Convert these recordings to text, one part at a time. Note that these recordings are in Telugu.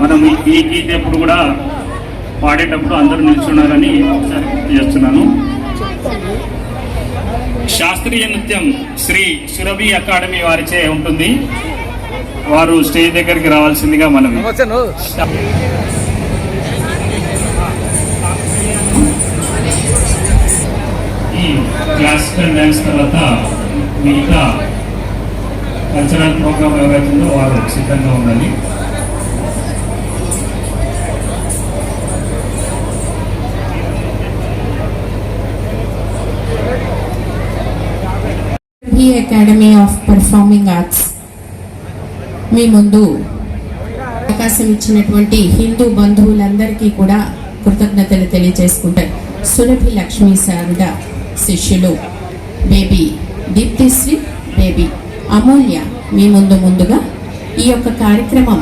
మనం ఈ గీత ఎప్పుడు కూడా పాడేటప్పుడు అందరూ నిల్చున్నారని ఒకసారి గుర్తు చేస్తున్నాను. శాస్త్రీయ నృత్యం శ్రీ సురభి అకాడమీ వారిచే ఉంటుంది. వారు స్టేజ్ దగ్గరికి రావాల్సిందిగా మనం. ఈ క్లాసికల్ డ్యాన్స్ తర్వాత మిగతా కల్చరల్ ప్రోగ్రామ్ ఏవైతుందో వారు సిద్ధంగా ఉండాలి. ఈ అకాడమీ ఆఫ్ పర్ఫార్మింగ్ ఆర్ట్స్ మీ ముందు అవకాశం ఇచ్చినటువంటి హిందూ బంధువులందరికీ కూడా కృతజ్ఞతలు తెలియజేసుకుంటారు. సురభి లక్ష్మీ శారద శిష్యులు బేబీ దీప్తిశ్రీ, బేబీ అమూల్య మీ ముందుగా ఈ యొక్క కార్యక్రమం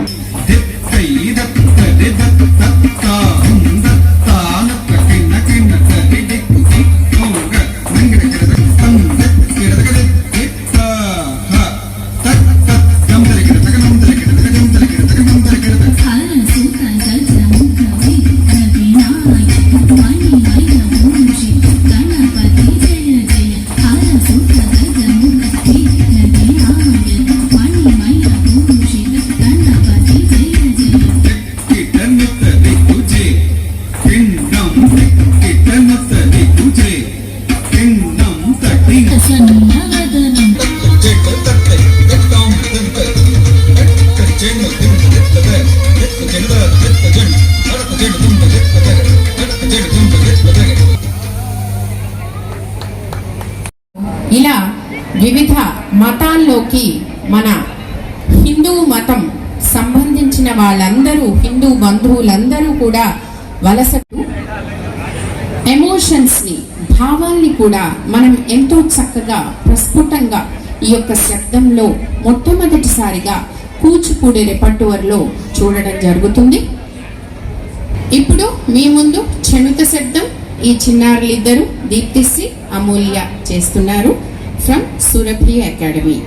ఇలా వివిధ మతాల్లోకి మన హిందూ మతం సంబంధించిన వాళ్ళందరూ, హిందూ బంధువులందరూ కూడా వలస ఎమోషన్స్ని, భావాల్ని కూడా మనం ఎంతో చక్కగా ప్రస్ఫుటంగా ఈ యొక్క శబ్దంలో మొట్టమొదటిసారిగా కూచిపూడి రెపర్టువర్లో చూడడం జరుగుతుంది. ఇప్పుడు మీ ముందు చెనుత శబ్దం ఈ చిన్నారులిద్దరూ దీప్తిశ్రీ, అమూల్య చేస్తున్నారు ఫ్రమ్ సురభి అకాడమీ.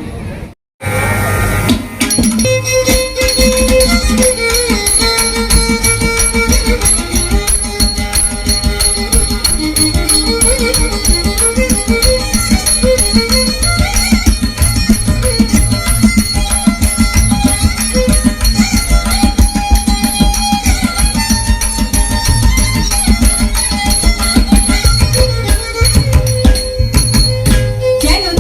Jenu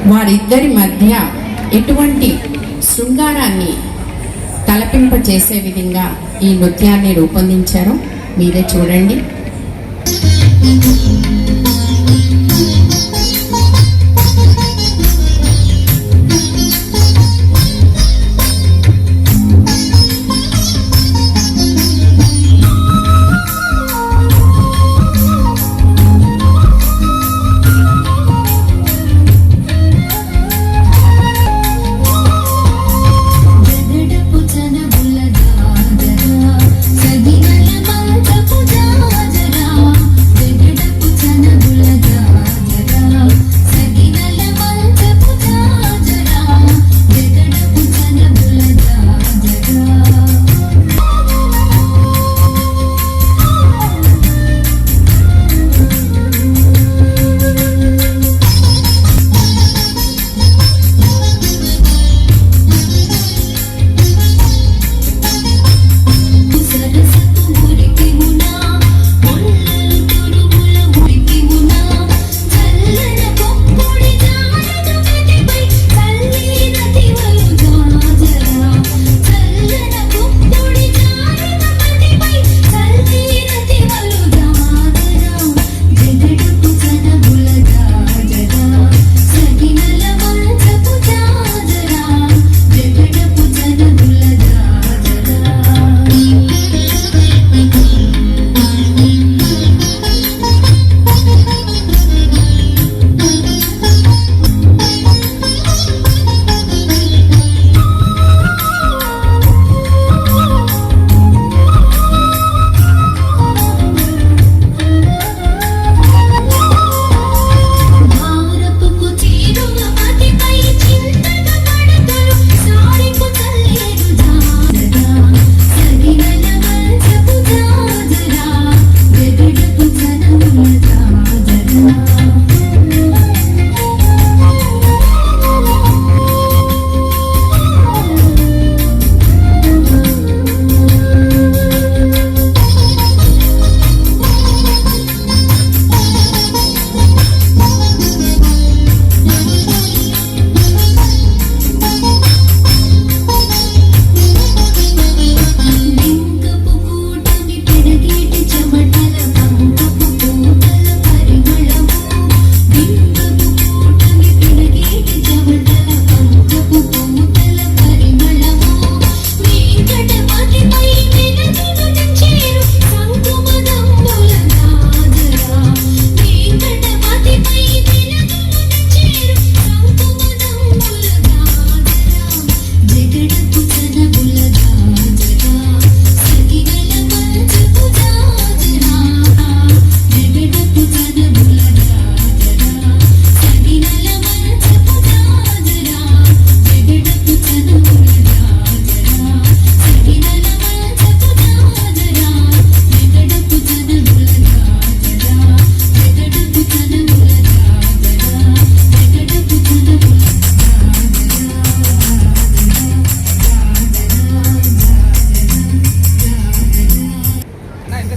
వారిద్దరి మధ్య ఎటువంటి శృంగారాన్ని తలపింప చేసే విధంగా ఈ నృత్యాన్ని రూపొందించారో మీరే చూడండి.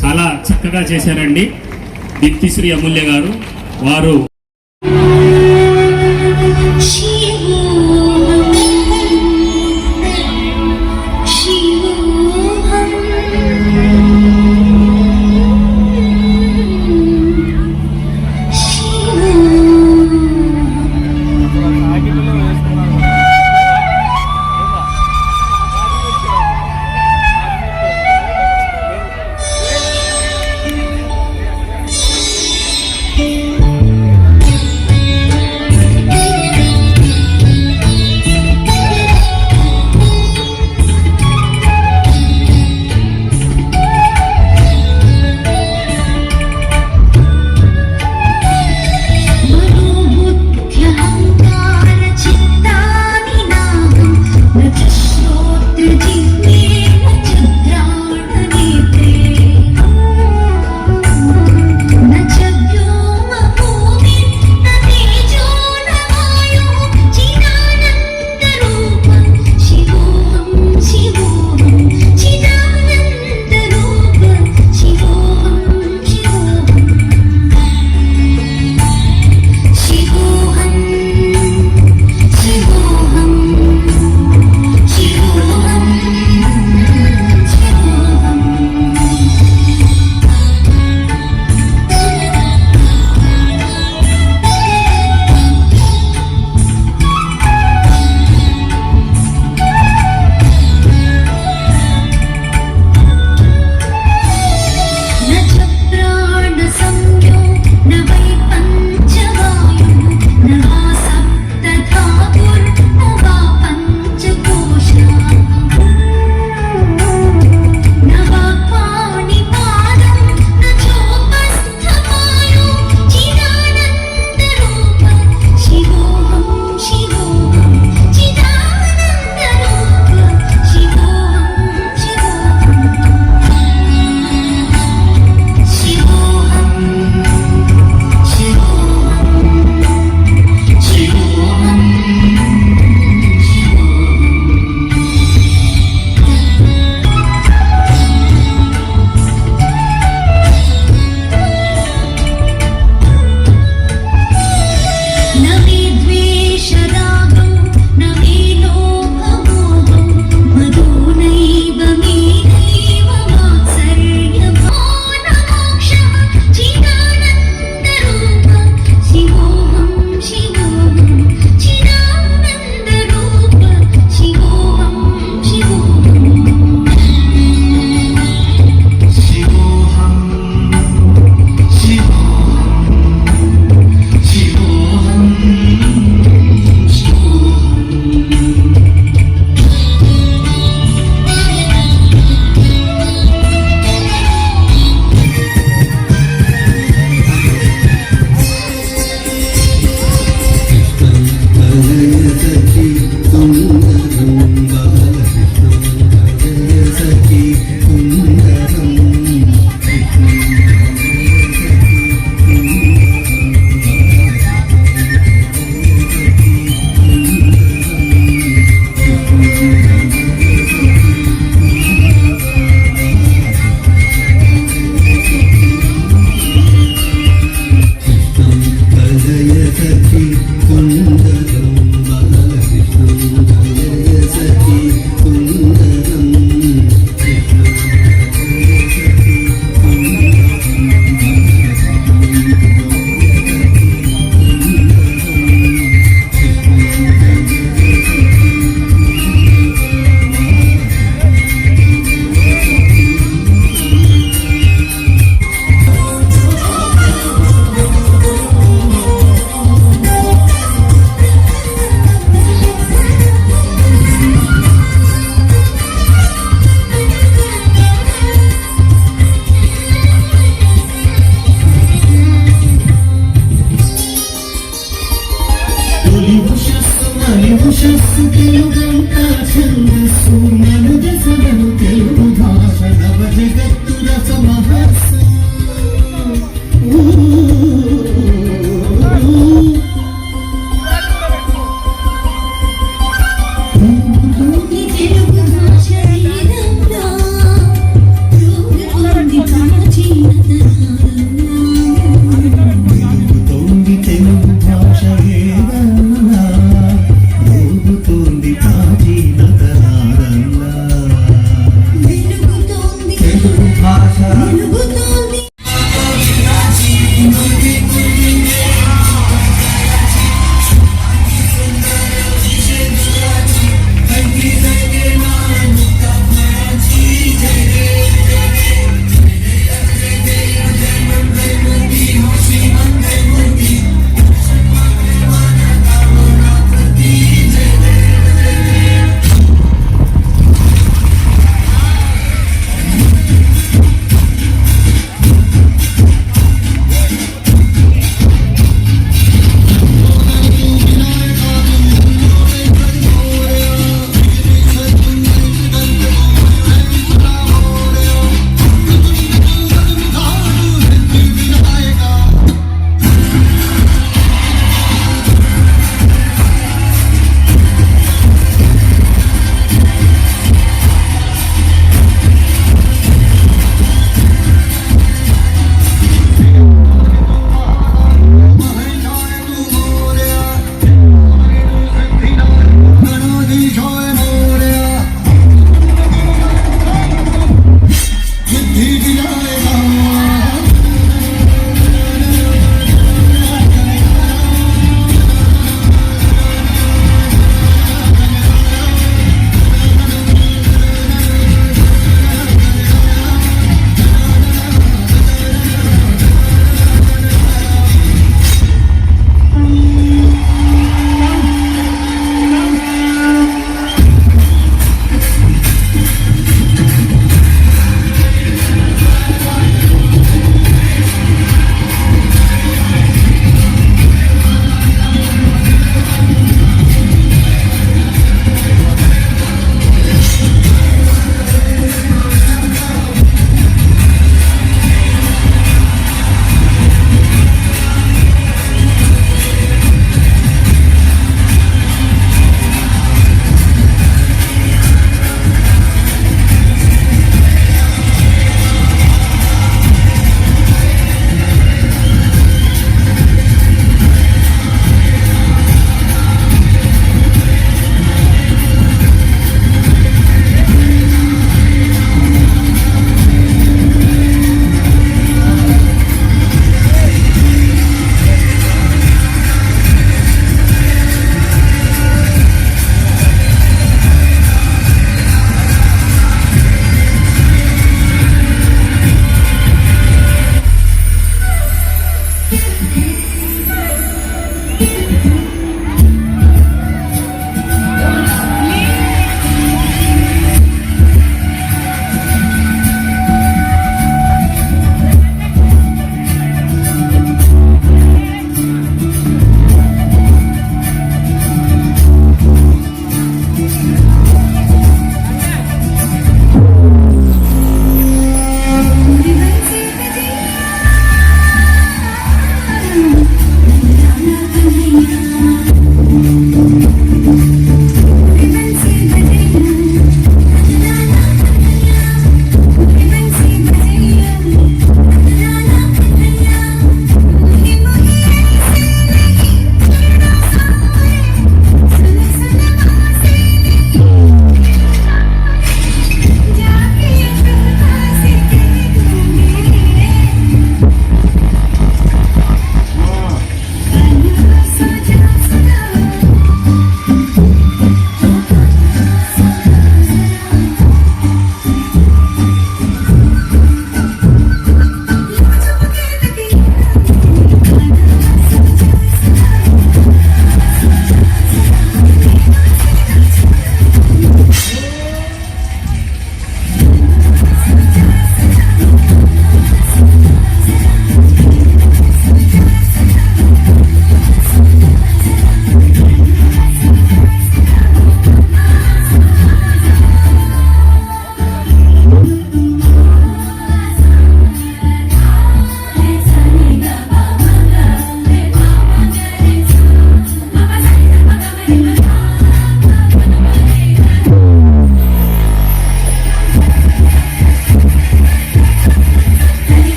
చాలా చక్కగా చేశారండి దీప్తిశ్రీ అమూల్య గారు. వారు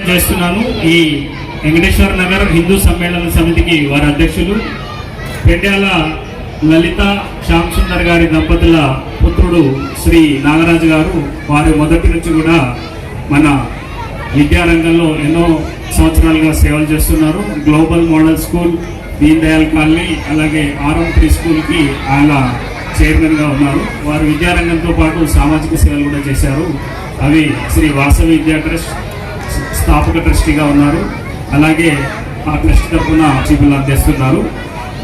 చేస్తున్నాను. ఈ వెంకటేశ్వర నగర్ హిందూ సమ్మేళన సమితికి వారి అధ్యక్షులు పెండ్యాల లలిత శ్యామ్ సుందర్ గారి దంపతుల పుత్రుడు శ్రీ నాగరాజు గారు. వారు మొదటి నుంచి కూడా మన విద్యారంగంలో ఎన్నో సంవత్సరాలుగా సేవలు చేస్తున్నారు. Global model school, Deen Dayal colony, అలాగే RM3 స్కూల్కి ఆయన చైర్మన్గా ఉన్నారు. వారు విద్యారంగంతో పాటు సామాజిక సేవలు కూడా చేశారు. అవి శ్రీ వాసవి విద్యా ట్రస్ట్ స్థాపక ట్రస్టీగా ఉన్నారు. అలాగే ఆ ట్రస్ట్ తరఫున చీపులు అందిస్తున్నారు.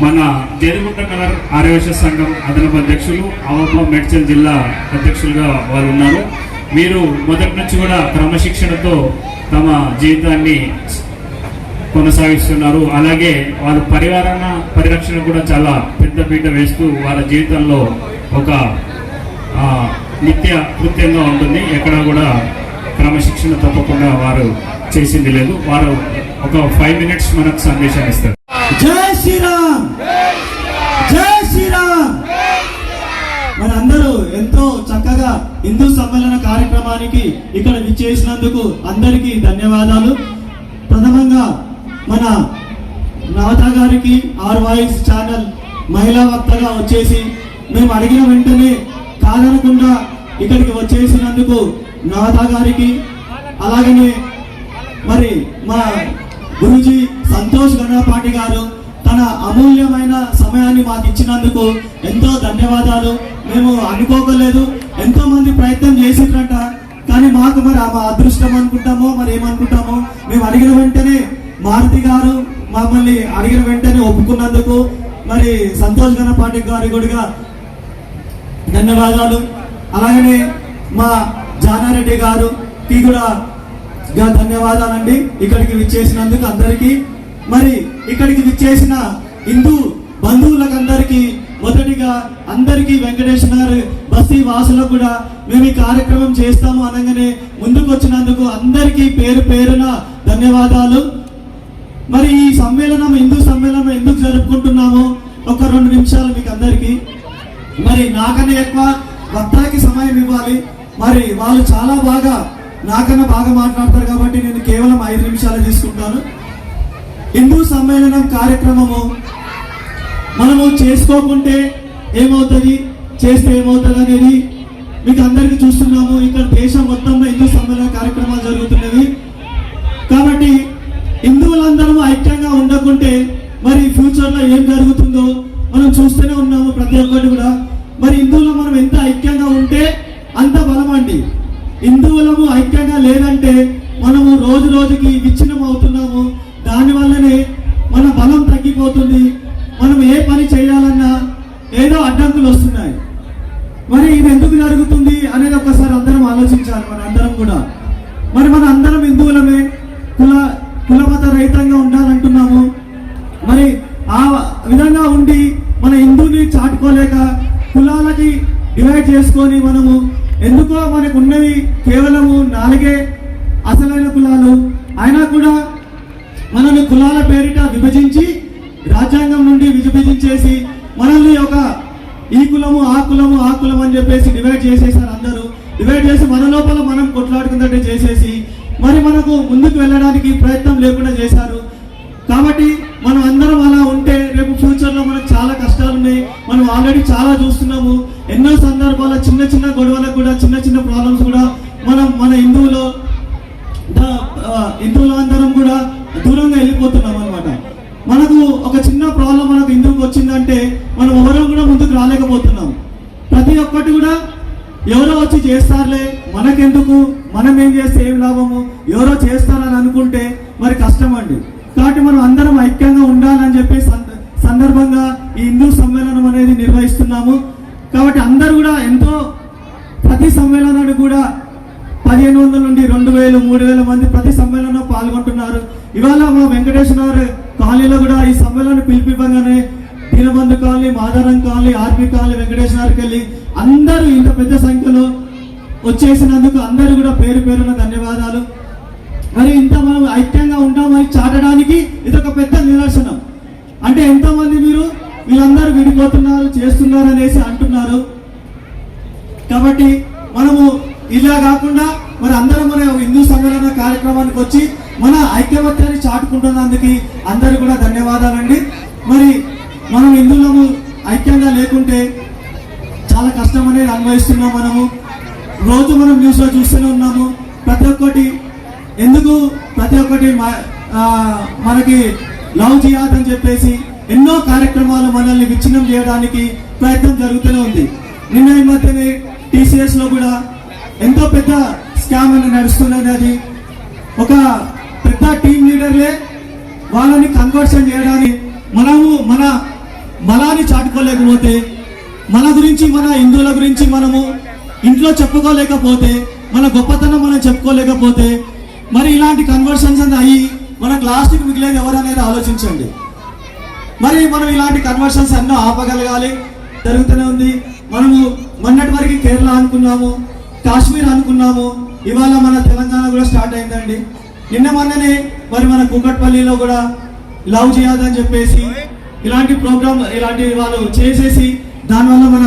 మన జేరుగుంట కలర్ ఆర్యవేశ సంఘం అదనపు అధ్యక్షులు, అవప మేడ్చల్ జిల్లా అధ్యక్షులుగా వారు ఉన్నారు. వీరు మొదటి నుంచి కూడా క్రమశిక్షణతో తమ జీవితాన్ని కొనసాగిస్తున్నారు. అలాగే వారు పరిరక్షణ కూడా చాలా పెద్దపీట వేస్తూ వారి జీవితంలో ఒక నిత్య కృత్యంగా ఉంటుంది. ఎక్కడ కూడా క్రమశిక్షణ తప్పకుండా వారు చేసింది లేదు. వారు ఒక 5 minutes మనకు సందేశం ఇస్తారు. జై శ్రీరామ్, జై శ్రీరామ్. మనందరూ ఎంతో చక్కగా హిందూ సమ్మేళన కార్యక్రమానికి ఇక్కడ విచ్చేసినందుకు అందరికీ ధన్యవాదాలు. ప్రథమంగా మన నవత గారికి ఆర్ వాయిస్ ఛానల్ మహిళా వక్తగా వచ్చేసి మేము అడిగిన వెంటనే కాదనకుండా ఇక్కడికి వచ్చేసినందుకు నవత గారికి, అలాగనే మరి మా గురుజీ సంతోష్ గణపాటి గారు తన అమూల్యమైన సమయాన్ని మాకు ఇచ్చినందుకు ఎంతో ధన్యవాదాలు. మేము అనుకోకలేదు, ఎంతో మంది ప్రయత్నం చేసిండ్రట, కానీ మాకు మరి మా అదృష్టం అనుకుంటామో మరి ఏమనుకుంటామో, మేము అడిగిన వెంటనే మారుతి గారు మమ్మల్ని అడిగిన వెంటనే ఒప్పుకున్నందుకు మరి సంతోష్ గణపాటి గారి కూడా ధన్యవాదాలు. అలాగనే మా జానారెడ్డి గారికి కూడా ధన్యవాదాలండి ఇక్కడికి విచ్చేసినందుకు అందరికీ. మరి ఇక్కడికి విచ్చేసిన హిందూ బంధువులకు అందరికీ మొదటిగా అందరికీ వెంకటేశ్వర బస్తీ వాసులకు కూడా మేము ఈ కార్యక్రమం చేస్తాము అనగానే ముందుకు వచ్చినందుకు అందరికీ పేరు పేరున ధన్యవాదాలు. మరి ఈ సమ్మేళనం హిందూ సమ్మేళనం ఎందుకు జరుపుకుంటున్నామో ఒక 2 నిమిషాలు మీకు అందరికీ. మరి నాకన్నా ఎక్కువ వక్తకి సమయం ఇవ్వాలి. మరి వాళ్ళు చాలా బాగా నాకన్నా బాగా మాట్లాడతారు కాబట్టి నేను కేవలం 5 నిమిషాలు తీసుకుంటాను. హిందూ సమ్మేళనం కార్యక్రమము మనము చేసుకోకుంటే ఏమవుతుంది, చేస్తే ఏమవుతుంది అనేది మీకు అందరికీ చూస్తున్నాము. ఇక్కడ దేశం మొత్తంలో హిందూ సమ్మేళన కార్యక్రమాలు జరుగుతున్నవి. కాబట్టి హిందువులందరూ ఐక్యంగా ఉండకుంటే మరి ఫ్యూచర్లో ఏం జరుగుతుందో మనం చూస్తూనే ఉన్నాము ప్రతి ఒక్కటి కూడా. మరి హిందువులు మనం ఎంత ఐక్యంగా ఉంటే అంత బలం అండి. హిందువులము ఐక్యంగా లేదంటే మనము రోజు రోజుకి విచ్ఛిన్నం అవుతున్నాము. దానివల్లనే మన బలం తగ్గిపోతుంది. మనం ఏ పని చేయాలన్నా ఏదో అడ్డంకులు వస్తున్నాయి. మరి ఇది ఎందుకు జరుగుతుంది అనేది ఒకసారి అందరం ఆలోచించాలి. మన అందరం కూడా మరి మన అందరం హిందువులమే, కులమత రహితంగా ఉండాలంటున్నాము. మరి ఆ విధంగా ఉండి మన హిందువుని చాటుకోలేక కులాలకి డివైడ్ చేసుకొని మనము ఎందుకో మనకు ఉన్నవి కేవలము 4 అసలైన కులాలు. అయినా కూడా మనల్ని కులాల పేరిట విభజించి రాజ్యాంగం నుండి విభజించేసి మనల్ని ఒక ఈ కులము ఆ కులము ఆ కులం అని చెప్పేసి డివైడ్ చేసేసారు. అందరూ డివైడ్ చేసి మన లోపల మనం కొట్లాడుకున్నట్టు చేసేసి మరి మనకు ముందుకు వెళ్ళడానికి ప్రయత్నం లేకుండా చేశారు. కాబట్టి మనం అందరం అలా ఉంటే రేపు ఫ్యూచర్లో మనకు చాలా కష్టాలు ఉన్నాయి. మనం ఆల్రెడీ చాలా చూస్తున్నాము. ఎన్నో సందర్భాల్లో చిన్న చిన్న గొడవలకు కూడా చిన్న చిన్న ప్రాబ్లమ్స్ కూడా మన హిందువులందరం కూడా దూరంగా వెళ్ళిపోతున్నాం అనమాట. మనకు ఒక చిన్న ప్రాబ్లం మనకు హిందువుకి వచ్చిందంటే మనం ఎవరో కూడా ముందుకు రాలేకపోతున్నాం. ప్రతి ఒక్కటి కూడా ఎవరో వచ్చి చేస్తారులే, మనకెందుకు, మనం ఏం చేస్తే ఏం లాభము, ఎవరో చేస్తారని అనుకుంటే మరి కష్టం అండి. కాబట్టి మనం అందరం ఐక్యంగా ఉండాలని చెప్పి సందర్భంగా ఈ హిందూ సమ్మేళనం అనేది నిర్వహిస్తున్నాము. కాబట్టి అందరూ కూడా ఎంతో ప్రతి సమ్మేళనానికి కూడా 1500 నుండి 2000, 3000 మంది ప్రతి సమ్మేళనంలో పాల్గొంటున్నారు. ఇవాళ మా వెంకటేశ్వర కాలనీలో కూడా ఈ సమ్మేళనం పిలిపివ్వగానే దీనబంధు కాలనీ, మాదారం కాలనీ, ఆర్పి కాలనీ, వెంకటేశ్వరకి వెళ్ళి అందరూ ఇంత పెద్ద సంఖ్యలో వచ్చేసినందుకు అందరూ కూడా పేరు పేరున ధన్యవాదాలు. మరి ఇంత మనం ఐక్యంగా ఉంటామని చాటడానికి ఇదొక పెద్ద నిదర్శనం. అంటే ఎంతో మంది వీళ్ళందరూ విడిపోతున్నారు, చేస్తున్నారు అనేసి అంటున్నారు. కాబట్టి మనము ఇలా కాకుండా మరి అందరం మన హిందూ సమ్మేళన కార్యక్రమానికి వచ్చి మన ఐక్యమత్యాన్ని చాటుకుంటున్నందుకు అందరికీ కూడా ధన్యవాదాలండి. మరి మనం హిందువులము ఐక్యంగా లేకుంటే చాలా కష్టం అనేది అనుభవిస్తున్నాం. రోజు మనం న్యూస్లో చూస్తూనే ఉన్నాము. ప్రతి ఒక్కటి మనకి లవ్ జిహాద్ అని చెప్పేసి ఎన్నో కార్యక్రమాలు మనల్ని విచ్ఛిన్నం చేయడానికి ప్రయత్నం జరుగుతూనే ఉంది. నిన్న ఈ మధ్యనే TCS లో కూడా ఎంతో పెద్ద స్కామ్ అని నడుస్తున్నది. అది ఒక పెద్ద టీమ్ లీడర్లే వాళ్ళని కన్వర్షన్ చేయడానికి మనము మన మలాన్ని చాటుకోలేకపోతే, మన గురించి మన హిందువుల గురించి మనము ఇంట్లో చెప్పుకోలేకపోతే, మన గొప్పతనం మనం చెప్పుకోలేకపోతే, మరి ఇలాంటి కన్వర్షన్స్ అని అయ్యి మనకు లాస్ట్కి మిగిలేదు ఎవరనేది ఆలోచించండి. మరి మనం ఇలాంటి కన్వర్షన్స్ ఎన్నో ఆపగలగాలి. జరుగుతూనే ఉంది. మనము మొన్నటి వరకు కేరళ అనుకున్నాము, కాశ్మీర్ అనుకున్నాము, ఇవాళ మన తెలంగాణ కూడా స్టార్ట్ అయిందండి. మొన్ననే మరి మన కూకట్పల్లిలో కూడా లవ్ జిహాద్ అని చెప్పేసి ఇలాంటి ప్రోగ్రామ్ ఇలాంటి వాళ్ళు చేసేసి దానివల్ల మన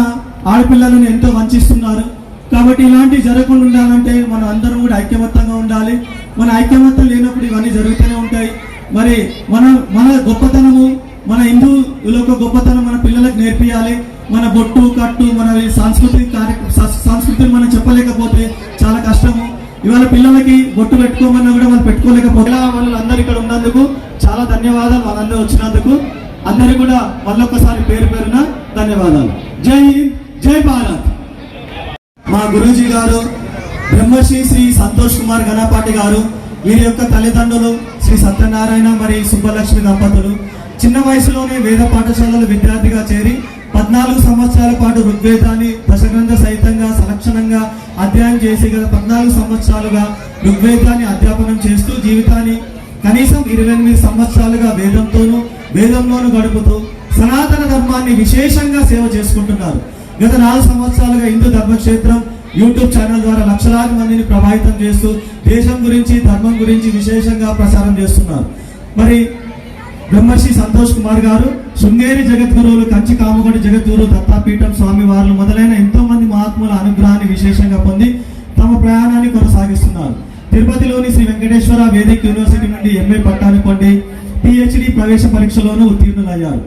ఆడపిల్లలను ఎంతో వంచిస్తున్నారు. కాబట్టి ఇలాంటివి జరగకుండా ఉండాలంటే మనం అందరం కూడా ఐక్యమత్యంగా ఉండాలి. మన ఐక్యమత్యం లేనప్పుడు ఇవన్నీ జరుగుతూనే ఉంటాయి. మరి మన గొప్పతనము, మన హిందువుల యొక్క గొప్పతనం మన పిల్లలకు నేర్పియాలి. మన బొట్టు కట్టు మన సంస్కృతిని మనం చెప్పలేకపోతే చాలా కష్టము. ఇవాళ పిల్లలకి బొట్టు పెట్టుకోమన్నా కూడా వాళ్ళు పెట్టుకోలేకపోతే వాళ్ళందరూ ఇక్కడ ఉన్నందుకు చాలా ధన్యవాదాలు. వాళ్ళందరూ వచ్చినందుకు అందరికీ కూడా మళ్ళొక్కసారి పేరున ధన్యవాదాలు. జై హింద్, జై భారత్. మా గురూజీ గారు బ్రహ్మశ్రీ శ్రీ సంతోష్ కుమార్ గణపాటి గారు, వీరి యొక్క తల్లిదండ్రులు శ్రీ సత్యనారాయణ మరియు సుబ్బలక్ష్మి దంపతులు చిన్న వయసులోనే వేద పాఠశాలలో విద్యార్థిగా చేరి 14 సంవత్సరాల పాటు ఋగ్వేదాన్ని దశగ్రంథ సహితంగా సంరక్షణంగా అధ్యయనం చేసి గత 14 సంవత్సరాలుగా ఋగ్వేదాన్ని అధ్యాపనం చేస్తూ జీవితాన్ని కనీసం 28 సంవత్సరాలుగా వేదంలోనూ గడుపుతూ సనాతన ధర్మాన్ని విశేషంగా సేవ చేసుకుంటున్నారు. గత 4 సంవత్సరాలుగా హిందూ ధర్మక్షేత్రం యూట్యూబ్ ఛానల్ ద్వారా లక్షలాది మందిని ప్రభావితం చేస్తూ దేశం గురించి ధర్మం గురించి విశేషంగా ప్రచారం చేస్తున్నారు. మరి బ్రహ్మశ్రీ సంతోష్ కుమార్ గారు శృంగేరి జగద్గురువులు, కంచి కామగొండ జగద్గురు దత్తాపీఠం స్వామి వారు మొదలైన ఎంతో మంది మహాత్ముల అనుగ్రహాన్ని విశేషంగా పొంది తమ ప్రయాణాన్ని కొనసాగిస్తున్నారు. తిరుపతిలోని శ్రీ వెంకటేశ్వర వేదిక్ యూనివర్సిటీ నుండి MA పట్టాను పొంది PhD ప్రవేశ పరీక్షలోనూ ఉత్తీర్ణులయ్యారు.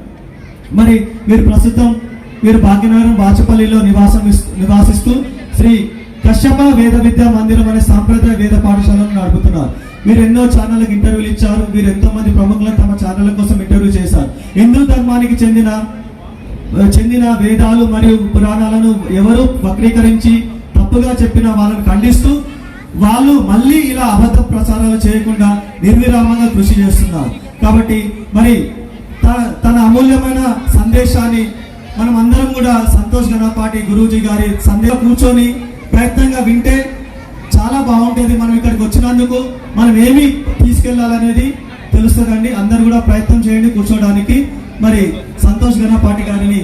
మరి వీరు భాగ్యనగరం బాచపల్లిలో నివాసిస్తూ శ్రీ కశ్యప వేద విద్యా మందిరం అనే సాంప్రదాయ వేద పాఠశాలను నడుపుతున్నారు. వీరు ఎన్నో ఛానళ్ళకి ఇంటర్వ్యూలు ఇచ్చారు. వీరు ఎంతో మంది ప్రముఖులను తమ ఛానళ్ళ కోసం ఇంటర్వ్యూ చేశారు. హిందూ ధర్మానికి చెందిన వేదాలు మరియు పురాణాలను ఎవరు వక్రీకరించి తప్పుగా చెప్పిన వాళ్ళని ఖండిస్తూ వాళ్ళు మళ్ళీ ఇలా అబద్ధ ప్రచారాలు చేయకుండా నిర్విరామంగా కృషి చేస్తున్నారు. కాబట్టి మరి తన అమూల్యమైన సందేశాన్ని మనం అందరం కూడా సంతోష్ గణపాటి గురూజీ గారి సందేశం కూర్చొని ప్రయత్నంగా వింటే చాలా బాగుంటుంది. మనం ఇక్కడికి వచ్చినందుకు మనం ఏమి తీసుకెళ్లాలనేది తెలుస్తుందండి. అందరు కూడా ప్రయత్నం చేయండి కూర్చోడానికి. మరి సంతోష్ గణపాటి గారిని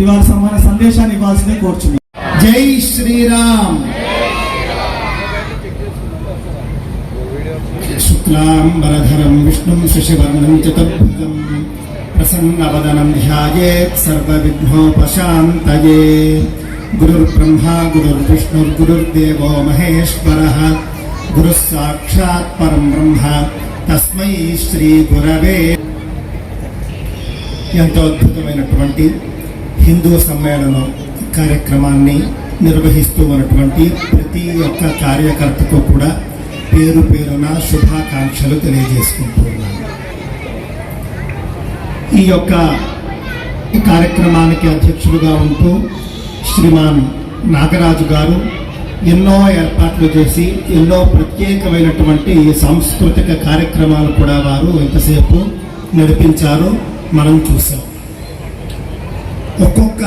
ఇవాళ సమాన సందేశాన్ని ఇవ్వాల్సిందే కోరుచున్నాం. జై శ్రీరామ్. శుక్లాంబరధరం విష్ణుం శశివర్ణం చతుర్భుజం ప్రసన్నవదనం ధ్యాయేత్ సర్వవిఘ్నోపశాంతయే. గురుర్బ్రహ్మా గురుర్విష్ణుర్ గురుర్దేవో మహేశ్వరః గురుః సాక్షాత్ పరం బ్రహ్మ తస్మై శ్రీ గురవే. ఎంతో అద్భుతమైనటువంటి హిందూ సమ్మేళనం కార్యక్రమాన్ని నిర్వహిస్తూ ఉన్నటువంటి ప్రతి ఒక్క కార్యకర్తకు కూడా పేరు పేరున శుభాకాంక్షలు తెలియజేసుకుంటున్నాను. ఈ యొక్క కార్యక్రమానికి అధ్యక్షులుగా ఉంటూ శ్రీమాన్ నాగరాజు గారు ఎన్నో ఏర్పాట్లు చేసి ఎన్నో ప్రత్యేకమైనటువంటి సాంస్కృతిక కార్యక్రమాలు కూడా వారు ఇంతసేపు నడిపించారు, మనం చూసాం. ఒక్కొక్క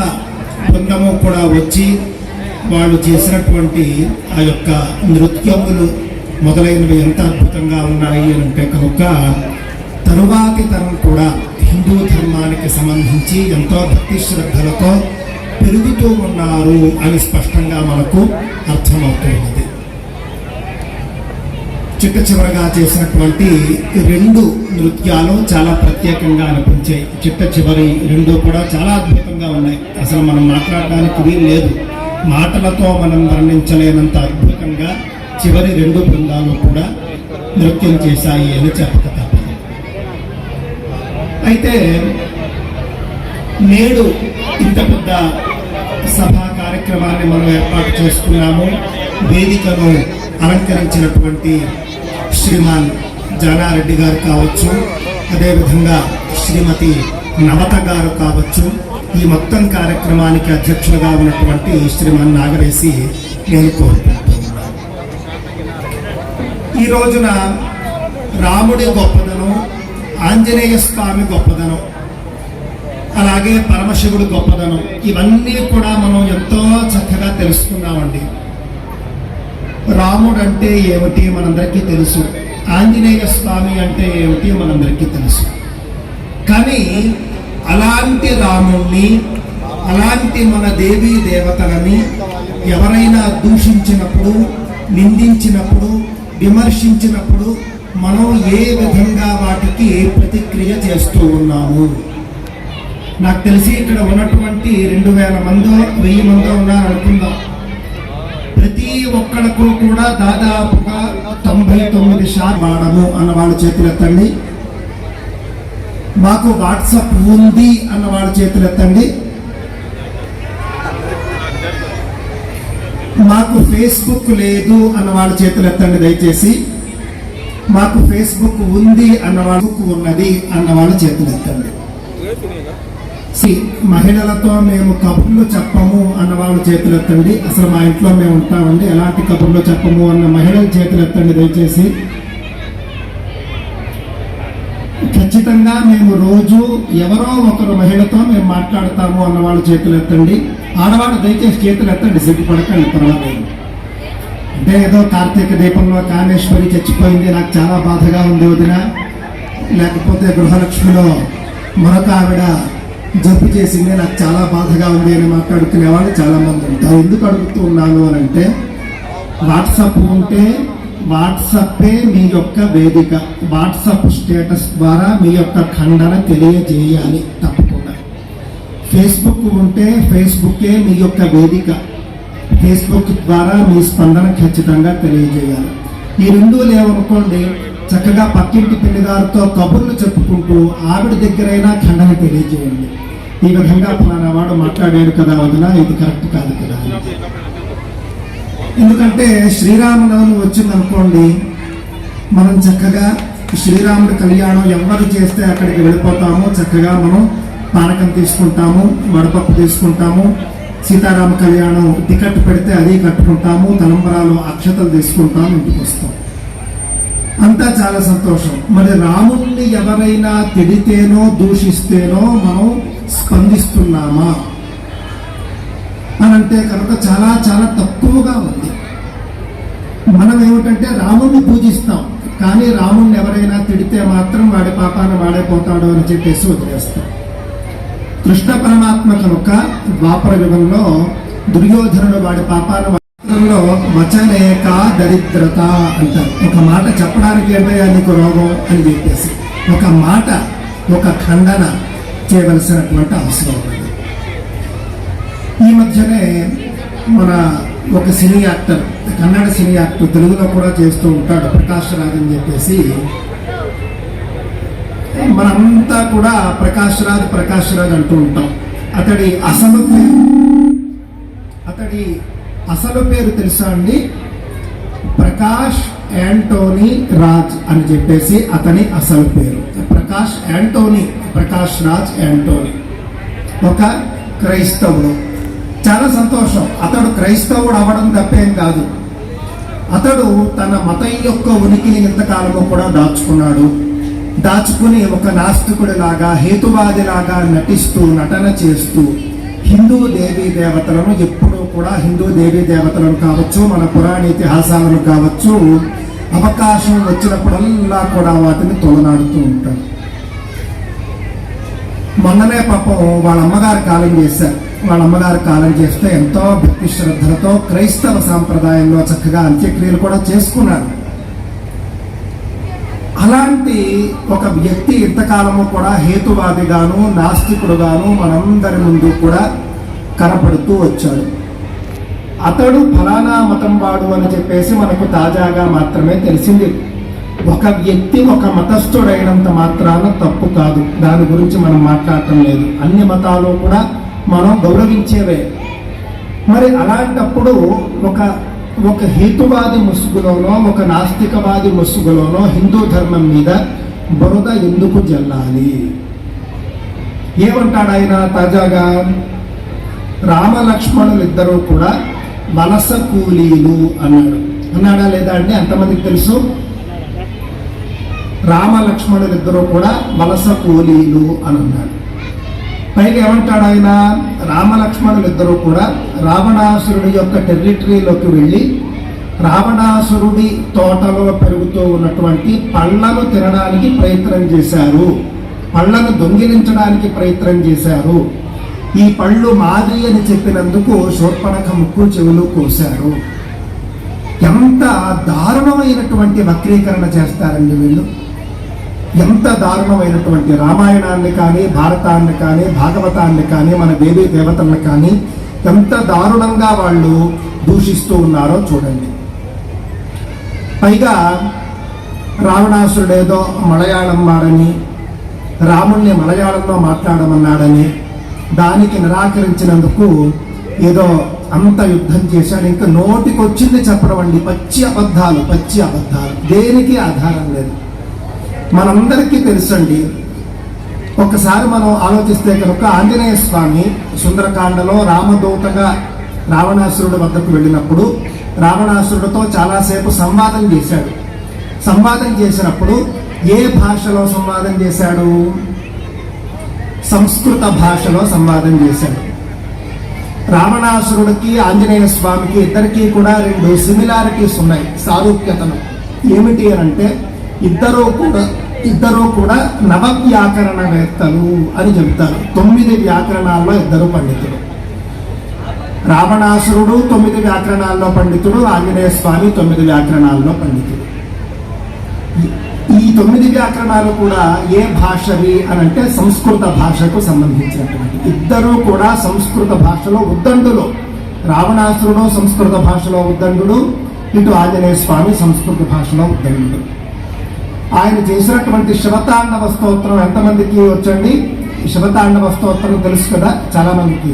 బృందము కూడా వచ్చి వాళ్ళు చేసినటువంటి ఆ యొక్క నృత్యములు మొదలైనవి ఎంత అద్భుతంగా ఉన్నాయి అంటే కనుక తరువాతి తరం కూడా హిందూ ధర్మానికి సంబంధించి ఎంతో భక్తి శ్రద్ధలతో పెరుగుతూ ఉన్నారు అని స్పష్టంగా మనకు అర్థమవుతున్నది. చిట్ట చివరగా చేసినటువంటి 2 నృత్యాలు చాలా ప్రత్యేకంగా అనిపించాయి. చిట్ట చివరి 2 కూడా చాలా అద్భుతంగా ఉన్నాయి. అసలు మనం మాట్లాడడానికి వీలు లేదు, మాటలతో మనం వర్ణించలేనంత అద్భుతంగా చివరి 2 బృందాలు కూడా నృత్యం చేశాయి అని చెప్పక తప్పదు. అయితే నేడు ఇంత పెద్ద సభా కార్యక్రమాన్ని మనం ఏర్పాటు చేసుకున్నాము. వేదికను అలంకరించినటువంటి శ్రీమాన్ జానారెడ్డి గారు కావచ్చు, అదేవిధంగా శ్రీమతి నవత గారు కావచ్చు, ఈ మొత్తం కార్యక్రమానికి అధ్యక్షులుగా ఉన్నటువంటి శ్రీమాన్ నాగరేసి నేను కోరుకుంటున్నాను. ఈ రోజున రాముడి గొప్పదనం, ఆంజనేయ స్వామి గొప్పదనం, అలాగే పరమశివుడు గొప్పదనం, ఇవన్నీ కూడా మనం ఎంతో చక్కగా తెలుసుకున్నామండి. రాముడు అంటే ఏమిటి మనందరికీ తెలుసు, ఆంజనేయ స్వామి అంటే ఏమిటి మనందరికీ తెలుసు. కానీ అలాంటి రాముణ్ణి, అలాంటి మన దేవీ దేవతలని ఎవరైనా దూషించినప్పుడు, నిందించినప్పుడు, విమర్శించినప్పుడు మనం ఏ విధంగా వాటికి ప్రతిక్రియ చేస్తూ ఉన్నాము? నాకు తెలిసి ఇక్కడ ఉన్నటువంటి 2000 మందో 1000 మందో ఉన్నారనుకుందాం. ప్రతి ఒక్కళ్ళకు కూడా దాదాపుగా 99% వాడము అన్న వాళ్ళ చేతులు ఎత్తండి. మాకు వాట్సాప్ ఉంది అన్న వాళ్ళ చేతులు ఎత్తండి. మాకు ఫేస్బుక్ లేదు అన్న వాళ్ళ చేతులు ఎత్తండి దయచేసి. మాకు ఫేస్బుక్ ఉంది అన్న వాళ్ళకు ఉన్నది అన్న వాళ్ళ చేతులు ఎత్తండి. మహిళలతో మేము కబుర్లు చెప్పము అన్న వాళ్ళ చేతులు ఎత్తండి. అసలు మా ఇంట్లో మేము ఉంటామండి, ఎలాంటి కబుర్లు చెప్పము అన్న మహిళల చేతులు ఎత్తండి దయచేసి. ఖచ్చితంగా మేము రోజు ఎవరో ఒకరు మహిళతో మేము మాట్లాడతాము అన్న వాళ్ళ చేతులు ఎత్తండి. ఆడవాళ్ళు దయచేసి చేతులు ఎత్తండి, సిగ్గుపడకండి, పర్వాలేదు. అంటే ఏదో కార్తీక దీపంలో కామేశ్వరి చచ్చిపోయింది, నాకు చాలా బాధగా ఉంది వదిన, లేకపోతే గృహలక్ష్మిలో మరొక ఆవిడ జబ్బు చేసింది, నాకు చాలా బాధగా ఉంది అని మాట్లాడుకునే వాళ్ళు చాలా మంది ఉంటారు. ఎందుకు అడుగుతూ ఉన్నాను అని అంటే, వాట్సాప్ ఉంటే వాట్సాపే మీ యొక్క వేదిక. వాట్సాప్ స్టేటస్ ద్వారా మీ యొక్క ఖండన తెలియజేయాలి తప్పకుండా. ఫేస్బుక్ ఉంటే ఫేస్బుకే మీ యొక్క వేదిక. ఫేస్బుక్ ద్వారా మీ స్పందన ఖచ్చితంగా తెలియజేయాలి. ఈ రెండూ లేవనుకోండి, చక్కగా పక్కింటి పిల్లిగారితో కబుర్లు చెప్పుకుంటూ ఆవిడ దగ్గరైనా ఖండన తెలియజేయండి. ఈ విధంగా ఫలానా వాడు మాట్లాడాడు కదా వదిన, ఇది కరెక్ట్ కాదు కదా. ఎందుకంటే శ్రీరామనవమి వచ్చిందనుకోండి, మనం చక్కగా శ్రీరాముడి కళ్యాణం ఎవరు చేస్తే అక్కడికి వెళ్ళిపోతాము. చక్కగా మనం పానకం తీసుకుంటాము, వడపప్పు తీసుకుంటాము, సీతారామ కళ్యాణం టికెట్ పెడితే అది కట్టుకుంటాము, తలంబరాలు అక్షతలు తీసుకుంటాము, ఇంటికి వస్తాం. అంతా చాలా సంతోషం. మరి రాముణ్ణి ఎవరైనా తిడితేనో దూషిస్తేనో మనం స్పందిస్తున్నామా అని అంటే కనుక చాలా చాలా తక్కువగా ఉంది. మనం ఏమిటంటే రాముణ్ణి పూజిస్తాం, కానీ రాముణ్ణి ఎవరైనా తిడితే మాత్రం వాడి పాపాన్ని వాడైపోతాడు అని చెప్పేసి వదిలేస్తాం. కృష్ణ పరమాత్మ కనుక ద్వాపర యుగంలో దుర్యోధనుడు వాడి పాపాన్ని వచనేక దరిద్రత అంటారు. ఒక మాట చెప్పడానికి ఏంటయ్యా నీకు రోగం అని చెప్పేసి ఒక మాట, ఒక ఖండన చేయవలసినటువంటి అవసరం ఉంది. ఈ మధ్యనే మన ఒక cine actor, Kannada cine actor, తెలుగులో కూడా చేస్తూ ఉంటాడు, ప్రకాష్ రాజ్ అని చెప్పేసి. మనంతా కూడా ప్రకాష్ రాజ్ అంటూ ఉంటాం. అతడి అసలు పేరు తెలుసా అండి? ప్రకాష్ యాంటోనీ రాజ్ అని చెప్పేసి అతని అసలు పేరు. ప్రకాష్ రాజ్ యాంటోనీ ఒక క్రైస్తవుడు. చాలా సంతోషం. అతడు క్రైస్తవుడు అవ్వడం తప్పేం కాదు. అతడు తన మతం యొక్క ఉనికిని ఇంతకాలము కూడా దాచుకుని ఒక నాస్తికుడిలాగా, హేతువాదిలాగా నటన చేస్తూ హిందూ దేవీ దేవతలను ఎప్పుడూ కూడా, హిందూ దేవీ దేవతలను కావచ్చు, మన పురాణ ఇతిహాసాలను కావచ్చు, అవకాశం వచ్చినప్పుడల్లా కూడా వాటిని తొలనాడుతూ ఉంటాడు. మొన్ననే పాపం వాళ్ళ అమ్మగారు కాలం చేశారు. వాళ్ళ అమ్మగారు కాలం చేస్తే ఎంతో భక్తి శ్రద్ధలతో క్రైస్తవ సాంప్రదాయంలో చక్కగా అంత్యక్రియలు కూడా చేసుకున్నారు. అలాంటి ఒక వ్యక్తి ఇంతకాలము కూడా హేతువాదిగాను, నాస్తికుడుగాను మనందరి ముందు కూడా కనపడుతూ వచ్చాడు. అతడు ఫలానా మతం వాడు అని చెప్పేసి మనకు తాజాగా మాత్రమే తెలిసింది. ఒక వ్యక్తి ఒక మతస్థుడైనంత మాత్రాన తప్పు కాదు, దాని గురించి మనం మాట్లాడటం లేదు. అన్ని మతాలు కూడా మనం గౌరవించేవే. మరి అలాంటప్పుడు ఒక హేతువాది ముసుగులోనో ఒక నాస్తికవాది ముసుగులోనో హిందూ ధర్మం మీద బురద ఎందుకు జల్లాలి? ఏమంటాడు ఆయన తాజాగా? రామలక్ష్మణులు ఇద్దరూ కూడా వలస కూలీలు అన్నాడా లేదా అండి? ఎంతమందికి తెలుసు? రామలక్ష్మణులు ఇద్దరూ కూడా వలస కూలీలు అని అన్నాడు. పైగా ఏమంటాడు ఆయన? రామలక్ష్మణులు ఇద్దరూ కూడా రావణాసురుడి యొక్క టెరిటరీలోకి వెళ్ళి రావణాసురుడి తోటలో పెరుగుతూ ఉన్నటువంటి పళ్ళను తినడానికి ప్రయత్నం చేశారు, పళ్ళను దొంగిలించడానికి ప్రయత్నం చేశారు. ఈ పళ్ళు మాది అని చెప్పినందుకు శూర్పణఖ ముక్కు చెవులు కోశారు. ఎంత దారుణమైనటువంటి వక్రీకరణ చేస్తారండి వీళ్ళు! ఎంత దారుణమైనటువంటి రామాయణాన్ని కానీ భారతాన్ని కానీ భాగవతాన్ని కానీ మన దేవీ దేవతలను కానీ ఎంత దారుణంగా వాళ్ళు దూషిస్తూ ఉన్నారో చూడండి. పైగా రావణాసురుడేదో మలయాళం వాడని, రాముణ్ణి మలయాళంలో మాట్లాడమన్నాడని, దానికి నిరాకరించినందుకు ఏదో అంత యుద్ధం చేశాడు. ఇంకా నోటికొచ్చింది చెప్పడం అండి, పచ్చి అబద్ధాలు. దేనికి ఆధారం లేదు. మనందరికీ తెలుసండి. ఒక్కసారి మనం ఆలోచిస్తే కనుక ఆంజనేయ స్వామి సుందరకాండలో రామదూతగా రావణాసురుడి వద్దకు వెళ్ళినప్పుడు రావణాసురుడితో చాలాసేపు సంవాదం చేశాడు. సంవాదం చేసినప్పుడు ఏ భాషలో సంవాదం చేశాడు? సంస్కృత భాషలో సంవాదం చేశాడు. రావణాసురుడికి ఆంజనేయ స్వామికి ఇద్దరికీ కూడా 2 సిమిలారిటీస్ ఉన్నాయి, సారూప్యతలు. ఏమిటి అని అంటే ఇద్దరూ కూడా నవవ్యాకరణవేత్తలు అని చెబుతారు. 9 వ్యాకరణాల్లో ఇద్దరు పండితులు. రావణాసురుడు 9 వ్యాకరణాల్లో పండితుడు, ఆంజనేయ స్వామి 9 వ్యాకరణాల్లో పండితుడు. ఈ 9 వ్యాకరణాలు కూడా ఏ భాషవి అని అంటే సంస్కృత భాషకు సంబంధించినటువంటి. ఇద్దరూ కూడా సంస్కృత భాషలో ఉద్దండులు. రావణాసురుడు సంస్కృత భాషలో ఉద్దండుడు, ఇటు ఆంజనేయ స్వామి సంస్కృత భాషలో ఉద్దండుడు. ఆయన చేసినటువంటి శివతాండవ స్తోత్రం ఎంతమందికి వచ్చండి? శివతాండవ స్తోత్రం తెలుసు కదా చాలా మందికి.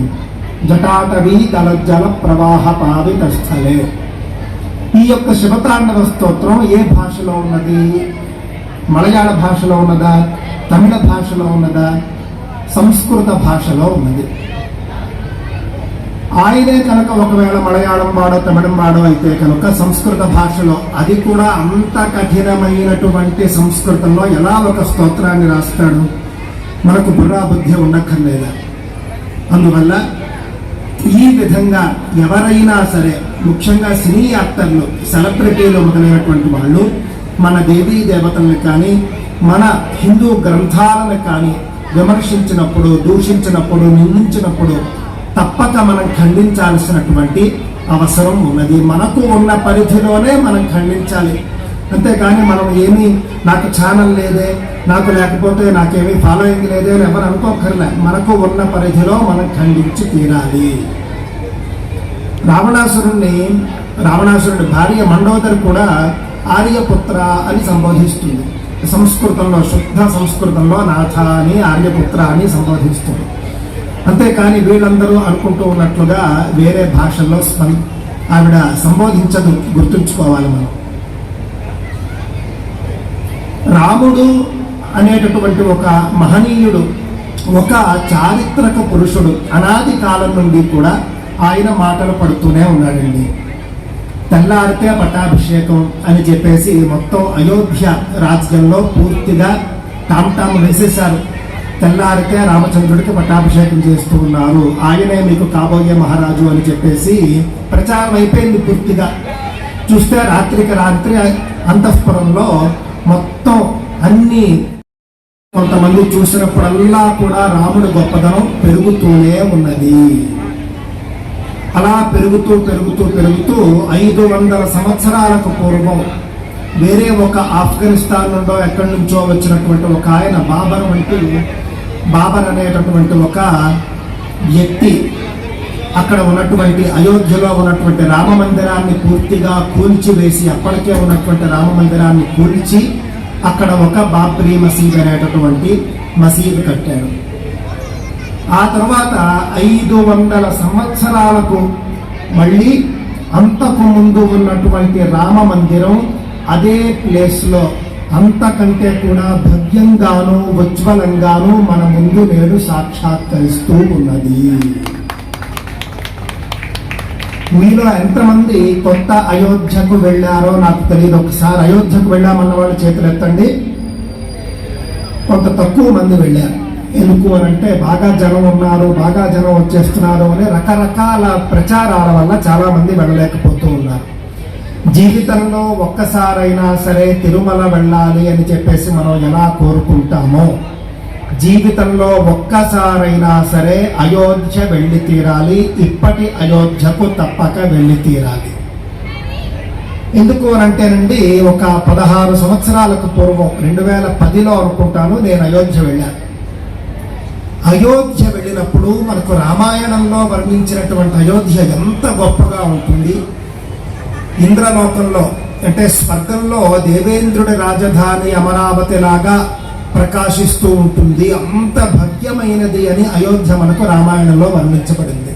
జటాటవీ దళజల ప్రవాహ పావిత స్థలే. ఈ యొక్క శివతాండవ స్తోత్రం ఏ భాషలో ఉన్నది? మలయాళ భాషలో ఉన్నదా? తమిళ భాషలో ఉన్నదా? సంస్కృత భాషలో ఉన్నది. ఆయనే కనుక ఒకవేళ మలయాళం వాడో తమిళం వాడో అయితే కనుక సంస్కృత భాషలో, అది కూడా అంత కఠినమైనటువంటి సంస్కృతంలో ఎలా ఒక స్తోత్రాన్ని రాస్తాడు? మనకు బుర్రా బుద్ధి ఉండక్కర్లేదా? అందువల్ల ఈ విధంగా ఎవరైనా సరే, ముఖ్యంగా సినీ యాక్టర్లు, సెలబ్రిటీలు మొదలైనటువంటి వాళ్ళు మన దేవీ దేవతలను కానీ మన హిందూ గ్రంథాలను కానీ విమర్శించినప్పుడు, దూషించినప్పుడు, నిందించినప్పుడు తప్పక మనం ఖండించాల్సినటువంటి అవసరం ఉన్నది. మనకు ఉన్న పరిధిలోనే మనం ఖండించాలి. అంతేకాని మనం ఏమీ నాకు ఛానల్ లేదే, నాకు లేకపోతే నాకేమీ ఫాలోయింగ్ లేదే అని ఎవరు అనుకోకర్లే. మనకు ఉన్న పరిధిలో మనం ఖండించి తీరాలి. రావణాసురుడి భార్య మండోదరి కూడా ఆర్యపుత్ర అని సంబోధిస్తుంది. సంస్కృతంలో, శుద్ధ సంస్కృతంలో నాథ అని, ఆర్యపుత్ర అని సంబోధిస్తుంది. అంతేకాని వీళ్ళందరూ అనుకుంటూ ఉన్నట్లుగా వేరే భాషల్లో ఆవిడ సంబోధించదు, గుర్తుంచుకోవాలి మనం. రాముడు అనేటటువంటి ఒక మహనీయుడు, ఒక చారిత్రక పురుషుడు. అనాది కాలం నుండి కూడా ఆయన మాటలు పడుతూనే ఉన్నాడండి. తెల్లారితే పట్టాభిషేకం అని చెప్పేసి మొత్తం అయోధ్య రాజ్యంలో పూర్తిగా టామ్ వేసేశారు. తెల్లారితే రామచంద్రుడికి పట్టాభిషేకం చేస్తూ ఉన్నారు, ఆయనే మీకు కాబోయే మహారాజు అని చెప్పేసి ప్రచారం అయిపోయింది పూర్తిగా. చూస్తే రాత్రికి రాత్రి అంతఃపురంలో మొత్తం అన్ని, కొంతమంది చూసినప్పుడల్లా కూడా రాముడి గొప్పదనం పెరుగుతూనే ఉన్నది. అలా పెరుగుతూ 500 సంవత్సరాలకు పూర్వం వేరే ఒక ఆఫ్ఘనిస్తాన్ నుండో ఎక్కడి నుంచో వచ్చినటువంటి ఒక ఆయన బాబర్ అనేటటువంటి ఒక వ్యక్తి అక్కడ ఉన్నటువంటి అయోధ్యలో ఉన్నటువంటి రామ మందిరాన్ని పూర్తిగా కూల్చివేసి అప్పటికే ఉన్నటువంటి రామ మందిరాన్ని కూల్చి అక్కడ ఒక బాబ్రీ మసీద్ అనేటటువంటి మసీదు కట్టాడు. ఆ తర్వాత 500 సంవత్సరాలకు మళ్ళీ అంతకు ముందు ఉన్నటువంటి రామ మందిరం అదే ప్లేస్లో అంతకంటే కూడా భవ్యంగాను ఉజ్వలంగాను మన ముందు నేడు సాక్షాత్కరిస్తూ ఉన్నది. మీలో ఎంతమంది కొత్త అయోధ్యకు వెళ్ళారో నాకు తెలియదు. ఒకసారి అయోధ్యకు వెళ్ళామన్న వాళ్ళు చేతులు ఎత్తండి. కొంత తక్కువ మంది వెళ్ళారు. ఎందుకు అని అంటే బాగా జనం ఉన్నారు, బాగా జనం వచ్చేస్తున్నారు అని రకరకాల ప్రచారాల వల్ల చాలా మంది వెళ్ళలేకపోతూ ఉన్నారు. జీవితంలో ఒక్కసారైనా సరే తిరుమల వెళ్ళాలి అని చెప్పేసి మనం ఎలా కోరుకుంటామో, జీవితంలో ఒక్కసారైనా సరే అయోధ్య వెళ్ళి తీరాలి. ఇప్పటి అయోధ్యకు తప్పక వెళ్ళి తీరాలి. ఎందుకు అనంటేనండి, ఒక 16 సంవత్సరాలకు పూర్వం 2010లో అనుకుంటాను నేను అయోధ్య వెళ్ళాను. అయోధ్య వెళ్ళినప్పుడు మనకు రామాయణంలో వర్ణించినటువంటి అయోధ్య ఎంత గొప్పగా ఉంటుంది. ఇంద్రలోకంలో అంటే స్వర్గంలో దేవేంద్రుడి రాజధాని అమరావతి లాగా ప్రకాశిస్తూ ఉంటుంది. అంత భవ్యమైనది అని అయోధ్య మనకు రామాయణంలో వర్ణించబడింది.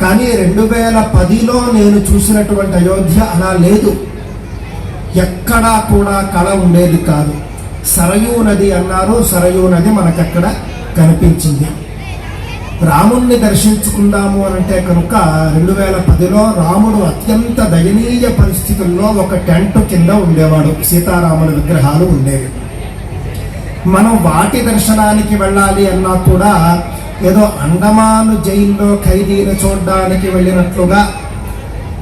కానీ 2010లో నేను చూసినటువంటి అయోధ్య అలా లేదు. ఎక్కడా కూడా కళ ఉండేది కాదు. సరయూ నది అన్నారు, సరయూ నది మనకక్కడ కనిపించింది. రాముణ్ణి దర్శించుకుందాము అనంటే కనుక 2010లో రాముడు అత్యంత దయనీయ పరిస్థితుల్లో ఒక టెంట్ కింద ఉండేవాడు. సీతారాముల విగ్రహాలు ఉండేవి. మనం వాటి దర్శనానికి వెళ్ళాలి అన్నా కూడా ఏదో అండమాను జైల్లో ఖైదీని చూడడానికి వెళ్ళినట్లుగా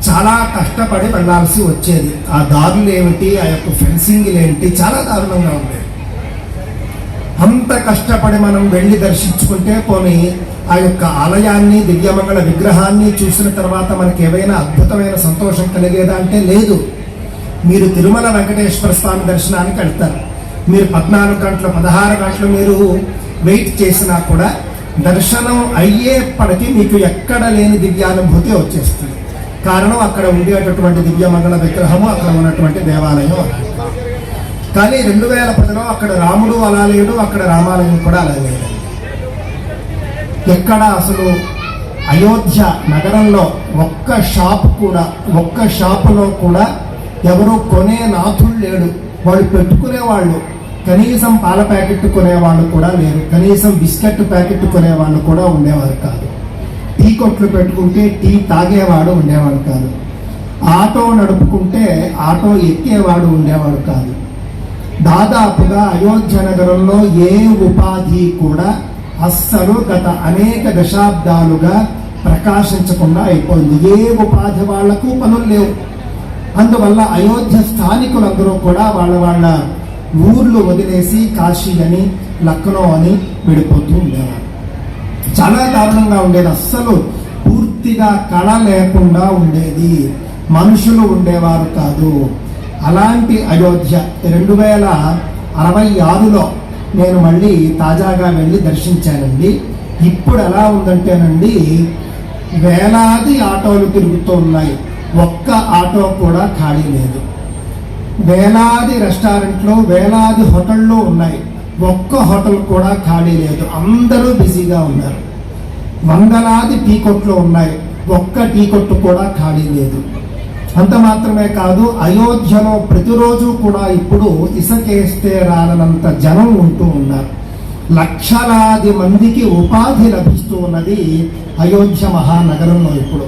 చాలా కష్టపడి వెళ్ళాల్సి వచ్చేది. ఆ దారులు ఏమిటి, ఆ యొక్క ఫెన్సింగ్లు ఏంటి, చాలా దారుణంగా ఉండేది. అంత కష్టపడి మనం వెళ్ళి దర్శించుకుంటే పోనీ ఆ యొక్క ఆలయాన్ని, దివ్యమంగళ విగ్రహాన్ని చూసిన తర్వాత మనకి ఏవైనా అద్భుతమైన సంతోషం కలిగేదా అంటే లేదు. మీరు తిరుమల వెంకటేశ్వర స్వామి దర్శనానికి వెళ్తారు. మీరు 14 గంటలు 16 గంటలు మీరు వెయిట్ చేసినా కూడా దర్శనం అయ్యేప్పటికీ మీకు ఎక్కడ లేని దివ్యానుభూతి వచ్చేస్తుంది. కారణం అక్కడ ఉండేటటువంటి దివ్యమంగళ విగ్రహము, అక్కడ ఉన్నటువంటి దేవాలయం. కానీ 2010లో అక్కడ రాముడు అలా లేడు, అక్కడ రామాలయం కూడా అలా లేదు. ఎక్కడ అసలు అయోధ్య నగరంలో ఒక్క షాపులో కూడా ఎవరు కొనే నాథుడు లేడు. వాళ్ళు పెట్టుకునేవాళ్ళు కనీసం పాల ప్యాకెట్ కొనేవాళ్ళు కూడా లేరు. కనీసం బిస్కెట్ ప్యాకెట్ కొనేవాళ్ళు కూడా ఉండేవారు కాదు. టీ కొట్లు పెట్టుకుంటే టీ తాగేవాడు ఉండేవాడు కాదు. ఆటో నడుపుకుంటే ఆటో ఎక్కేవాడు ఉండేవాడు కాదు. దాదాపుగా అయోధ్య నగరంలో ఏ ఉపాధి కూడా అస్సలు గత అనేక దశాబ్దాలుగా ప్రకాశించకుండా అయిపోయింది. ఏ ఉపాధి వాళ్లకు పనులు లేవు. అందువల్ల అయోధ్య స్థానికులందరూ కూడా వాళ్ళ ఊర్లు వదిలేసి కాశీ అని, లక్నో అని విడిపోతూ ఉండేవారు. చాలా దారుణంగా ఉండేది. అస్సలు పూర్తిగా కళ లేకుండా ఉండేది. మనుషులు ఉండేవారు కాదు. అలాంటి అయోధ్య 2066లో నేను మళ్ళీ తాజాగా వెళ్ళి దర్శించానండి. ఇప్పుడు ఎలా ఉందంటేనండి, వేలాది ఆటోలు తిరుగుతూ ఉన్నాయి. ఒక్క ఆటో కూడా ఖాళీ లేదు. వేలాది రెస్టారెంట్లు, వేలాది హోటళ్ళు ఉన్నాయి. ఒక్క హోటల్ కూడా ఖాళీ లేదు. అందరూ బిజీగా ఉన్నారు. వందలాది టీ కొట్లు ఉన్నాయి. ఒక్క టీ కొట్టు కూడా ఖాళీ లేదు. అంత మాత్రమే కాదు, అయోధ్యలో ప్రతిరోజు కూడా ఇప్పుడు ఇసుకేస్తే రాలనంత జనం ఉంటూ ఉన్నారు. లక్షలాది మందికి ఉపాధి లభిస్తూ ఉన్నది అయోధ్య మహానగరంలో. ఇప్పుడు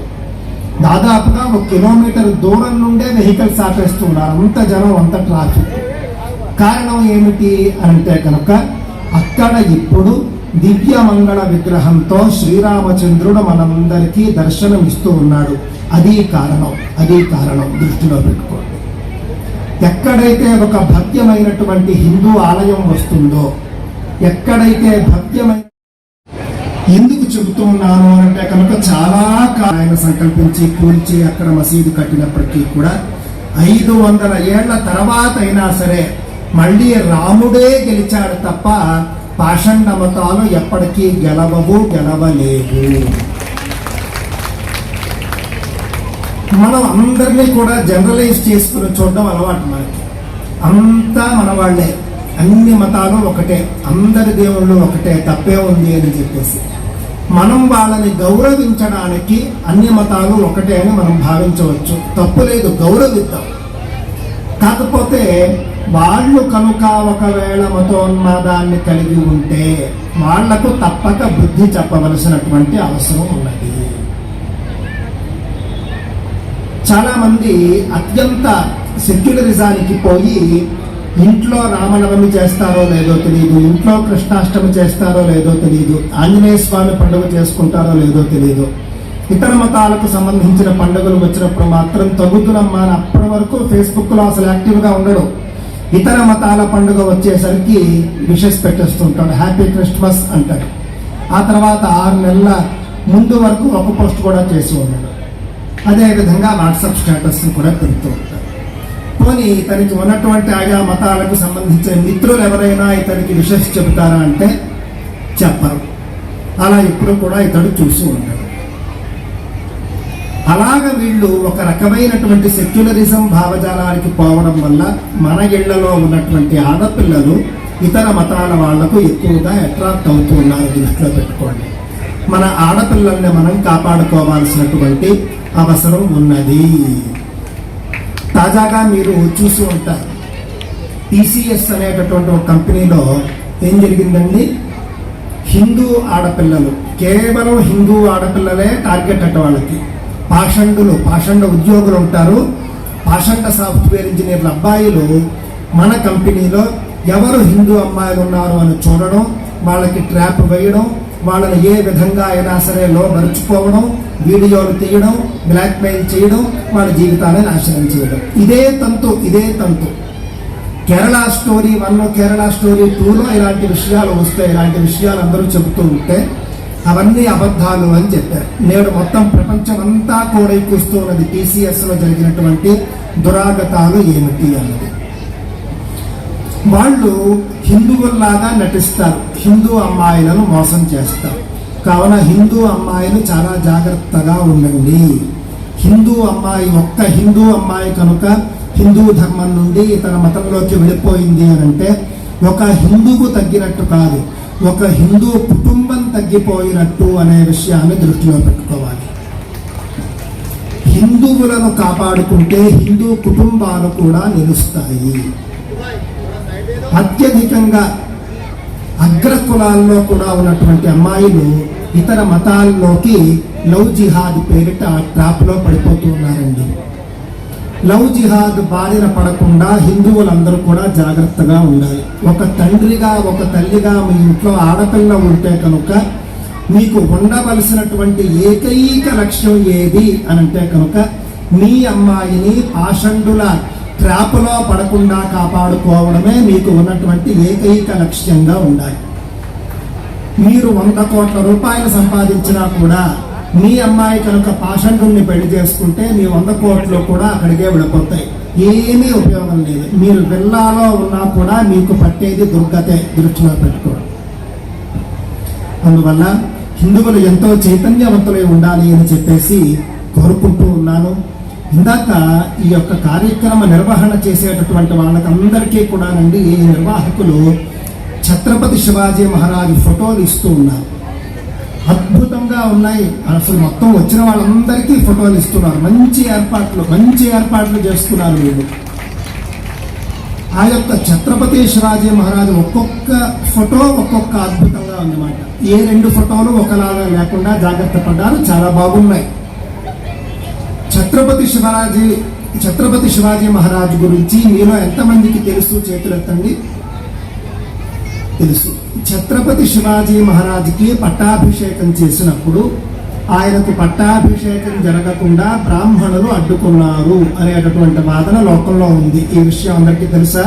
దాదాపుగా 1 కిలోమీటర్ దూరం నుండే వెహికల్స్ ఆపేస్తున్నారు. అంత జనం, అంత ట్రాఫిక్. కారణం ఏమిటి అంటే కనుక అక్కడ ఇప్పుడు దివ్యమంగళ విగ్రహంతో శ్రీరామచంద్రుడు మనందరికీ దర్శనం ఇస్తూ ఉన్నాడు. అది కారణం దృష్టిలో పెట్టుకోండి. ఎక్కడైతే ఒక భవ్యమైనటువంటి హిందూ ఆలయం వస్తుందో, ఎక్కడైతే భవ్యమైన, ఎందుకు చెబుతూ ఉన్నాను అంటే కనుక చాలా ఆయన సంకల్పించి కూల్చి అక్కడ మసీదు కట్టినప్పటికీ కూడా 500 ఏళ్ల తర్వాత అయినా సరే మళ్ళీ రాముడే గెలిచాడు తప్ప పాషండ మతాలు ఎప్పటికీ గెలవలేవు. మనం అందరినీ కూడా జనరలైజ్ చేసుకుని చూడడం అలవాటు మనకి. అంతా మన వాళ్ళే, అన్ని మతాలు ఒకటే, అందరి దేవుళ్ళు ఒకటే, తప్పే ఉంది అని చెప్పేసి మనం వాళ్ళని గౌరవించడానికి అన్ని మతాలు ఒకటే అని మనం భావించవచ్చు. తప్పు లేదు, గౌరవిద్దాం. కాకపోతే వాళ్ళు కనుక ఒకవేళ మతోన్మాదాన్ని కలిగి ఉంటే వాళ్లకు తప్పక బుద్ధి చెప్పవలసినటువంటి అవసరం ఉన్నది. చాలా మంది అత్యంత సెక్యులరిజానికి పోయి ఇంట్లో రామనవమి చేస్తారో లేదో తెలియదు, ఇంట్లో కృష్ణాష్టమి చేస్తారో లేదో తెలియదు, ఆంజనేయ స్వామి పండుగ చేసుకుంటారో లేదో తెలియదు. ఇతర మతాలకు సంబంధించిన పండుగలు వచ్చినప్పుడు మాత్రం తగ్గుతున్నమ్మా అని అప్పటి వరకు ఫేస్బుక్లో అసలు యాక్టివ్గా ఉండడు. ఇతర మతాల పండుగ వచ్చేసరికి విషెస్ పెట్టేస్తుంటాడు, హ్యాపీ క్రిస్మస్ అంటాడు. ఆ తర్వాత 6 నెలల ముందు వరకు ఒక పోస్ట్ కూడా చేసి ఉన్నాడు. అదేవిధంగా వాట్సాప్ స్టేటస్ కూడా పెడుతూ ఉంటాడు. పోనీ ఇతనికి ఉన్నటువంటి ఆయా మతాలకు సంబంధించిన మిత్రులు ఎవరైనా ఇతనికి విషెస్ చెబుతారా అంటే చెప్పరు. అలా ఎప్పుడు కూడా ఇతడు చూసి ఉంటాడు. అలాగ వీళ్ళు ఒక రకమైనటువంటి సెక్యులరిజం భావజాలానికి పోవడం వల్ల మన ఇళ్లలో ఉన్నటువంటి ఆడపిల్లలు ఇతర మతాల వాళ్లకు ఎక్కువగా అట్రాక్ట్ అవుతూ ఉన్నారు. దృష్టిలో పెట్టుకోండి. మన ఆడపిల్లల్ని మనం కాపాడుకోవాల్సినటువంటి అవసరం ఉన్నది. తాజాగా మీరు చూసి ఉంటారు, టీసీఎస్ అనేటటువంటి ఒక కంపెనీలో ఏం జరిగిందండి, హిందూ ఆడపిల్లలు, కేవలం హిందూ ఆడపిల్లలే టార్గెట్ అట. వాళ్ళకి పాషండ ఉద్యోగులు ఉంటారు, పాషండ సాఫ్ట్వేర్ ఇంజనీర్ల అబ్బాయిలు మన కంపెనీలో ఎవరు హిందూ అమ్మాయిలు ఉన్నారు అని చూడడం, వాళ్ళకి ట్రాప్ వేయడం, వాళ్ళని ఏ విధంగా అయినా సరే మరుచుకోవడం, వీడియోలు తీయడం, బ్లాక్మెయిల్ చేయడం, వాళ్ళ జీవితాన్ని నాశనం చేయడం. ఇదే తంతు కేరళ స్టోరీ 1, కేరళ స్టోరీ 2లో ఇలాంటి విషయాలు వస్తాయి. ఇలాంటి విషయాలు అందరూ చెబుతూ ఉంటే అవన్నీ అబద్ధాలు అని చెప్పారు. నేడు మొత్తం ప్రపంచం అంతా కూడా చూస్తూ ఉన్నది టీసీఎస్లో జరిగినటువంటి దురాగతాలు ఏమిటి అన్నది. వాళ్ళు హిందువుల్లాగా నటిస్తారు, హిందూ అమ్మాయిలను మోసం చేస్తారు. కావున హిందూ అమ్మాయిలు చాలా జాగ్రత్తగా ఉండండి. ఒక్క హిందూ అమ్మాయి కనుక హిందూ ధర్మం నుండి ఇతర మతంలోకి వెళ్ళిపోయింది అని అంటే ఒక హిందువు తగ్గినట్టు కాదు, ఒక హిందూ కుటుంబం తగ్గిపోయినట్టు అనే విషయాన్ని దృష్టిలో పెట్టుకోవాలి. హిందువులను కాపాడుకుంటే హిందూ కుటుంబాలు కూడా నిలుస్తాయి. అత్యధికంగా అగ్రకులాల్లో కూడా ఉన్నటువంటి అమ్మాయిలు ఇతర మతాల్లోకి లవ్ జిహాద్ పేరిట ట్రాప్లో పడిపోతూ ఉన్నారండి. లవ్ జిహాద్ బారిన పడకుండా హిందువులందరూ కూడా జాగ్రత్తగా ఉండాలి. ఒక తండ్రిగా, ఒక తల్లిగా మీ ఇంట్లో ఆడపిల్ల ఉంటే కనుక మీకు ఉండవలసినటువంటి ఏకైక లక్ష్యం ఏది అని అంటే కనుక మీ అమ్మాయిని పాషండుల ట్రాప్లో పడకుండా కాపాడుకోవడమే మీకు ఉన్నటువంటి ఏకైక లక్ష్యంగా ఉండాలి. మీరు 100 కోట్ల రూపాయలు సంపాదించినా కూడా మీ అమ్మాయి కనుక పాషండుల్ని పెళ్లి చేసుకుంటే మీ 100 కోట్లు కూడా అక్కడికే వెళ్ళిపోతాయి. ఏమీ ఉపయోగం లేదు. మీరు విల్లాలో ఉన్నా కూడా మీకు పట్టేది దుర్గతే, దృష్టిలో పెట్టుకోండి. అందువల్ల హిందువులు ఎంతో చైతన్యవంతులై ఉండాలి అని చెప్పేసి కోరుకుంటూ ఉన్నాను. ఇందాక ఈ యొక్క కార్యక్రమ నిర్వహణ చేసేటటువంటి వాళ్ళకందరికీ కూడానండి ఈ నిర్వాహకులు ఛత్రపతి శివాజీ మహారాజు ఫోటోలు ఇస్తూ ఉన్నారు. అద్భుతంగా ఉన్నాయి. అసలు మొత్తం వచ్చిన వాళ్ళందరికీ ఫోటోలు ఇస్తున్నారు. మంచి ఏర్పాట్లు చేస్తున్నారు వీళ్ళు. ఆ యొక్క ఛత్రపతి శివాజీ మహారాజు ఒక్కొక్క ఫోటో ఒక్కొక్క అద్భుతంగా ఉందన్నమాట. ఏ 2 ఫోటోలు ఒకలాగా లేకుండా జాగ్రత్త పడ్డారు, చాలా బాగున్నాయి. ఛత్రపతి శివాజీ మహారాజు గురించి మీలో ఎంతమందికి తెలుసు? చేతులెత్తండి. తెలుసు. ఛత్రపతి శివాజీ మహారాజుకి పట్టాభిషేకం చేసినప్పుడు ఆయనకు పట్టాభిషేకం జరగకుండా బ్రాహ్మణులు అడ్డుకున్నారు అనేటటువంటి వాదన లోకంలో ఉంది. ఈ విషయం అందరికీ తెలుసా?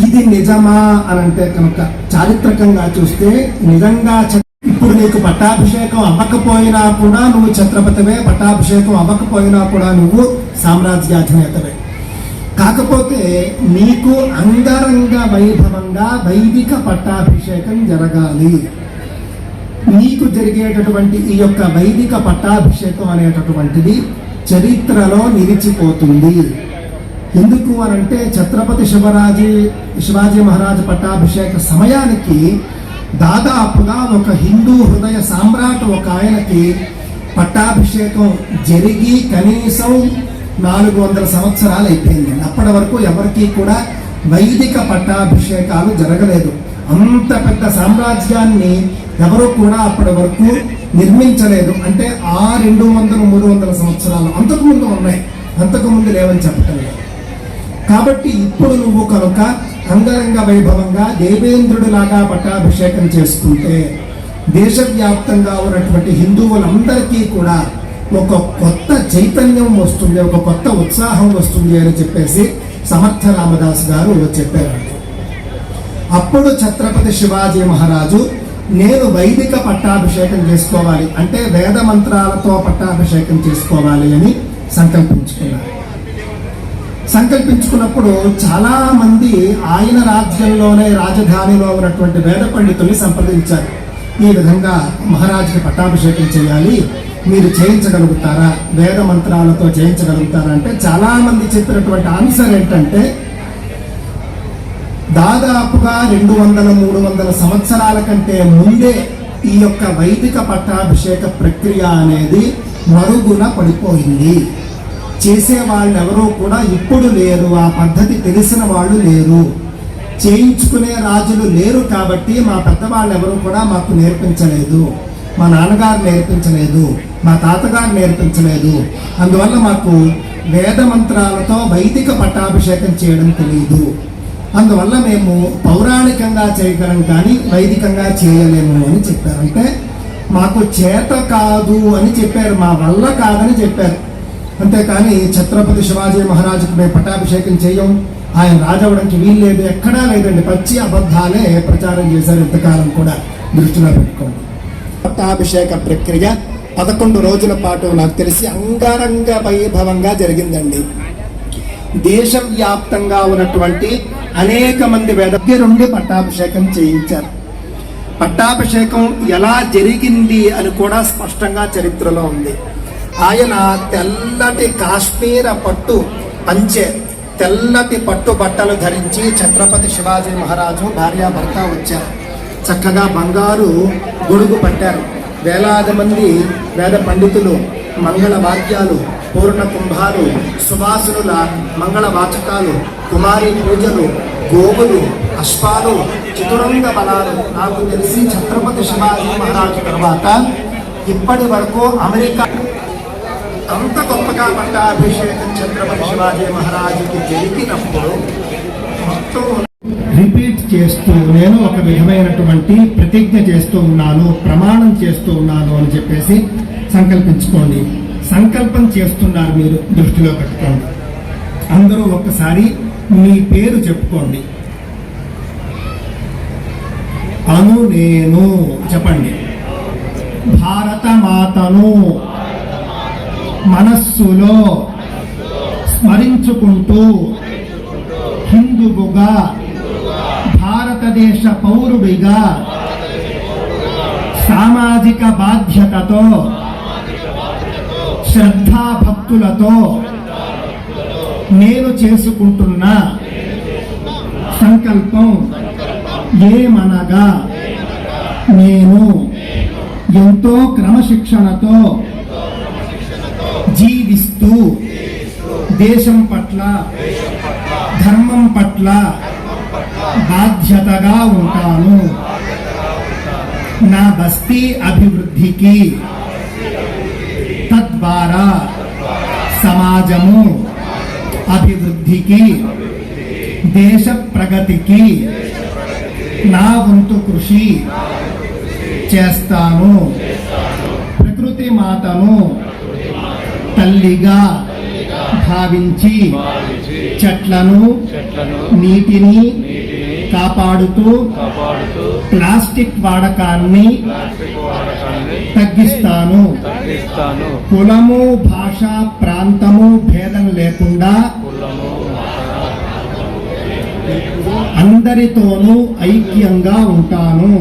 ఇది నిజమా అని అంటే కనుక చారిత్రకంగా చూస్తే నిజంగా ఇప్పుడు నీకు పట్టాభిషేకం అవ్వకపోయినా కూడా నువ్వు ఛత్రపతివే, పట్టాభిషేకం అవ్వకపోయినా కూడా నువ్వు సామ్రాజ్యాధినేతవే. కాకపోతే నీకు అంగరంగ వైభవంగా వైదిక పట్టాభిషేకం జరగాలి. నీకు జరిగేటటువంటి ఈ యొక్క వైదిక పట్టాభిషేకం అనేటటువంటిది చరిత్రలో నిలిచిపోతుంది. ఎందుకు అనంటే ఛత్రపతి శివాజీ మహారాజ్ పట్టాభిషేక సమయానికి దాదాపుగా ఒక హిందూ హృదయ సామ్రాట్ ఒక ఆయనకి పట్టాభిషేకం జరిగి కనీసం 400 సంవత్సరాలు అయిపోయింది. అప్పటి వరకు ఎవరికీ కూడా వైదిక పట్టాభిషేకాలు జరగలేదు. అంత పెద్ద సామ్రాజ్యాన్ని ఎవరు కూడా అప్పటి వరకు నిర్మించలేదు. అంటే 200-300 సంవత్సరాలు అంతకుముందు ఉన్నాయి, అంతకుముందు లేవని చెప్పటం లేదు. కాబట్టి ఇప్పుడు నువ్వు కనుక అంగరంగ వైభవంగా దేవేంద్రుడిలాగా పట్టాభిషేకం చేసుకుంటే దేశవ్యాప్తంగా ఉన్నటువంటి హిందువులందరికీ కూడా ఒక కొత్త చైతన్యం వస్తుంది, ఒక కొత్త ఉత్సాహం వస్తుంది అని చెప్పేసి సమర్థ రామదాస్ గారు చెప్పారు. అప్పుడు ఛత్రపతి శివాజీ మహారాజు నేను వైదిక పట్టాభిషేకం చేసుకోవాలి అంటే వేద మంత్రాలతో పట్టాభిషేకం చేసుకోవాలి అని సంకల్పించుకున్నప్పుడు చాలా మంది ఆయన రాజ్యంలోనే రాజధానిలో ఉన్నటువంటి వేద పండితుల్ని సంప్రదించారు. ఈ విధంగా మహారాజుకి పట్టాభిషేకం చేయాలి, మీరు చేయించగలుగుతారా, వేద మంత్రాలతో చేయించగలుగుతారా అంటే చాలా మంది చెప్పినటువంటి ఆన్సర్ ఏంటంటే దాదాపుగా 200-300 సంవత్సరాల కంటే ముందే ఈ యొక్క వైదిక పట్టాభిషేక ప్రక్రియ అనేది మరుగున పడిపోయింది. చేసే వాళ్ళు ఎవరో కూడా ఇప్పుడు లేరు, ఆ పద్ధతి తెలిసిన వాళ్ళు లేరు, చేయించుకునే రాజులు లేరు. కాబట్టి మా పెద్దవాళ్ళు ఎవరు కూడా మాకు నేర్పించలేదు, మా నాన్నగారు నేర్పించలేదు, మా తాతగారు నేర్పించలేదు. అందువల్ల మాకు వేద మంత్రాలతో వైదిక పట్టాభిషేకం చేయడం తెలియదు. అందువల్ల మేము పౌరాణికంగా చేయగలం కానీ వైదికంగా చేయలేము అని చెప్పారు. అంటే మాకు చేత కాదు అని చెప్పారు, మా వల్ల కాదని చెప్పారు. అంతేకాని ఛత్రపతి శివాజీ మహారాజుకు మేము పట్టాభిషేకం చేయం, ఆయన రాజవడానికి వీలు లేదు, ఎక్కడా లేదండి. పచ్చి అబద్ధాలే ప్రచారం చేశారు. ఇంతకాలం కూడా దృష్టిలో పెట్టుకోండి. పట్టాభిషేక ప్రక్రియ 11 రోజుల పాటు నాకు తెలిసి అంగరంగ వైభవంగా జరిగిందండి. దేశవ్యాప్తంగా ఉన్నటువంటి అనేక మంది దగ్గరుండి పట్టాభిషేకం చేయించారు. పట్టాభిషేకం ఎలా జరిగింది అని కూడా స్పష్టంగా చరిత్రలో ఉంది. ఆయన తెల్లటి కాశ్మీర పట్టు పంచె, తెల్లటి పట్టు బట్టలు ధరించి ఛత్రపతి శివాజీ మహారాజు భార్యాభర్త వచ్చారు. చక్కగా బంగారు గొడుగు పట్టారు. వేలాది మంది వేద పండితులు మంగళ వాద్యాలు, పూర్ణ కుంభాలు, సుభాసునుల మంగళ వాచకాలు, కుమారి పూజలు, గోవులు, అశ్వాలు, చతురంగ బలాలు. నాకు తెలిసి ఛత్రపతి శివాజీ మహారాజు తర్వాత ఇప్పటి వరకు అమెరికా అంత గొప్పగా పట్టాభిషేకం ఛత్రపతి శివాజీ మహారాజుకి జరిగినప్పుడు మొత్తం రిపీట్ చేస్తూ నేను ఒక విధమైనటువంటి ప్రతిజ్ఞ చేస్తూ ఉన్నాను, ప్రమాణం చేస్తూ ఉన్నాను అని చెప్పేసి సంకల్పించుకోండి. సంకల్పం చేస్తున్నారు మీరు, దృష్టిలో పెట్టుకోండి. అందరూ ఒక్కసారి మీ పేరు చెప్పుకోండి. నేను చెప్పండి. భారత మాతను మనస్సులో స్మరించుకుంటూ హిందువుగా, భారతదేశ పౌరుడిగా సామాజిక బాధ్యతతో, శ్రద్ధాభక్తులతో నేను చేసుకుంటున్న సంకల్పం ఏమనగా నేను ఎంతో క్రమశిక్షణతో జీవిస్తూ దేశం పట్ల, ధర్మం పట్ల బాధ్యతగా ఉంటాను. నా బస్తీ అభివృద్ధికి, తద్వారా సమాజము అభివృద్ధికి, దేశ ప్రగతికి నా వంతు కృషి చేస్తాను. ప్రకృతి మాతను తల్లిగా భావించి చెట్లను, నీటిని కాపాడుతూ ప్లాస్టిక్ వాడకాన్ని తగ్గిస్తాను. కులము, భాష, ప్రాంతము భేదం లేకుండా అందరితోనూ ఐక్యంగా ఉంటాను.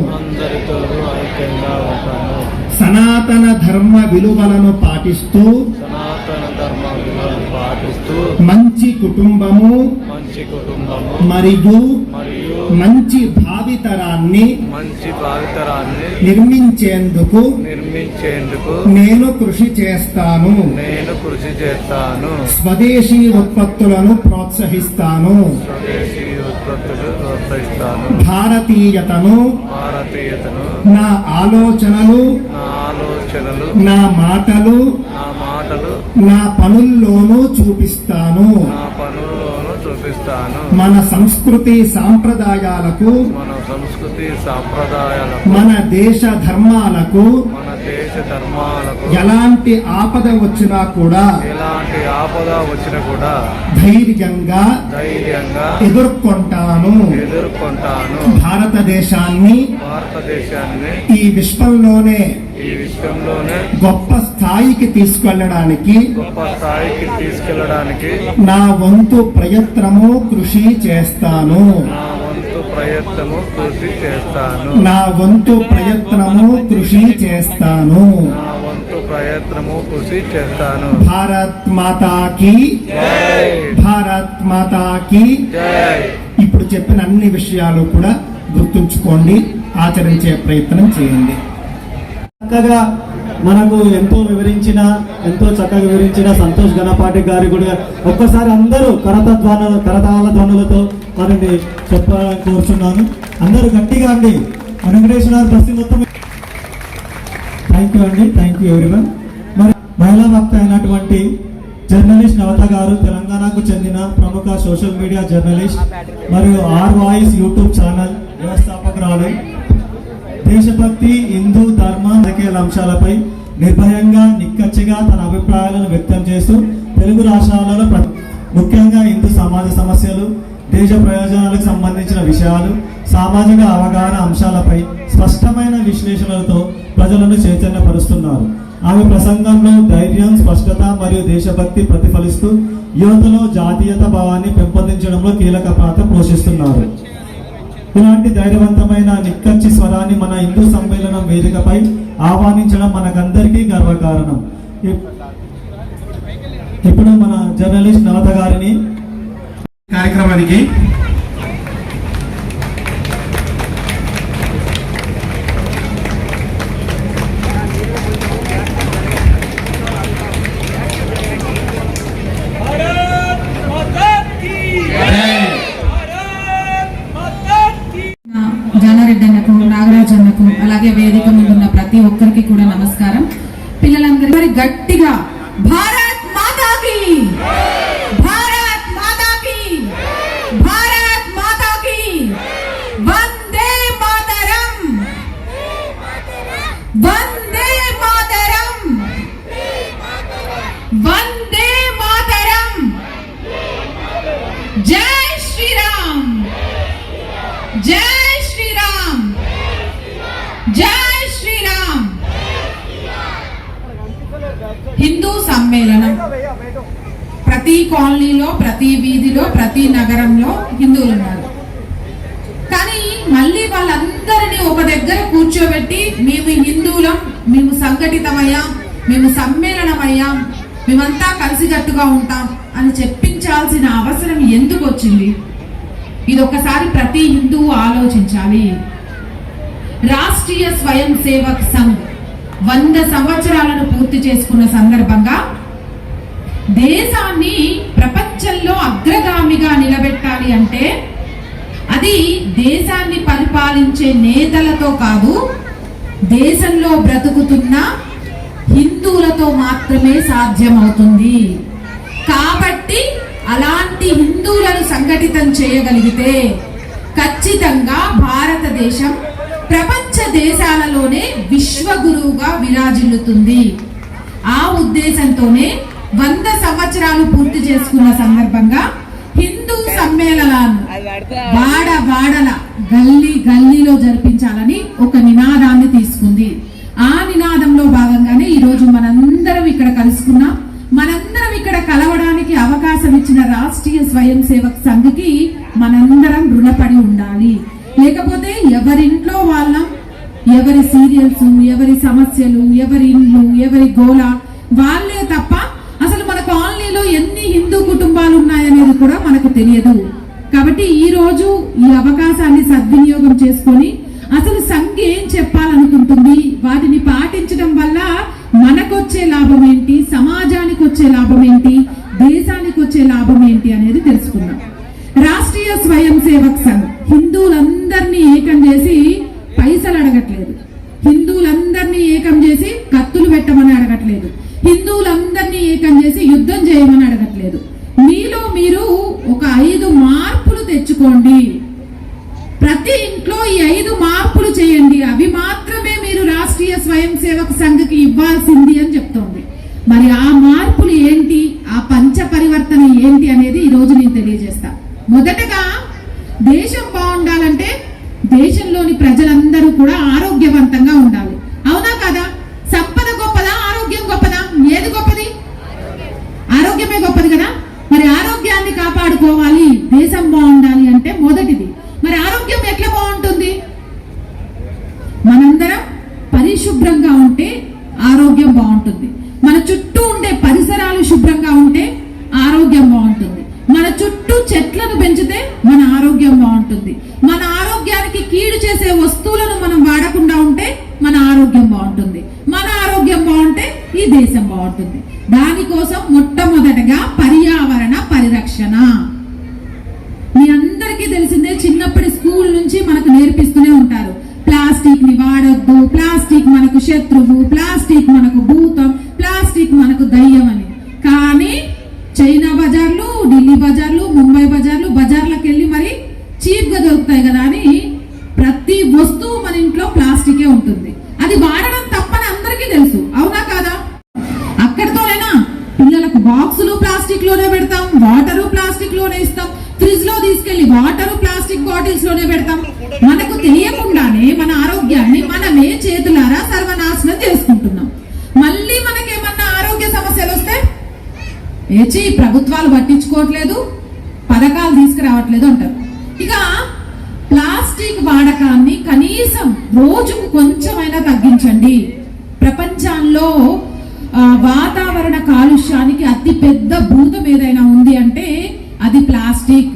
సనాతన ధర్మ విలువలను పాటిస్తూ సనాతన ధర్మ విలువలను పాటిస్తూ మంచి కుటుంబము మంచి కుటుంబము మరియు మరియు మంచి భావితరాన్ని మంచి భావితరాన్ని నిర్మించేందుకు నిర్మించేందుకు నేను కృషి చేస్తాను. నేను కృషి చేస్తాను. స్వదేశీ ఉత్పత్తులను ప్రోత్సహిస్తాను. స్వదేశీ ఉత్పత్తులు ప్రోత్సహిస్తాను. భారతీయతను, భారతీయతను, నా ఆలోచనలు, నా ఆలోచనలు, నా మాటలు, నా మాటలు, నా పనుల్లోనూ చూపిస్తాను. నా పనుల్లోనూ చూపిస్తాను. మన సంస్కృతి సాంప్రదాయాలకు, మన సంస్కృతి సాంప్రదాయాలకు, మన దేశ ధర్మాలకు మన దేశ ధర్మాలకు ఎలాంటి ఆపద వచ్చినా కూడా ఎలాంటి ఆపద వచ్చినా కూడా ధైర్యంగా ధైర్యంగా ఎదుర్కొంటాను. ఎదుర్కొంటాను. భారతదేశాన్ని భారతదేశాన్ని ఈ విశ్వంలోనే ఈ విశ్వంలోనే గొప్ప స్థాయికి తీసుకెళ్లడానికి గొప్ప స్థాయికి తీసుకెళ్లడానికి నా వంతు ప్రయత్నము కృషి చేస్తాను. నా వంతు ప్రయత్నము కృషి చేస్తాను. నా వంతు ప్రయత్నము కృషి చేస్తాను. నా వంతు ప్రయత్నము కృషి చేస్తాను. భారత్ మాతాకి, జై భారత్ మాతాకి. జై. ఇప్పుడు చెప్పిన అన్ని విషయాలు కూడా గుర్తుంచుకోండి, ఆచరించే ప్రయత్నం చేయండి. చక్కగా మనకు ఎంతో చక్కగా వివరించిన సంతోష్ గణపాటి గారి కూడా ఒక్కసారి అందరూ కరతాళ ధ్వనులతో వారిని చెప్పాలని కోరుచున్నాను. అందరూ గట్టిగా అండి. వెంకటేశ్వర బస్సు మొత్తం థ్యాంక్ యూ అండి. Thank you everyone. మరి మహిళా వక్త అయినటువంటి జర్నలిస్ట్ నవత గారు, తెలంగాణకు చెందిన ప్రముఖ సోషల్ మీడియా జర్నలిస్ట్ మరియు ఆర్ వాయిస్ యూట్యూబ్ ఛానల్ వ్యవస్థాపకురాలు, దేశభక్తి, హిందూ ధర్మ రాజకీయాల అంశాలపై నిర్భయంగా నిక్కచ్చిగా తన అభిప్రాయాలను వ్యక్తం చేస్తూ తెలుగు రాష్ట్రాలలో ముఖ్యంగా హిందూ సమాజ సమస్యలు, దేశ ప్రయోజనాలకు సంబంధించిన విషయాలు, సామాజిక అవగాహన అంశాలపై స్పష్టమైన విశ్లేషణలతో ప్రజలను చైతన్యపరుస్తున్నారు. ఆమె ప్రసంగంలో ధైర్యం, స్పష్టత మరియు దేశభక్తి ప్రతిఫలిస్తూ యువతలో జాతీయత భావాన్ని పెంపొందించడంలో కీలక పాత్ర పోషిస్తున్నారు. ఇలాంటి ధైర్యవంతమైన నిక్కచ్చి స్వరాన్ని మన హిందూ సమ్మేళనం వేదికపై ఆహ్వానించడం మనకందరికీ గర్వకారణం. ఇప్పుడు మన జర్నలిస్ట్ నవత గారిని కార్యక్రమానికి జానారెడ్డి అన్నకు, నాగరాజ్ అన్నకు, అలాగే వేదిక మీద ఉన్న ప్రతి ఒక్కరికి కూడా నమస్కారం. పిల్లలందరూ గట్టిగా భారత్ మాతాకి, భారత్ మాతాకి, భారత్ మాతాకి, వందే మాతరం, వందే మాతరం, వందే మాతరం, జై శ్రీరామ్, జై శ్రీరామ్, జై శ్రీరామ్. హిందూ సమ్మేళనం ప్రతి కాలనీలో, ప్రతి వీధిలో, ప్రతి నగరంలో హిందువులు ఉన్నారు. కానీ మళ్ళీ వాళ్ళందరినీ ఒక దగ్గర కూర్చోబెట్టి మేము హిందువులం, మేము సంఘటితమయ్యాం, మేము సమ్మేళనమయ్యాం, మేమంతా కలిసికట్టుగా ఉంటాం అని చెప్పించాల్సిన అవసరం ఎందుకు వచ్చింది? ఇది ఒకసారి ప్రతి హిందువు ఆలోచించాలి. రాష్ట్రీయ స్వయం సేవక్ సంఘ్ 100 సంవత్సరాలను పూర్తి చేసుకున్న సందర్భంగా దేశాన్ని ప్రపంచంలో అగ్రగామిగా నిలబెట్టాలి అంటే అది దేశాన్ని పరిపాలించే నేతలతో కాదు, దేశంలో బ్రతుకుతున్న హిందువులతో మాత్రమే సాధ్యమవుతుంది. కాబట్టి అలాంటి హిందువులను సంఘటితం చేయగలిగితే ఖచ్చితంగా భారతదేశం ప్రపంచ దేశాలలోనే విశ్వగురువుగా విరాజిల్లుతుంది. ఆ ఉద్దేశంతోనే 100 సంవత్సరాలు పూర్తి చేసుకున్న సందర్భంగా హిందూ సమ్మేళనాలు వాడల గల్లీలో జరిపించాలని ఒక నినాదాన్ని తీసుకుంది. ఆ నినాదంలో భాగంగానే ఈరోజు మనందరం ఇక్కడ కలుసుకున్నాం. మనందరం ఇక్కడ కలవడానికి అవకాశం ఇచ్చిన రాష్ట్రీయ స్వయం సేవక్ సంఘ్కి మనందరం రుణపడి ఉండాలి. లేకపోతే ఎవరింట్లో వాళ్ళం, ఎవరి సీరియల్స్, ఎవరి సమస్యలు, ఎవరి ఇల్లు, ఎవరి గోల వాళ్ళే తప్ప అసలు మన కాలనీలో ఎన్ని హిందూ కుటుంబాలు ఉన్నాయనేది కూడా మనకు తెలియదు. కాబట్టి ఈ రోజు ఈ అవకాశాన్ని సద్వినియోగం చేసుకొని అసలు సంఘ్ ఏం చెప్పాలనుకుంటుంది, వాటిని పాటించడం వల్ల మనకొచ్చే లాభం ఏంటి, సమాజానికి వచ్చే లాభం ఏంటి, దేశానికి వచ్చే లాభం ఏంటి అనేది తెలుసుకుందాం. రాష్ట్రీయ స్వయం సేవక్ సంఘ్ హిందువులందరినీ ఏకం చేసి పైసలు అడగట్లేదు, హిందువులందరినీ ఏకం చేసి కత్తులు పెట్టమని అడగట్లేదు, హిందువులందరినీ ఏకం చేసి యుద్ధం చేయమని అడగట్లేదు. మీలో మీరు ఒక 5 మార్పులు తెచ్చుకోండి. ప్రతి ఇంట్లో ఈ 5 మార్పులు చేయండి. అవి మాత్రమే మీరు రాష్ట్రీయ స్వయం సేవక్ సంఘ్కి ఇవ్వాల్సింది అని చెప్తోంది. మరి ఆ మార్పులు ఏంటి, ఆ పంచ పరివర్తన ఏంటి అనేది ఈ రోజు నేను తెలియజేస్తా. మొదటగా దేశం బాగుండాలంటే దేశంలోని ప్రజలందరూ కూడా ఆరోగ్యవంతంగా ఉండాలి. అవునా కదా? సంపద గొప్పదా, ఆరోగ్యం గొప్పదా? ఏది గొప్పది? ఆరోగ్యమే గొప్పది కదా. మరి ఆరోగ్యాన్ని కాపాడుకోవాలి, దేశం బాగుండాలి అంటే మొదటిది. మరి ఆరోగ్యం ఎట్లా బాగుంటుంది? మనందరం పరిశుభ్రంగా ఉంటే ఆరోగ్యం బాగుంటుంది. మన చుట్టూ ఉండే పరిసరాలు శుభ్రంగా ఉంటే ఆరోగ్యం బాగుంటుంది. మన చుట్టూ చెట్లను పెంచితే మన ఆరోగ్యం బాగుంటుంది. మన ఆరోగ్యానికి కీడు చేసే వస్తువులను మనం వాడకుండా ఉంటే మన ఆరోగ్యం బాగుంటుంది. మన ఆరోగ్యం బాగుంటే ఈ దేశం బాగుంటుంది. దానికోసం మొట్టమొదటగా పర్యావరణ పరిరక్షణ. మీ అందరికీ తెలిసిందే, చిన్నప్పటి స్కూల్ నుంచి మనకు నేర్పిస్తూనే ఉంటారు, ప్లాస్టిక్ ని వాడొద్దు, ప్లాస్టిక్ మనకు శత్రువు, ప్లాస్టిక్ మనకు భూతం, ప్లాస్టిక్ మనకు దయ్యం అని. కానీ చైనా బజార్లు, ఢిల్లీ బజార్లు, ముంబై బజార్లు, బజార్లకు వెళ్ళి మరి చీప్ గా దొరుకుతాయి కదా అని ప్రతి వస్తువు మన ఇంట్లో ప్లాస్టికే ఉంటుంది. అది వాడడం తప్పని అందరికీ తెలుసు. అవునా కాదా? అక్కడితోనేనా? పిల్లలకు బాక్సులు ప్లాస్టిక్ లోనే పెడతాం, వాటరు ప్లాస్టిక్ లోనే ఇస్తాం, ఫ్రిడ్జ్ లో తీసుకెళ్లి వాటరు ప్లాస్టిక్ బాటిల్స్ లోనే పెడతాం. మనకు తెలియకుండానే మన ఆరోగ్యాన్ని మనమే చేతులారా సర్వనాశనం చేసుకుంటున్నాం. మళ్ళీ మనకేమన్నా ఆరోగ్య సమస్యలు వస్తే ఏచి ప్రభుత్వాలు పట్టించుకోవట్లేదు, పథకాలు తీసుకురావట్లేదు అంటారు. ఇక ప్లాస్టిక్ వాడకాన్ని కనీసం రోజుకు కొంచెమైనా తగ్గించండి. ప్రపంచంలో వాతావరణ కాలుష్యానికి అతి పెద్ద భూతం ఏదైనా ఉంది అంటే అది ప్లాస్టిక్.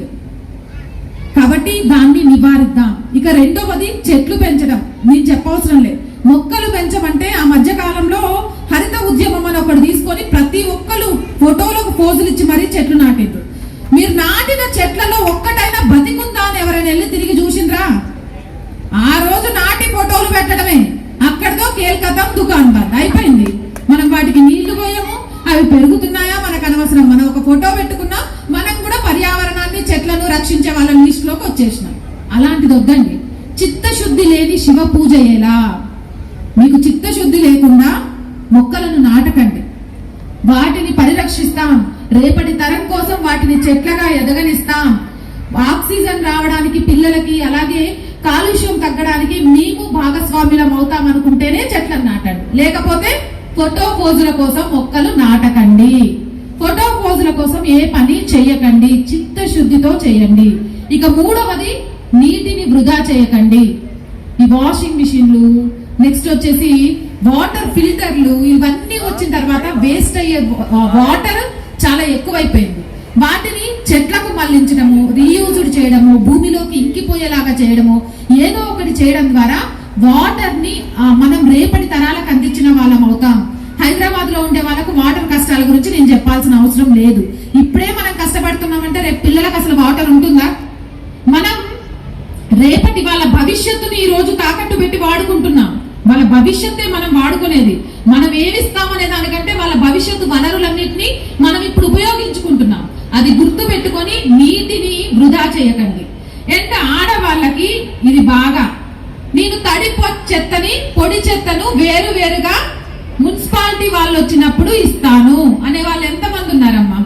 కాబట్టి దాన్ని నివారిద్దాం. ఇక రెండవది చెట్లు పెంచడం. నేను చెప్పవసరం లేదు, మొక్కలు పెంచమంటే ఆ మధ్య కాలంలో హరిత ఉద్యమం అని ఒకటి తీసుకొని ప్రతి ఒక్కరు ఫోటోలకు పోజులు ఇచ్చి మరీ చెట్లు నాటిండ్రు. మీరు నాటిన చెట్లలో ఒక్కటైనా బతికుందా అని ఎవరైనా వెళ్ళి తిరిగి చూసిండ్రా? ఆ రోజు నాటి ఫోటోలు పెట్టడమే, అక్కడితో కేల్కతం, దుకాన్ బంద్ అయిపోయింది. మనం వాటికి నీళ్లు పోయాము, అవి పెరుగుతున్నాయా మనకు అనవసరం. మనం ఒక ఫోటో పెట్టుకున్నా మనం కూడా పర్యావరణాన్ని, చెట్లను రక్షించే వాళ్ళ లిస్ట్ లోకి వచ్చేసినాం. అలాంటిది వద్దండి. చిత్తశుద్ధి లేని శివ పూజ ఎలా? మీకు చిత్తశుద్ధి లేకుండా మొక్కలను నాటకండి, వాటిని పరిరక్షిస్తాం. రేపటి తరం కోసం వాటిని చెట్లగా ఎదగనిస్తాం. ఆక్సిజన్ రావడానికి పిల్లలకి, అలాగే కాలుష్యం తగ్గడానికి మేము భాగస్వామ్యులం అవుతాం అనుకుంటేనే చెట్లను నాటండి. లేకపోతే ఫోటో పోజుల కోసం మొక్కలు నాటకండి. ఫోటో పోజుల కోసం ఏ పని చెయ్యకండి, చిత్తశుద్ధితో చేయండి. ఇక మూడవది, నీటిని వృధా చేయకండి. ఈ వాషింగ్ మిషన్లు, నెక్స్ట్ వచ్చేసి వాటర్ ఫిల్టర్లు, ఇవన్నీ వచ్చిన తర్వాత వేస్ట్ అయ్యే వాటర్ చాలా ఎక్కువైపోయింది. వాటిని చెట్లకు మళ్లించడము, రీయూజ్డ్ చేయడము, భూమిలోకి ఇంకిపోయేలాగా చేయడము, ఏదో ఒకటి చేయడం ద్వారా వాటర్ ని మనం రేపటి తరాలకు అందించిన వాళ్ళం అవుతాం. హైదరాబాద్ లో ఉండే వాళ్ళకు వాటర్ కష్టాల గురించి నేను చెప్పాల్సిన అవసరం లేదు. ఇప్పుడే మనం కష్టపడుతున్నామంటే రేపు పిల్లలకు అసలు వాటర్ ఉంటుందా? మనం రేపటి వాళ్ళ భవిష్యత్తుని ఈ రోజు తాకట్టు పెట్టి వాడుకుంటున్నాం. వాళ్ళ భవిష్యత్తే మనం వాడుకునేది. మనం ఏమిస్తామనే దానికంటే వాళ్ళ భవిష్యత్తు వనరులన్నింటినీ మనం ఇప్పుడు ఉపయోగించుకుంటున్నాం. అది గుర్తు పెట్టుకొని నీటిని వృధా చేయకండి. అంటే ఆడవాళ్ళకి ఇది బాగా, నేను తడి చెత్తని, పొడి చెత్తను వేరువేరుగా మున్సిపాలిటీ వాళ్ళు వచ్చినప్పుడు ఇస్తాను అనే వాళ్ళు ఎంతమంది ఉన్నారమ్మా?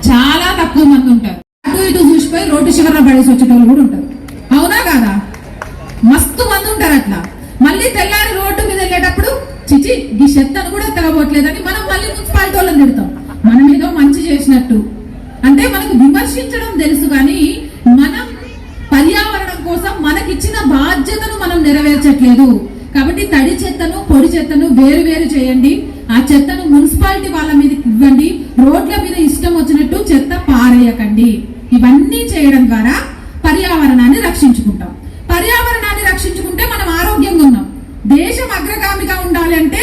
చాలా తక్కువ మంది ఉంటారు. అటు ఇటు చూసిపోయి రోడ్డు చివరన పడేసి వచ్చేటోళ్ళు కూడా ఉంటారు. అవునా కాదా? మస్తు మంది ఉంటారు అట్లా. మళ్ళీ తెల్లారి రోడ్డు మీద వెళ్ళేటప్పుడు చిచి ఈ చెత్తను కూడా ఎత్తగబోట్లేదని మనం మళ్ళీ మున్సిపాలిటీ వాళ్ళని తిడతాం. మనం ఏదో మంచి చేసినట్టు. అంటే మనకు విమర్శించడం తెలుసు, కానీ మనం పర్యావరణం కోసం మనకిచ్చిన బాధ్యతను మనం నెరవేర్చట్లేదు. కాబట్టి తడి చెత్తను పొడి చెత్తను వేరు వేరు చేయండి. ఆ చెత్తను మున్సిపాలిటీ వాళ్ళ మీద ఇవ్వండి. రోడ్ల మీద ఇష్టం వచ్చినట్టు చెత్త పారేయకండి. ఇవన్నీ చేయడం ద్వారా పర్యావరణాన్ని రక్షించుకుంటాం. పర్యావరణాన్ని రక్షించుకుంటే మనం ఆరోగ్యంగా ఉన్నాం. దేశం అగ్రగామిగా ఉండాలి అంటే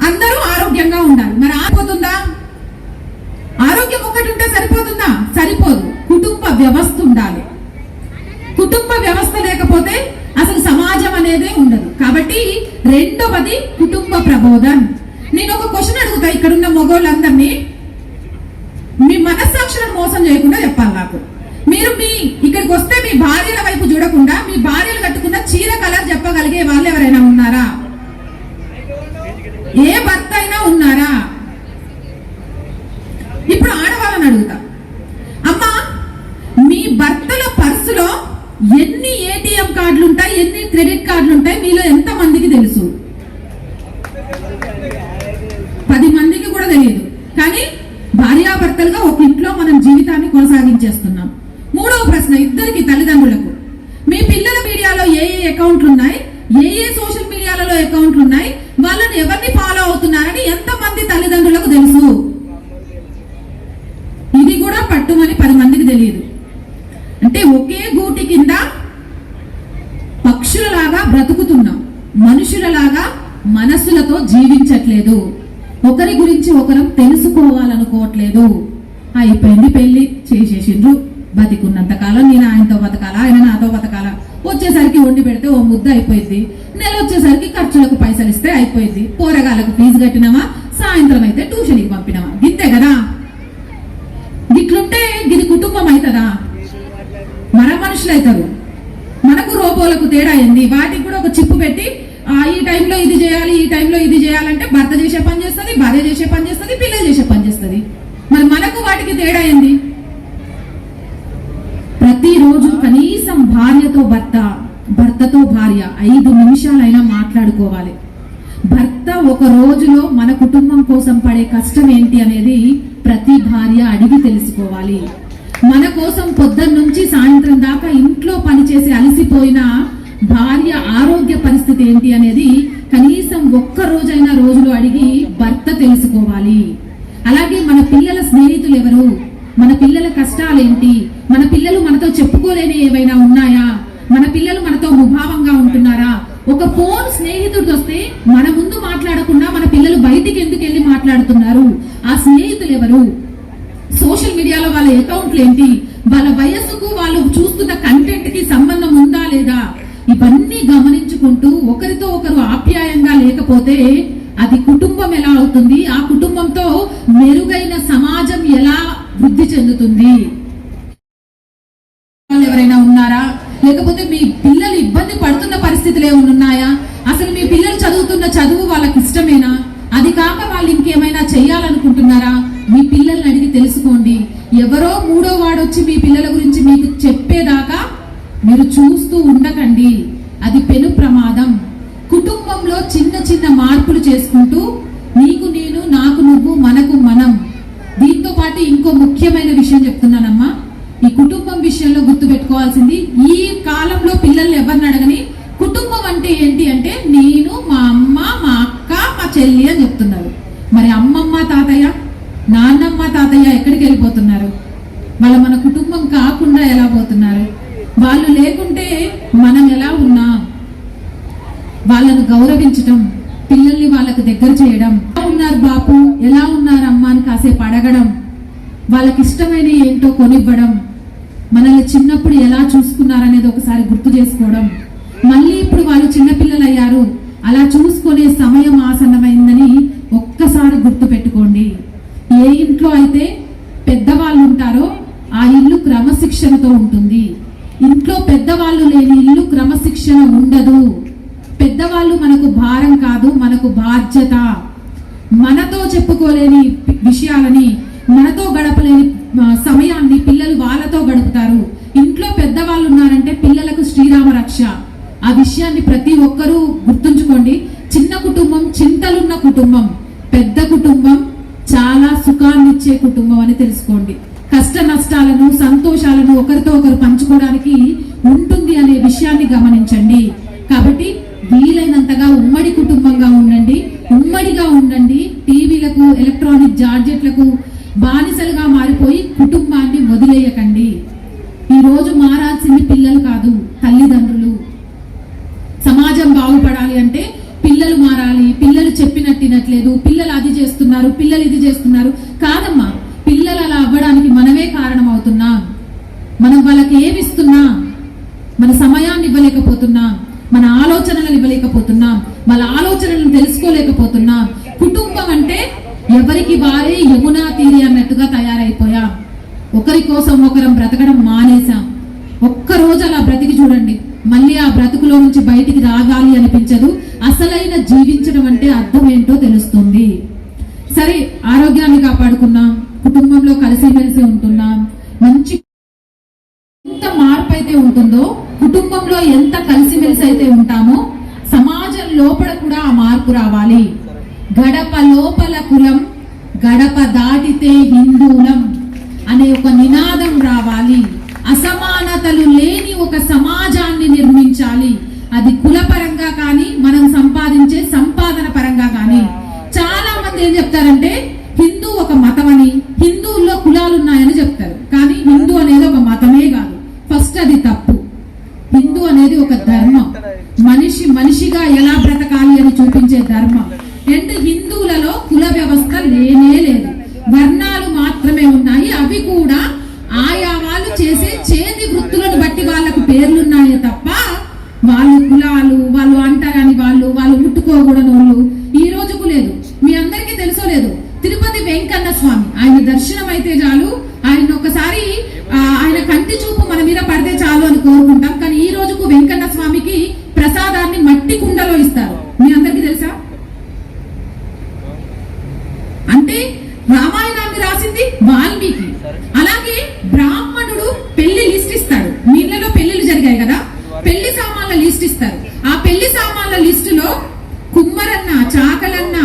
అందరూ ఆరోగ్యంగా ఉండాలి. మరి ఆగిపోతుందా? ఆరోగ్యం ఒక్కటి ఉంటే సరిపోతుందా? సరిపోదు. కుటుంబ వ్యవస్థ ఉండాలి. కుటుంబ వ్యవస్థ లేకపోతే అసలు సమాజం అనేదే ఉండదు. కాబట్టి రెండవది కుటుంబ ప్రబోధన్. నేను ఒక క్వశ్చన్ అడుగుతా ఇక్కడున్న మగోళ్ళందరినీ, మీ మనస్సాక్షులను మోసం చేయకుండా చెప్పాలి నాకు. మీరు ఇక్కడికి వస్తే మీ భార్యల వైపు చూడకుండా మీ భార్యలు కట్టుకున్న చీర కలర్ చెప్పగలిగే వాళ్ళు ఎవరైనా ఉన్నారా? ఏ భర్త అయినా ఉన్నారా? ఇప్పుడు ఆడవాళ్ళని అడుగుతా, అమ్మా మీ భర్తల పర్సులో ఎన్ని ఏటీఎం కార్డులు ఉంటాయి, ఎన్ని క్రెడిట్ కార్డులు ఉంటాయి, మీలో ఎంత మందికి తెలుసు? 10 మందికి కూడా తెలియదు. కానీ భార్యాభర్తలుగా ఒక ఇంట్లో మనం జీవితాన్ని కొనసాగించేస్తున్నాం. మూడవ ప్రశ్న ఇద్దరికి తల్లిదండ్రులకు, మీ పిల్లల మీడియాలో ఏ అకౌంట్లు ఉన్నాయి, ఏ సోషల్ మీడియాలలో అకౌంట్లు ఉన్నాయి, వాళ్ళని ఎవరిని ఫాలో అవుతున్నారని ఎంతమంది తల్లిదండ్రులకు తెలుసు? ఇది కూడా పట్టుమని 10 మందికి తెలియదు. అంటే ఒకే గూటి కింద పక్షులలాగా బ్రతుకుతున్నాం, మనుషులలాగా మనసులతో జీవించట్లేదు. ఒకరి గురించి ఒకరం తెలుసుకోవాలనుకోవట్లేదు. అయిపోయింది, పెళ్లి చేసేసిండ్రు, బతికున్నంత కాలం నేను ఆయనతో బతకాలా, ఆయన నాతో బతకాలా, వచ్చేసరికి వండి పెడితే ఓ ముద్ద అయిపోయింది, నెల వచ్చేసరికి ఖర్చులకు పైసలు ఇస్తే అయిపోయింది, పోరగాళ్ళకు ఫీజు కట్టినామా, సాయంత్రం అయితే ట్యూషన్కి పంపినామా, గింతే కదా. గిట్లుంటే గిది కుటుంబం అవుతుందా? మన మనుషులు అవుతారు. మనకు రోబోలకు తేడా అయింది. వాటికి కూడా ఒక చిప్పు పెట్టి ఈ టైంలో ఇది చేయాలి, ఈ టైంలో ఇది చేయాలంటే భర్త చేసే పని చేస్తుంది, భార్య చేసే పని చేస్తుంది, పిల్లలు చేసే పని చేస్తుంది. మరి మనకు వాటికి తేడా అయింది. ప్రతిరోజు కనీసం భార్యతో భర్త, భర్తతో భార్య 5 నిమిషాలైనా మాట్లాడుకోవాలి. భర్త ఒక రోజులో మన కుటుంబం కోసం పడే కష్టం ఏంటి అనేది ప్రతి భార్య అడిగి తెలుసుకోవాలి. మన కోసం పొద్దున్న నుంచి సాయంత్రం దాకా ఇంట్లో పనిచేసి అలసిపోయిన భార్య ఆరోగ్య పరిస్థితి ఏంటి అనేది కనీసం ఒక్క రోజైనా రోజులో అడిగి భర్త తెలుసుకోవాలి. అలాగే మన పిల్లల స్నేహితులు ఎవరు, మన పిల్లల కష్టాలేంటి, మన పిల్లలు మనతో చెప్పుకోలేని ఏవైనా ఉన్నాయా, మన పిల్లలు మనతో ముభావంగా ఉంటున్నారా? ఒక ఫోన్ స్నేహితుడు వస్తే మన ముందు మాట్లాడకుండా మన పిల్లలు బయటికి ఎందుకు వెళ్ళి మాట్లాడుతున్నారు? ఆ స్నేహితులు ఎవరు? సోషల్ మీడియాలో వాళ్ళ అకౌంట్లు ఏంటి, వాళ్ళ వయస్సుకు వాళ్ళు చూస్తున్న కంటెంట్ కి సంబంధం ఉందా లేదా, ఇవన్నీ గమనించుకుంటూ ఒకరితో ఒకరు ఆప్యాయంగా లేకపోతే అది కుటుంబం ఎలా అవుతుంది? ఆ కుటుంబంతో మెరుగైన సమాజం ఎలా వృద్ధి చెందుతుంది? ఎవరైనా ఉన్నారా? లేకపోతే మీ పిల్లలు ఇబ్బంది పడుతున్న పరిస్థితులు ఏమైనా ఉన్నాయా? అసలు మీ పిల్లలు చదువుతున్న చదువు వాళ్ళకి ఇష్టమేనా? అది కాక వాళ్ళు ఇంకేమైనా చెయ్యాలనుకుంటున్నారా? మీ పిల్లల్ని అడిగి తెలుసుకోండి. ఎవరో మూడో వాడు వచ్చి మీ పిల్లల గురించి మీకు చెప్పేదాకా మీరు చూస్తూ ఉండకండి. అది పెను ప్రమాదం. కుటుంబంలో చిన్న చిన్న మార్పులు చేసుకుంటూ నీకు నేను, నాకు నువ్వు, మనకు మనం. దీంతో పాటు ఇంకో ముఖ్యమైన విషయం చెప్తున్నానమ్మా. ఈ కుటుంబం విషయంలో గుర్తుపెట్టుకోవాల్సింది, ఈ కాలంలో పిల్లల్ని ఎవరిని అడగని కుటుంబం అంటే ఏంటి అంటే నేను, మా అమ్మ, మా అక్క, మా చెల్లి అని చెప్తున్నారు. మరి అమ్మమ్మ తాతయ్య, నాన్నమ్మ తాతయ్య ఎక్కడికి వెళ్ళిపోతున్నారు? మన కుటుంబం కాకుండా ఎలా పోతున్నారు? వాళ్ళు లేకుంటే మనం ఎలా ఉన్నాం? వాళ్ళను గౌరవించటం, పిల్లల్ని వాళ్ళకు దగ్గర చేయడం, ఎలా ఉన్నారు బాపు, ఎలా ఉన్నారు అమ్మ అని కాసేపు అడగడం, వాళ్ళకి ఇష్టమైన ఏంటో కొనివ్వడం, మనల్ని చిన్నప్పుడు ఎలా చూసుకున్నారనేది ఒకసారి గుర్తు చేసుకోవడం, మళ్ళీ ఇప్పుడు వాళ్ళు చిన్నపిల్లలు అయ్యారు, అలా చూసుకునే సమయం ఆసన్నమైందని ఒక్కసారి గుర్తు పెట్టుకోండి. ఏ ఇంట్లో అయితే పెద్దవాళ్ళు ఉంటారో ఆ ఇల్లు క్రమశిక్షణతో ఉంటుంది. ఇంట్లో పెద్దవాళ్ళు లేని ఇల్లు క్రమశిక్షణ ఉండదు. పెద్దవాళ్ళు మనకు భారం కాదు, మనకు బాధ్యత. మనతో చెప్పుకోలేని విషయాలని, మనతో గడపలేని సమయాన్ని పిల్లలు వాళ్ళతో గడుపుతారు. ఇంట్లో పెద్దవాళ్ళు ఉన్నారంటే పిల్లలకు శ్రీరామ రక్ష. ఆ విషయాన్ని ప్రతి ఒక్కరూ గుర్తుంచుకోండి. చిన్న కుటుంబం చింతలున్న కుటుంబం, పెద్ద కుటుంబం చాలా సుఖాన్నిచ్చే కుటుంబం అని తెలుసుకోండి. కష్ట నష్టాలను, సంతోషాలను ఒకరితో ఒకరు పంచుకోవడానికి ఉంటుంది అనే విషయాన్ని గమనించండి. కాబట్టి వీలైనంతగా ఉమ్మడి కుటుంబంగా ఉండండి, ఉమ్మడిగా ఉండండి. టీవీలకు, ఎలక్ట్రానిక్ జాడ్జెట్లకు బానిసలుగా మారిపోయి కుటుంబాన్ని వదిలేయకండి. ఈ రోజు మారాల్సింది పిల్లలు కాదు, తల్లిదండ్రులు. సమాజం బాగుపడాలి అంటే పిల్లలు మారాలి. పిల్లలు చెప్పినట్టినట్లేదు, పిల్లలు అది చేస్తున్నారు, పిల్లలు ఇది చేస్తున్నారు. కాదమ్మా, పిల్లలు అలా అవ్వడానికి మనమే కారణం అవుతున్నాం. మనం వాళ్ళకి ఏమిస్తున్నాం? మన సమయాన్ని ఇవ్వలేకపోతున్నాం, మన ఆలోచనలను ఇవ్వలేకపోతున్నాం, వాళ్ళ ఆలోచనలను తెలుసుకోలేకపోతున్నాం. కుటుంబం అంటే ఎవరికి వారే యమునా తీరి అన్నట్టుగా తయారైపోయాం. ఒకరి కోసం ఒకరం బ్రతకడం మానేశాం. ఒక్కరోజు అలా బ్రతికి చూడండి, మళ్ళీ ఆ బ్రతుకులో నుంచి బయటికి రాగాలి అనిపించదు. అసలైన జీవించడం అంటే అర్థం ఏంటో తెలుస్తుంది. సరే, ఆరోగ్యాన్ని కాపాడుకున్నాం, కుటుంబంలో కలిసిమెలిసి ఉంటున్నాం, మంచి ఎంత మార్పు అయితే ఉంటుందో, కుటుంబంలో ఎంత కలిసిమెలిసి అయితే ఉంటామో, సమాజం లోపల కూడా ఆ మార్పు రావాలి. గడప లోపల కులం, గడప దాటితే హిందూలం అనే ఒక నినాదం రావాలి. అసమానతలు లేని ఒక సమాజాన్ని నిర్మించాలి. అది కులపరంగా కానీ, మనం సంపాదించే సంపాదన పరంగా కానీ. చాలా మంది ఏం చెప్తారంటే హిందూ ఒక మతం అని, హిందువుల్లో కులాలు ఉన్నాయని చెప్తారు. కానీ హిందూ అనేది ఒక మతమే కాదు. ఫస్ట్ అది తప్పు. హిందూ అనేది ఒక ధర్మం, మనిషి మనిషిగా ఎలా బ్రతకాలి అని చూపించే ధర్మం. అండ్ హిందువులలో కుల వ్యవస్థ లేనే లేదు, వర్ణాలు మాత్రమే ఉన్నాయి. అవి కూడా ఆయా వాళ్ళు చేసే చేతి వృత్తులను బట్టి వాళ్ళకు పేర్లున్నాయే తప్ప వాళ్ళు కులాలు, వాళ్ళు అంటారని వాళ్ళు ముట్టుకోకూడని వాళ్ళు ఈ రోజుకు లేదు. మీ అందరికీ తెలుసో లేదు, తిరుపతి వెంకన్న స్వామి, ఆయన దర్శనం అయితే చాలు, ఆయన ఒకసారి ఆయన కంటి చూపు మన మీద పడితే చాలు అని కోరుకుంటాం. కానీ ఈ రోజుకు వెంకన్న స్వామికి ప్రసాదాన్ని మట్టి కుండలో ఇస్తారు. మీ అందరికీ తెలుసా? అంటే రామాయణాన్ని రాసింది వాల్మీకి. అలాగే బ్రాహ్మణుడు పెళ్లి లిస్ట్ ఇస్తాడు. మీ ఇళ్లలో పెళ్లిళ్ళు జరిగాయి కదా, పెళ్లి సామాన్ల లిస్ట్ ఇస్తారు. ఆ పెళ్లి సామాన్ల లిస్టులో కుమ్మరన్న, చాకలన్న,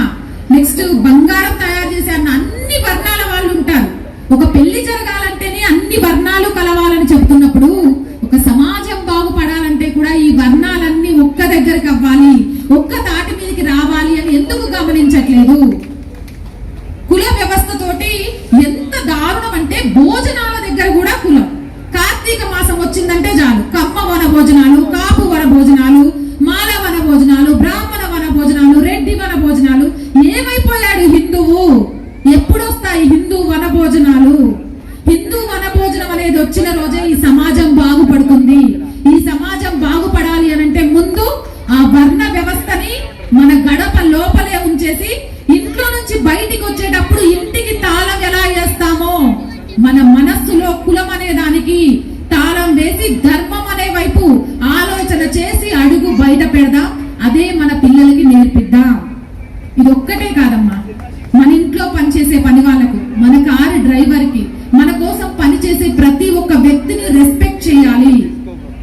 నెక్స్ట్ బంగారం తయారు చేసే అన్న అన్ని వర్ణాల వాళ్ళు ఉంటారు. ఒక పెళ్లి జరగాలంటేనే అన్ని వర్ణాలు కలవాలని చెప్తున్నప్పుడు, ఒక సమాజం బాగుపడాలంటే కూడా ఈ వర్ణాలన్నీ ఒక్క దగ్గరకు అవ్వాలి, ఒక్క తాటి మీదకి రావాలి అని ఎందుకు గమనించట్లేదు? కుల వ్యవస్థతోటి ఎంత దారుణం అంటే భోజనాల దగ్గర కూడా కులం. కార్తీక మాసం వచ్చిందంటే చాలు, కమ్మ వన భోజనాలు, కాపు వన భోజనాలు, మాల వన భోజనాలు, బ్రాహ్మణ వన భోజనాలు, రెడ్డి వన భోజనాలు. ఏమైపోయాడు హిందువు? ఎప్పుడు వస్తాయి హిందూ వన భోజనాలు? హిందూ వన భోజనం అనేది వచ్చిన రోజే ఈ సమాజం బాగుపడుతుంది. ఈ సమాజం బాగుపడాలి అనంటే ముందు ఆ వర్ణ వ్యవస్థని మన గడప లోపలే ఉంచేసి, ఇంట్లో నుంచి బయటికి వచ్చేటప్పుడు ఇంటికి తాళం ఎలా వేస్తామో మన మనస్సులో కులం అనే దానికి తాళం వేసి ధర్మం అనే వైపు ఆలోచన చేసి అడుగు బయట పెడదాం. అదే మన పిల్లలకి నేర్పిద్దాం. ఇది ఒక్కటే కాదమ్మా, మన ఇంట్లో పనిచేసే పని వాళ్ళకు, మన కారు డ్రైవర్ కి, మన కోసం పనిచేసే ప్రతి ఒక్క వ్యక్తిని రెస్పెక్ట్ చేయాలి.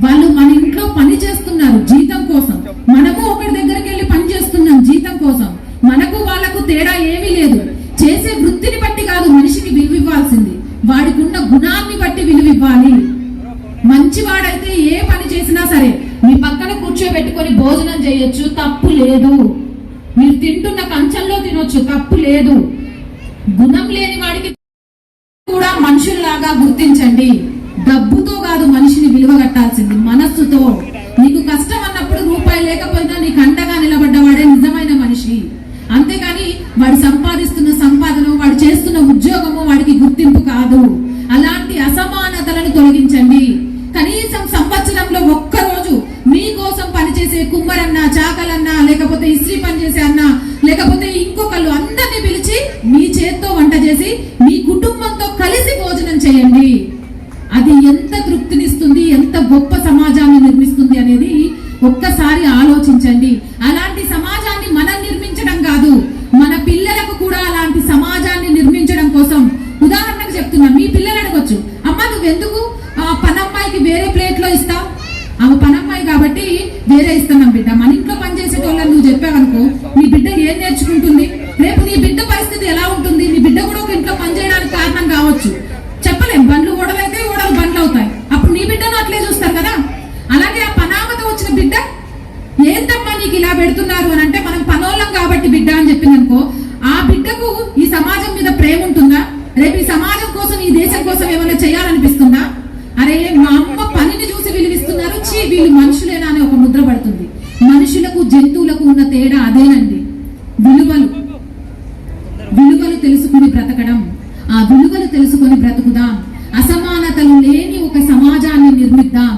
వాళ్ళు మన ఇంట్లో పని చేస్తున్నారు జీతం కోసం, మనము ఒకరి దగ్గరికి వెళ్ళి పని చేస్తున్నాం జీతం కోసం. మనకు వాళ్ళకు తేడా ఏమీ లేదు. చేసే వృత్తిని బట్టి కాదు మనిషికి విలువివ్వాల్సింది, వాడికి ఉన్న గుణాన్ని బట్టి విలువివ్వాలి. మంచివాడైతే ఏ పని చేసినా సరే మీ పక్కన కూర్చోబెట్టుకొని భోజనం చేయొచ్చు, తప్పు లేదు. మీరు తింటున్న కంచంలో తినొచ్చు, తప్పు లేదు. గుణం లేని వాడికి కూడా మనుషుల్లాగా గుర్తించండి. డబ్బుతో కాదు మనిషిని విలువ కట్టాల్సింది, మనస్సుతో. నీకు కష్టం అన్నప్పుడు రూపాయి లేకపోయినా నీకు అండగా నిలబడ్డవాడే నిజమైన మనిషి. అంతేకాని వాడు సంపాదిస్తున్న సంపాదన, వాడు చేస్తున్న ఉద్యోగము వాడికి గుర్తింపు కాదు. అలాంటి అసమానతలను తొలగించండి. కనీసం సంవత్సరంలో ఒక్కరోజు మీకోసం పనిచేసే కుమ్మరన్న, చాకలన్న, లేకపోతే ఇస్త్రీ పనిచేసే అన్న, లేకపోతే ఇంకొకళ్ళు అందరినీ పిలిచి మీ చేత్తో వంట చేసి మీ కుటుంబంతో కలిసి భోజనం చేయండి. అది ఎంత తృప్తినిస్తుంది, ఎంత గొప్ప సమాజాన్ని నిర్మిస్తుంది అనేది ఒక్కసారి ఆలోచించండి. అలాంటి సమాజాన్ని మనం నిర్మించడం కాదు, మన పిల్లలకు కూడా అలాంటి సమాజాన్ని నిర్మించడం కోసం. ఉదాహరణకు చెప్తున్నాను, మీ పిల్లలు అడగొచ్చు, అమ్మ నువ్వెందుకు పనమ్మాయికి వేరే ప్లేట్ లో ఇస్తావు? ఆమె పనమ్మాయి కాబట్టి వేరే ఇస్తున్నాం బిడ్డ. మన ఇంట్లో పనిచేసేటోళ్ళని నువ్వు చెప్పావనుకో, నీ బిడ్డ ఏం నేర్చుకుంటుంది? రేపు నీ బిడ్డ పరిస్థితి ఎలా ఉంటుంది? నీ బిడ్డ కూడా ఒక ఇంట్లో పని చేయడానికి కారణం కావచ్చు. చెప్పలేం, బండ్లు ఓడలైతే ఓడలు బండ్లు అవుతాయి. అప్పుడు నీ బిడ్డను అట్లే చూస్తారు కదా. అలాగే ఆ పనామతో వచ్చిన బిడ్డ ఏంటమ్మా నీకు చెప్పింది అనుకో, ఆ బిడ్డకు ఈ సమాజం మీద ప్రేమ ఉంటుందా? రేపు ఈ సమాజం కోసం, ఈ దేశం కోసం ఏమైనా చేయాలనిపిస్తుందా? అరే మా అమ్మ పనిని చూసి విలువిస్తున్నారు, చీ వీళ్ళు మనుషులేనా అని ఒక ముద్ర పడుతుంది. మనుషులకు జంతువులకు ఉన్న తేడా అదేనండి. విలువలు తెలుసుకుని బ్రతకడం, ఆ విలువలు తెలుసుకుని బ్రతుకుదాం. అసమానతలు లేని ఒక సమాజాన్ని నిర్మిద్దాం.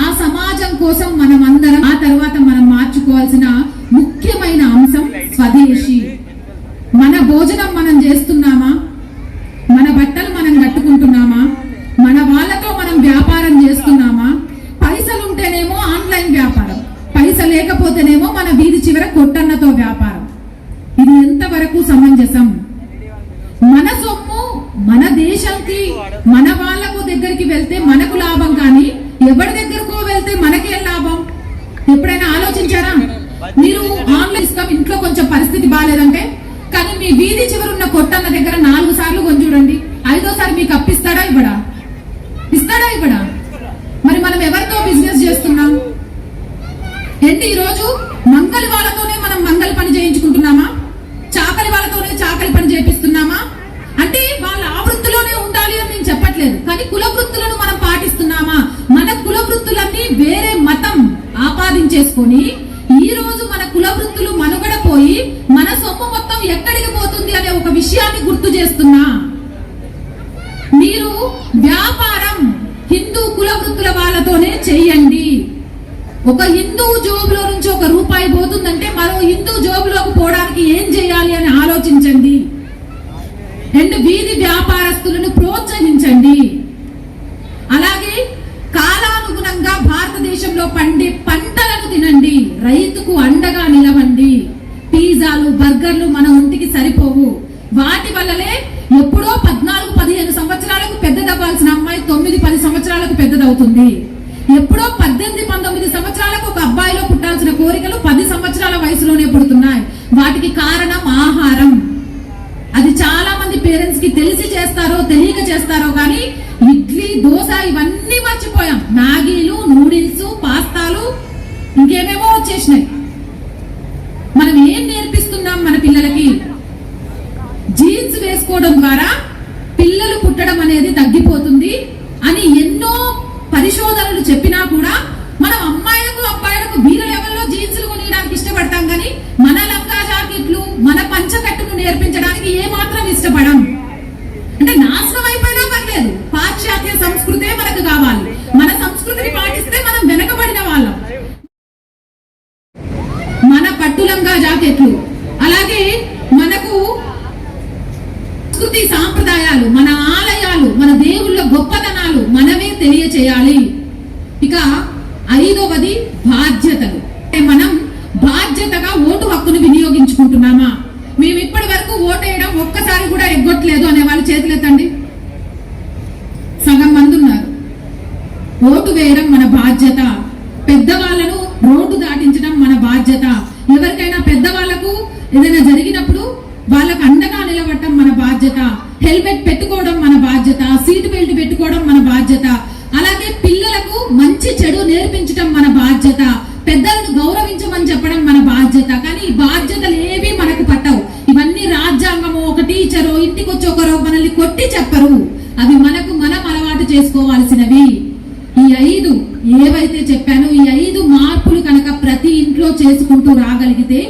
ఆ సమాజం కోసం మనం అందరం, ఆ తర్వాత మనం మార్చుకోవాల్సిన ముఖ్యమైన అంశం స్వదేశీ. మన భోజనం మనం చేస్తున్నామా? మన బట్టలు మనం కట్టుకుంటున్నామా? మన వాళ్ళతో మనం వ్యాపారం చేస్తున్నామా? పైసలుంటేనేమో ఆన్లైన్ వ్యాపారం, పైస లేకపోతేనేమో మన వీధి చివర కొట్టన్నతో వ్యాపారం. ఇది ఎంతవరకు సమంజసం? మన సొమ్ము మన దేశానికి, మన వాళ్ళకు దగ్గరికి వెళ్తే మనకు లాభం, కానీ ఎవరి దగ్గరకో వెళ్తే మనకేం లాభం? ఎప్పుడైనా ఆలోచించారా? మీరు ఆన్లైన్ ఇస్తాం, ఇంట్లో కొంచెం పరిస్థితి బాగాలేదంటే, కానీ మీ వీధి చివరున్న కొట్టన్న దగ్గర 4 సార్లు కొని చూడండి, 5వ సారి మీకు అప్పిస్తాడా ఇవ్వడా? ఇస్తాడా ఇవ్వడా? మరి మనం ఎవరితో బిజినెస్ చేస్తున్నాం ఏంటి? ఈరోజు మంగలి వాళ్ళతోనే మనం మంగలి పని చేయించుకుంటున్నామా? చాకలి వాళ్ళతోనే చాకలి పని చేపిస్తున్నామా? అంటే వాళ్ళ ఆ వృత్తిలోనే ఉండాలి అని నేను చెప్పట్లేదు, కానీ కుల వృత్తులను మనం పాటిస్తున్నామా? మన కుల వృత్తులన్నీ వేరే మతం ఆపాదించేసుకొని ఈ రోజు మన కుల వృత్తులు మనుగడ పోయి మన సొమ్ము మొత్తం ఎక్కడికి పోతుంది అనే ఒక విషయాన్ని గుర్తు చేస్తున్నా. మీరు వ్యాపారం హిందూ కుల వృత్తుల వాళ్ళతోనే చెయ్యండి. ఒక హిందూ జోబులో నుంచి 1 రూపాయి పోతుందంటే మరో హిందూ జోబులోకి పోవడానికి ఏం చేయాలి అని ఆలోచించండి. 2 వీధి వ్యాపారస్తులను ప్రోత్సహించండి. అలాగే కాలానుగుణంగా భారతదేశంలో పండే పంటలను తినండి. రైతుకు అండగా నిలవండి. పిజ్జాలు, బర్గర్లు మన ఒంటికి సరిపోవు. వాటి వల్లనే ఎప్పుడో 14-15 సంవత్సరాలకు పెద్దదవ్వాల్సిన అమ్మాయి 9-10 సంవత్సరాలకు పెద్దదవుతుంది. ఎప్పుడో 18-19 సంవత్సరాలకు ఒక అబ్బాయిలో పుట్టాల్సిన కోరికలు 10 సంవత్సరాల వయసులోనే పుడుతున్నాయి. వాటికి కారణం ఆహారం. అది చాలా మంది పేరెంట్స్ కి తెలిసి చేస్తారో తెలియక చేస్తారో కానీ ఇడ్లీ, దోశ ఇవన్నీ మర్చిపోయాం. మ్యాగీలు, నూడిల్స్, పాస్తాలు ఇంకేమేమో వచ్చేసినాయి. మనం ఏం నేర్పిస్తున్నాం మన పిల్లలకి? జీన్స్ వేసుకోవడం ద్వారా పిల్లలు పుట్టడం అనేది తగ్గిపోతుంది అని ఎన్నో పరిశోధనలు చెప్పినా కూడా మనం అమ్మాయిలకు అబ్బాయిలకు వీర లెవెల్లో జీన్సులు కొనియడానికి ఇష్టపడతాం, కానీ మన లంగా జాకెట్లు, మన పంచకట్టును నేర్పించడానికి ఏ మాత్రం ఇష్టపడం. అంటే నాశనం అయిపోయినా పర్లేదు, పాశ్చాత్య సంస్కృతే మనకు కావాలి. మన సంస్కృతిని పాటిస్తే మనం వెనకబడిన వాళ్ళం. మన పట్టు లంగా జాకెట్లు, అలాగే మనకు సంస్కృతి సాంప్రదాయాలు, మన ఆలయాలు, మన దేవుళ్ళ గొప్పతనాలు మనమే తెలియచేయాలి. ఇక 5వది బాధ్యతలు. మనం బాధ్యతగా ఓటు హక్కును వినియోగించుకుంటున్నామా? మేము ఇప్పటి వరకు ఓటేయడం ఒక్కసారి కూడా ఎగ్గొట్టలేదు అనే వాళ్ళు చేతులెత్తండి. సగం మంది ఉన్నారు. ఓటు వేయడం మన బాధ్యత. పెద్దవాళ్లను రోడ్డు దాటించడం మన బాధ్యత. ఎవరికైనా పెద్దవాళ్లకు ఏదైనా జరిగినప్పుడు వాళ్ళకు అండగా నిలబడటం మన బాధ్యత. హెల్మెట్ పెట్టుకోవడం మన బాధ్యత. సీట్ బెల్ట్ పెట్టుకోవడం మన బాధ్యత. అలాగే పిల్లలకు మంచి చెడు నేర్పించడం మన బాధ్యత. పెద్దలను గౌరవించమని చెప్పడం మన బాధ్యత. కానీ ఈ బాధ్యతలు ఏవి మనకు పట్టవు. ఇవన్నీ రాజ్యాంగమో, ఒక టీచరో, ఇంటికి వచ్చి ఒకరో మనల్ని కొట్టి చెప్పరు. అవి మనకు మనం అలవాటు చేసుకోవాల్సినవి. ఈ 5 ఏవైతే చెప్పానో, ఈ 5 మార్పులు కనుక ప్రతి ఇంట్లో చేసుకుంటూ రాగలిగితే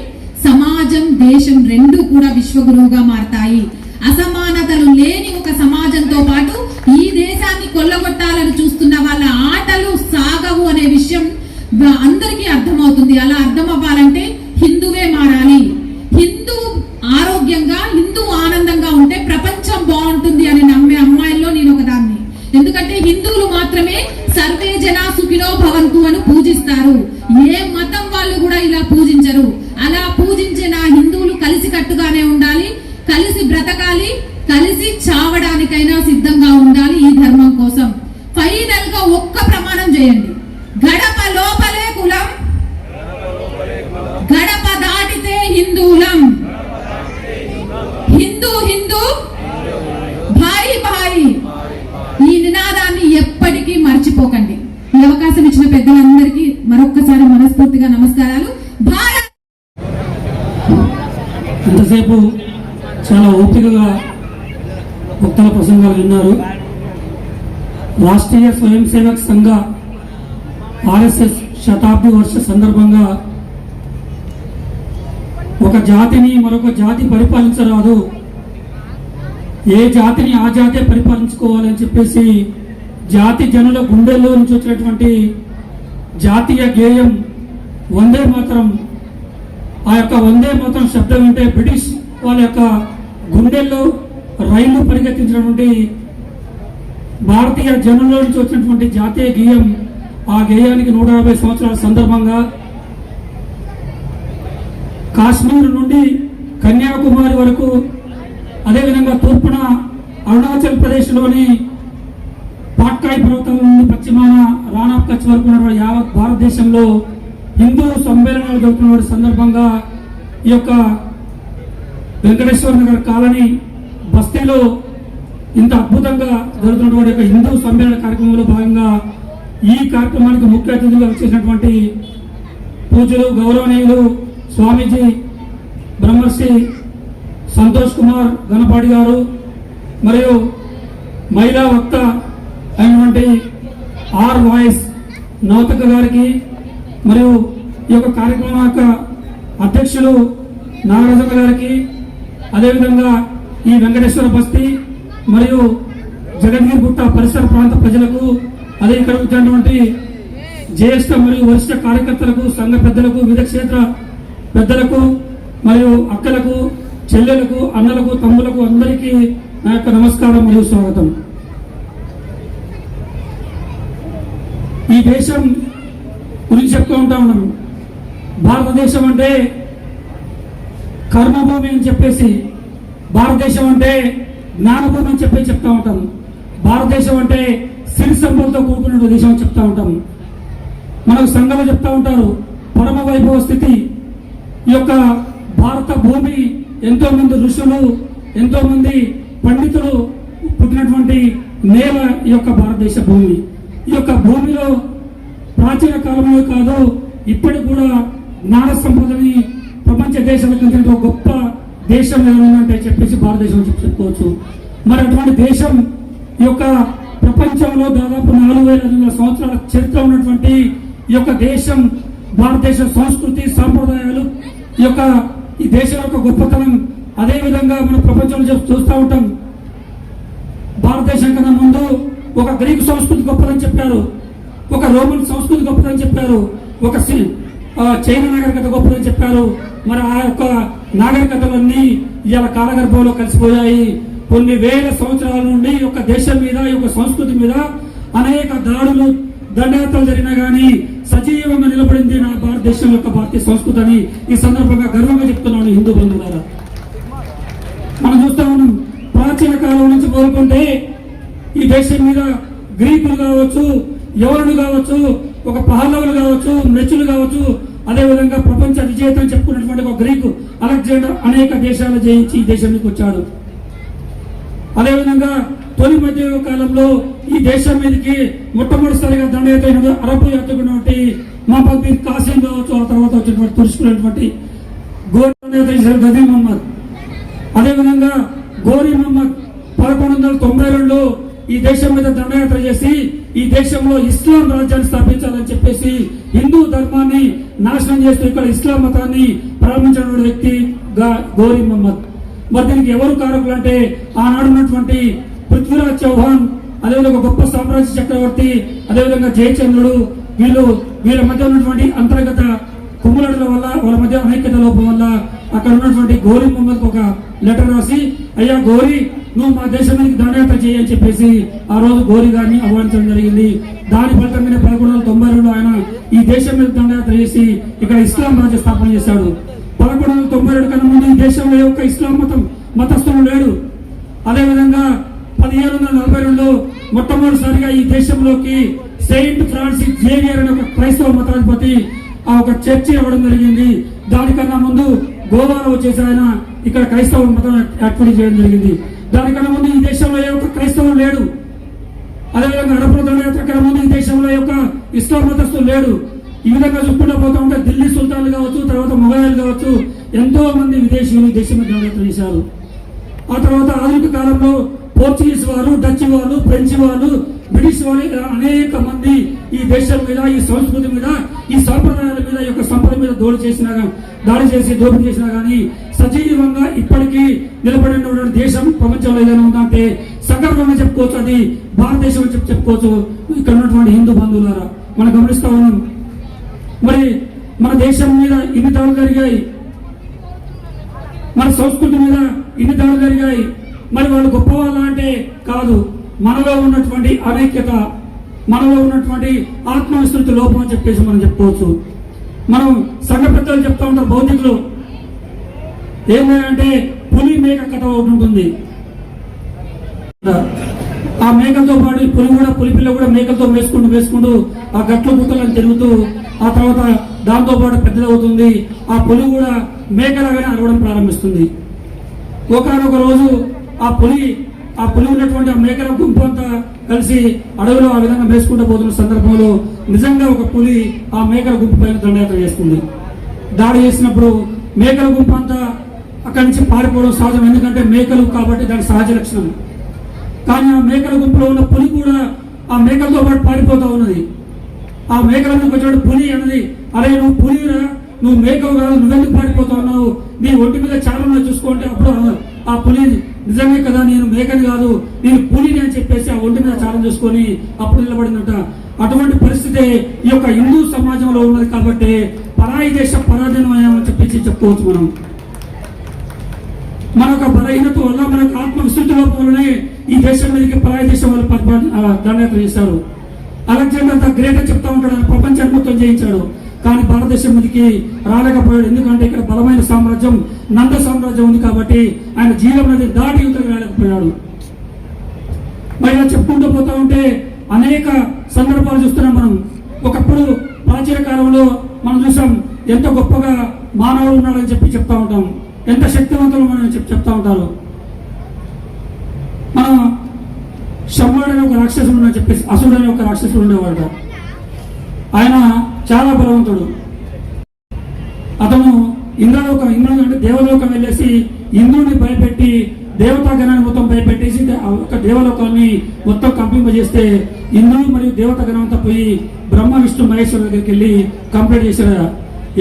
సమాజం, దేశం 2 కూడా విశ్వగురువుగా మారతాయి. అసమానతలు లేని ఒక సమాజంతో పాటు ఈ దేశాన్ని కొల్లగొట్టాలని చూస్తున్న వాళ్ళ ఆటలు సాగవు అనే విషయం అందరికీ అర్థమవుతుంది. అలా అర్థం అవ్వాలంటే హిందువే మారాలి. హిందూ ఆరోగ్యంగా, హిందూ ఆనందంగా ఉంటే ప్రపంచం బాగుంటుంది అని నమ్మే అమ్మాయిల్లో నేను ఒకదాన్ని. ఎందుకంటే హిందువులు మాత్రమే సర్వే జనా సుఖినో భవంతు అని పూజిస్తారు. ఏ మతం వాళ్ళు కూడా ఇలా పూజించరు. అలా పూజించే నా హిందువులు కలిసి కట్టుగానే ఉండాలి, కలిసి బ్రతకాలి, కలిసి చావడానికైనా సిద్ధంగా ఉండాలి ఈ ధర్మం కోసం. ఫైనల్ గా ఒక్క ప్రమాణం చేయండి. గడప లోపలే కులం, గడప దాటితే హిందూలం. హిందూ హిందూ, భాయి భాయి. ఈ నినాదాన్ని ఎప్పటికీ మర్చిపోకండి. ఈ అవకాశం ఇచ్చిన పెద్దలందరికీ మరొక్కసారి మనస్ఫూర్తిగా నమస్కారాలు. భారత్ ఎంతసేపు చాలా ఓపికగా వక్తల ప్రసంగాలు విన్నారు. రాష్ట్రీయ స్వయం సేవక్ సంఘ ఆర్ఎస్ఎస్ శతాబ్ది వర్ష సందర్భంగా ఒక జాతిని మరొక జాతి పరిపాలించరాదు, ఏ జాతిని ఆ జాతే పరిపాలించుకోవాలని చెప్పేసి జాతి జనుల గుండెల్లో నుంచి వచ్చినటువంటి జాతీయ గేయం వందే మాతరం. ఆ యొక్క వందే మాతరం శబ్దం వింటే బ్రిటిష్ వాళ్ళ యొక్క గుండెల్లో రైళ్లు పరిగెత్తించినటువంటి భారతీయ జనుల్లో నుంచి వచ్చినటువంటి జాతీయ గేయం. ఆ గేయానికి 150 సంవత్సరాల సందర్భంగా కాశ్మీర్ నుండి కన్యాకుమారి వరకు, అదేవిధంగా తూర్పున అరుణాచల్ ప్రదేశ్లోని పాట్కాయ్ పర్వతాల నుండి పశ్చిమాన రాణా ఆఫ్ కచ్ వరకు ఉన్నటువంటి యావత్ భారతదేశంలో హిందూ సమ్మేళనాలు జరుగుతున్న సందర్భంగా ఈ యొక్క వెంకటేశ్వర నగర్ కాలనీ బస్తీలో ఇంత అద్భుతంగా జరుగుతున్నటువంటి యొక్క హిందూ సమ్మేళన కార్యక్రమంలో భాగంగా ఈ కార్యక్రమానికి ముఖ్య అతిథులుగా వచ్చేసినటువంటి పూజలు గౌరవనీయులు స్వామీజీ బ్రహ్మర్షి సంతోష్ కుమార్ గణపాడి గారు, మరియు మహిళా వక్త అయినటువంటి ఆర్ వాయిస్ నౌతక గారికి, మరియు ఈ యొక్క కార్యక్రమం యొక్క అధ్యక్షులు నాగరాజన్న గారికి, అదేవిధంగా ఈ వెంకటేశ్వర బస్తీ మరియు జగద్గిరిగుట్ట పరిసర ప్రాంత ప్రజలకు, అదే ఇక్కడ వచ్చినటువంటి జ్యేష్ఠ మరియు వరిష్ఠ కార్యకర్తలకు, సంఘ పెద్దలకు, వివిధ క్షేత్ర పెద్దలకు, మరియు అక్కలకు, చెల్లెలకు, అన్నలకు, తమ్ములకు అందరికీ నా యొక్క నమస్కారం మరియు స్వాగతం. ఈ దేశం గురించి చెప్తూ ఉంటా ఉన్నాం. భారతదేశం అంటే కర్మభూమి అని చెప్పేసి, భారతదేశం అంటే జ్ఞానభూమి అని చెప్పి చెప్తా ఉంటాం. భారతదేశం అంటే సిరి సంపదతో కూడుకున్న దేశం అని చెప్తా ఉంటాం. మనకు సంఘంలో చెప్తా ఉంటారు పరమ వైభవ స్థితి. ఈ యొక్క భారత భూమి ఎంతో మంది ఋషులు, ఎంతో మంది పండితులు పుట్టినటువంటి నేల ఈ యొక్క భారతదేశ భూమి. ఈ యొక్క భూమిలో ప్రాచీన కాలంలో కాదు ఇప్పటికి కూడా జ్ఞాన సంపదని ప్రపంచ దేశాలకు అందించిన ఒక గొప్ప దేశం ఏమంటే చెప్పేసి భారతదేశం చెప్పుకోవచ్చు. మరి అటువంటి దేశం ఈ యొక్క ప్రపంచంలో దాదాపు 4500 సంవత్సరాల చరిత్ర ఉన్నటువంటి ఈ యొక్క దేశం, భారతదేశ సంస్కృతి సాంప్రదాయాలు, ఈ దేశం యొక్క గొప్పతనం, అదేవిధంగా మన ప్రపంచంలో చూస్తూ ఉంటాం. భారతదేశం కన్నా ముందు ఒక గ్రీకు సంస్కృతి గొప్పదని చెప్పారు, ఒక రోమన్ సంస్కృతి గొప్పదని చెప్పారు, ఒక చైనా నాగరికత గొప్పదని చెప్పారు. మరి ఆ యొక్క నాగరికతలన్నీ ఇవాళ కాలగర్భంలో కలిసిపోయాయి. కొన్ని వేల సంవత్సరాల నుండి ఈ యొక్క దేశం మీద, ఈ యొక్క సంస్కృతి మీద అనేక దాడులు, దండయాత్రలు జరిగినా కానీ సజీవంగా నిలబడింది నా భారతదేశం యొక్క భారతీయ సంస్కృతి అని ఈ సందర్భంగా గర్వంగా చెప్తున్నాను హిందూ బంధువులారా. మనం చూస్తా ఉన్నాం, ప్రాచీన కాలం నుంచి కోరుకుంటే ఈ దేశం మీద గ్రీకులు కావచ్చు, యవనులు కావచ్చు, ఒక పహల్లవులు కావచ్చు, మెచ్చులు కావచ్చు, అదేవిధంగా ప్రపంచ విజేత అని చెప్పుకున్నటువంటి ఒక గ్రీకు అలెగ్జాండర్ అనేక దేశాలు జయించి ఈ దేశానికి వచ్చాడు. అదేవిధంగా తొలి మధ్య కాలంలో ఈ దేశం మీదకి మొట్టమొదటిసారిగా దండయాత్ర అరబ్ యాత్రికున్నటువంటి మహమ్మద్ బిన్ కాసిం కావచ్చు, ఆ తర్వాత వచ్చినటువంటి తుర్చుకున్నటువంటి గదీ మహమ్మద్, అదేవిధంగా గోరీ మహమ్మద్ 1192లో ఈ దేశం మీద దండయాత్ర చేసి ఈ దేశంలో ఇస్లాం రాజ్యాన్ని స్థాపించాలని చెప్పేసి హిందూ ధర్మాన్ని నాశనం చేస్తూ ఇక్కడ ఇస్లాం మతాన్ని ప్రారంభించిన వ్యక్తి గోరీ మహమ్మద్. మరి దీనికి ఎవరు కారకులు అంటే ఆనాడు ఉన్నటువంటి పృథ్వీరాజ్ చౌహాన్, అదేవిధంగా గొప్ప సామ్రాజ్య చక్రవర్తి, అదేవిధంగా జయచంద్రుడు, వీళ్ళ మధ్య ఉన్నటువంటి అంతర్గత కుమ్ములడుల వల్ల, వాళ్ళ మధ్య అనైక్యత లోపం వల్ల అక్కడ ఉన్నటువంటి గోరీ మహమ్మద్ ఒక లెటర్ రాసి, అయ్యా గోరీ, నువ్వు మా దేశం మీద దండయాత్ర చేయని చెప్పేసి ఆ రోజు గోరీ గారిని ఆహ్వానించడం జరిగింది. దాని ఫలితంగానే 1192లో ఆయన ఈ దేశం మీద దండయాత్ర చేసి ఇక్కడ ఇస్లాం రాజ్య స్థాపన చేశాడు. 1192 కన్నా ముందు ఈ దేశంలో యొక్క ఇస్లాం మతస్థులు లేడు. అదేవిధంగా 1742లో మొట్టమొదటిసారిగా ఈ దేశంలోకి సెయింట్ ఫ్రాన్సిస్ జేవియర్ అనే ఒక క్రైస్తవ మతాధిపతి ఆ ఒక చర్చి ఇవ్వడం జరిగింది. దానికన్నా ముందు గోవాలో వచ్చేసి ఆయన ఇక్కడ క్రైస్తవ మతం యాక్టివిటీ చేయడం జరిగింది. దానికన్నా ముందు ఈ దేశంలో ఏ ఒక్క క్రైస్తవం లేడు. అదేవిధంగా అరబ్ దండయాత్ర కన్నా ముందు ఈ దేశంలో యొక్క ఇస్లాం మతస్థులు లేడు. ఈ విధంగా చూసుకుంటూ పోతా ఉంటే ఢిల్లీ సుల్తాన్లు కావచ్చు, తర్వాత మొఘలాయలు కావచ్చు, ఎంతో మంది విదేశీయులు దేశం దండయాత్ర చేశారు. ఆ తర్వాత ఆధునిక కాలంలో పోర్చుగీస్ వారు, డచ్ వాళ్ళు, ఫ్రెంచ్ వాళ్ళు, బ్రిటిష్ వాళ్ళు ఇలా అనేక మంది ఈ దేశం మీద, ఈ సంస్కృతి మీద, ఈ సాంప్రదాయాల మీద, ఈ యొక్క సంపద మీద దాడి చేసి దోపిడీ చేసినా కానీ సజీవంగా ఇప్పటికీ నిలబడినటువంటి దేశం ప్రపంచంలో ఏదైనా ఉందంటే సగర్వంగా చెప్పుకోవచ్చు, అది భారతదేశం అని చెప్పుకోవచ్చు. ఇక్కడ ఉన్నటువంటి హిందూ బంధువులారా మనం గమనిస్తా ఉన్నాం. మరి మన దేశం మీద ఇన్ని దాడులు జరిగాయి, మన సంస్కృతి మీద ఇన్ని దాడులు జరిగాయి. మరి వాళ్ళు గొప్పవాళ్ళ అంటే కాదు, మనలో ఉన్నటువంటి అనైక్యత, మనలో ఉన్నటువంటి ఆత్మవిస్తృతి లోపం అని చెప్పేసి మనం చెప్పుకోవచ్చు. మనం సంఘ పెద్దలు చెప్తా ఉంటారు, బౌద్ధికులు ఏమంటే పులి మేక కథ ఒకటి ఉంటుంది. ఆ మేకలతో పాటు పులి పిల్ల కూడా మేకలతో వేసుకుంటూ ఆ గట్ల గుట్టలను తిరుగుతూ ఆ తర్వాత దాంతో పాటు పెద్దదవుతుంది. ఆ పులి కూడా మేకలాగానే అరవడం ప్రారంభిస్తుంది. ఒకనొక రోజు ఆ పులి ఉన్నటువంటి ఆ మేకల గుంపు అంతా కలిసి అడవిలో ఆ విధంగా వేసుకుంటూ పోతున్న సందర్భంలో నిజంగా ఒక పులి ఆ మేకల గుంపు పైన దండయాత్ర చేస్తుంది. దాడి చేసినప్పుడు మేకల గుంపు అంతా అక్కడి నుంచి పారిపోవడం సహజం, ఎందుకంటే మేకలు కాబట్టి దాని సహజ లక్షణం. కానీ ఆ మేకల గుంపులో ఉన్న పులి కూడా ఆ మేకలతో పాటు పారిపోతా ఉన్నది. ఆ మేకల మీద వచ్చినప్పుడు పులి అన్నది, అరే నువ్వు పులిరా, నువ్వు మేకవు కాదు, నువ్వెందుకు పారిపోతా ఉన్నావు, నీ ఒంటి మీద చారణ చూసుకుంటే అప్పుడు ఆ పులి నిజమే కదా, నేను మేకని కాదు, నేను పులిని అని చెప్పేసి ఆ ఒంటి మీద చారణ చూసుకొని అప్పుడు నిలబడిందట. అటువంటి పరిస్థితి ఈ యొక్క హిందూ సమాజంలో ఉన్నది కాబట్టి పరాయి దేశ పరాధీనం అని చెప్పేసి చెప్పుకోవచ్చు. మనం మన యొక్క బలహీనత వల్ల, మన యొక్క ఆత్మ విస్తృతి లోపలనే ఈ దేశం మీదకి పరాయి దేశం వాళ్ళు దండయాత్ర చేశారు. అలెగ్జాండర్ ద గ్రేట్ అని చెప్తా ఉంటాడు, ప్రపంచాన్ని మొత్తం జయించాడు. కానీ భారతదేశం మీదకి రాలేకపోయాడు, ఎందుకంటే ఇక్కడ బలమైన సామ్రాజ్యం, నంద సామ్రాజ్యం ఉంది కాబట్టి ఆయన జీవం అనేది దాటి యువతకు రాలేకపోయాడు. మరి ఇలా చెప్పుకుంటూ పోతా ఉంటే అనేక సందర్భాలు చూస్తున్నాం మనం. ఒకప్పుడు ప్రాచీన కాలంలో మనం చూసాం ఎంత గొప్పగా మానవులు ఉన్నాడని చెప్తా ఉంటాం, ఎంత శక్తివంతులు మనం చెప్తా ఉంటారు. మనం శంభుడు అనే ఒక రాక్షసుడు అని చెప్పేసి, అసుడు అనే ఒక రాక్షసుడు ఉండేవాడు. ఆయన చాలా బలవంతుడు. అతను ఇంద్రుడు అంటే దేవలోకం వెళ్ళేసి ఇంద్రుడిని భయపెట్టి దేవతాగణాన్ని మొత్తం భయపెట్టేసి ఒక దేవలోకాన్ని మొత్తం కంపింపజేస్తే ఇంద్రుడు మరియు దేవతాగణం అంతా పోయి బ్రహ్మ విష్ణు మహేశ్వరు దగ్గరికి వెళ్ళి కంప్లైంట్ చేశారు.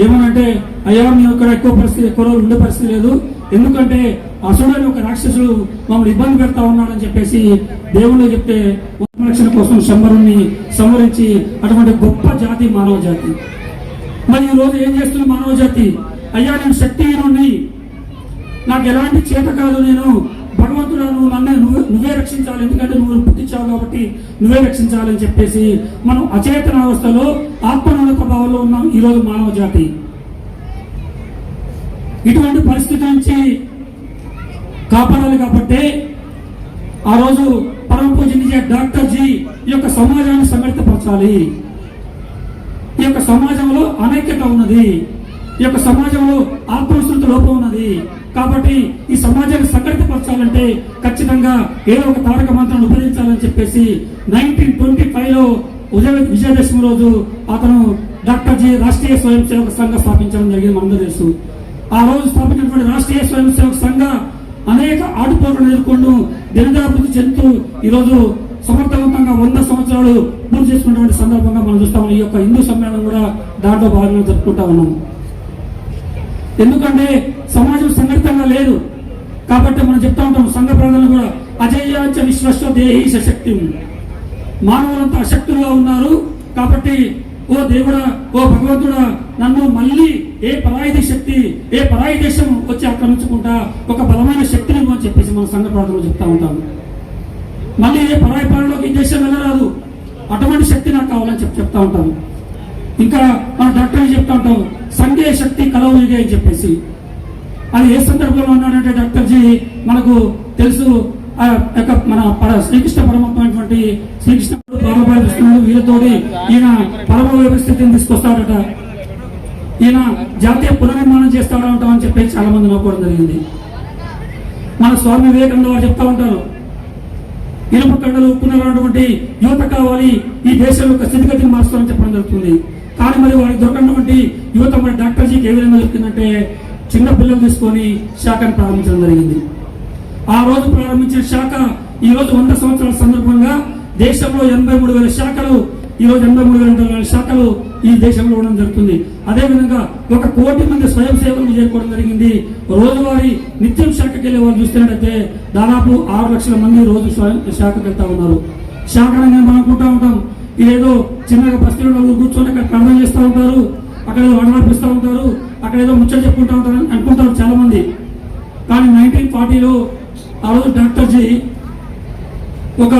ఏమనంటే, అయ్యా మేము ఇక్కడ ఎక్కువ రోజులు ఉండే పరిస్థితి లేదు, ఎందుకంటే అసుడని ఒక రాక్షసుడు మమ్మల్ని ఇబ్బంది పెడతా ఉన్నాడని చెప్పేసి దేవుళ్ళు చెప్తే రక్షణ కోసం శంబరుణ్ణి సంహరించి అటువంటి గొప్ప జాతి మానవ జాతి. మరి ఈ రోజు ఏం చేస్తుంది మానవ జాతి? అయ్యా నేను శక్తిహీనుణ్ణి, నాకు ఎలాంటి చేత కాదు, నేను భగవంతుడు, నువ్వే రక్షించాలి, ఎందుకంటే నువ్వు పుట్టించావు కాబట్టి నువ్వే రక్షించాలని చెప్పేసి మనం అచేతన అవస్థలో ఆత్మోన్నత భావంలో ఉన్నాం ఈరోజు మానవ జాతి. ఇటువంటి పరిస్థితి నుంచి కాపాడాలి కాబట్టి ఆ రోజు పరమ పూజనీయ డాక్టర్ జీ ఈ యొక్క సమాజాన్ని సంఘటితపరచాలి. ఈ యొక్క సమాజంలో అనైక్యత ఉన్నది, ఈ యొక్క సమాజంలో ఆత్మవిస్తృత లోపం ఉన్నది కాబట్టి ఈ సమాజాన్ని సంఘటితపరచాలంటే ఖచ్చితంగా ఏదో ఒక తారక మంత్రాన్ని ఉపయోగించాలని చెప్పేసి 1925లో విజయదశమి రోజు అతను డాక్టర్ జీ రాష్ట్రీయ స్వయం సేవక సంఘ స్థాపించడం జరిగింది. మనందరూ తెలుసు. ఆ రోజు స్థాపించినటువంటి రాష్ట్రీయ స్వయం సేవక సంఘ అనేక ఆటుపోట్లను ఎదుర్కొంటూ దినదాభివృద్ధి చెందుతూ ఈరోజు సమర్థవంతంగా 100 సంవత్సరాలు పూర్తి చేసుకున్నటువంటి సందర్భంగా మనం చూస్తాము. ఈ యొక్క హిందూ సమ్మేళనం కూడా దాంట్లో భాగంగా జరుపుకుంటా ఉన్నాం. ఎందుకంటే సమాజం సంఘటితంగా లేదు కాబట్టి మనం చెప్తా ఉంటాం, సంఘ ప్రజలను కూడా అజేయాంచ విశ్వస్వ దేహి సశక్తి, మానవులంతా అశక్తులుగా ఉన్నారు కాబట్టి ఓ దేవుడా, ఓ భగవంతుడా, నన్ను మళ్ళీ ఏ పరాయి శక్తి, ఏ పరాయి దేశం వచ్చి ఆక్రమించుకుంటా ఒక బలమైన శక్తిని అని చెప్పేసి మన సంఘ ప్రార్థనలు చెప్తా ఉంటాము. మళ్ళీ ఏ పరాయి పాలనలోకి ఈ దేశం వెళ్ళరాదు, అటువంటి శక్తి నాకు కావాలని చెప్తా ఉంటాము. ఇంకా మన డాక్టర్ చెప్తా ఉంటాం, సంఘే శక్తి కలవునిదే అని చెప్పేసి. అది ఏ సందర్భంలో ఉన్నాడంటే డాక్టర్ జీ మనకు తెలుసు, మన శ్రీకృష్ణ పరమాత్మైనటువంటి శ్రీకృష్ణ బాబాబాయి కృష్ణుడు వీళ్ళతోటి ఈయన పరమ వ్యవస్థితిని తీసుకొస్తాడట, ఈయన జాతీయ పునర్నిర్మాణం చేస్తాడంటాం అని చెప్పేసి చాలా మంది నవ్వుకోవడం జరిగింది. మన స్వామి వివేకానంద వారు చెప్తా ఉంటారు, ఇనుప కండలు ఉప్పున్నటువంటి యువత కావాలి, ఈ దేశం యొక్క స్థితిగతిని మార్చుతామని చెప్పడం జరుగుతుంది. కానీ మరి వారికి దొరకనటువంటి యువత మరి డాక్టర్ జీకి ఏ విధంగా దొరికిందంటే చిన్న పిల్లలు తీసుకొని శాఖను ప్రారంభించడం జరిగింది. ఆ రోజు ప్రారంభించిన శాఖ ఈ రోజు 100 సంవత్సరాల సందర్భంగా దేశంలో 83,000 శాఖలు, ఈ రోజు 83,000 శాఖలు ఈ దేశంలో ఉండడం జరుగుతుంది. అదేవిధంగా 1 కోటి మంది స్వయం సేవకులు చేరుకోవడం జరిగింది. రోజువారీ నిత్యం శాఖకి వెళ్ళే వాళ్ళు చూస్తున్నట్టయితే దాదాపు 6 లక్షల మంది రోజు శాఖకి వెళ్తా ఉన్నారు. శాఖను మనం అనుకుంటా ఉంటాం, ఇదేదో చిన్నగా బస్తీలో కూర్చొని అక్కడ ప్రార్థన చేస్తూ ఉంటారు, అక్కడ ఏదో వడనడిపిస్తూ ఉంటారు, అక్కడ ఏదో ముచ్చట చెప్పుకుంటూ ఉంటారు అనుకుంటారు చాలా మంది. కానీ 1940లో ఆ రోజు డాక్టర్ జీ ఒక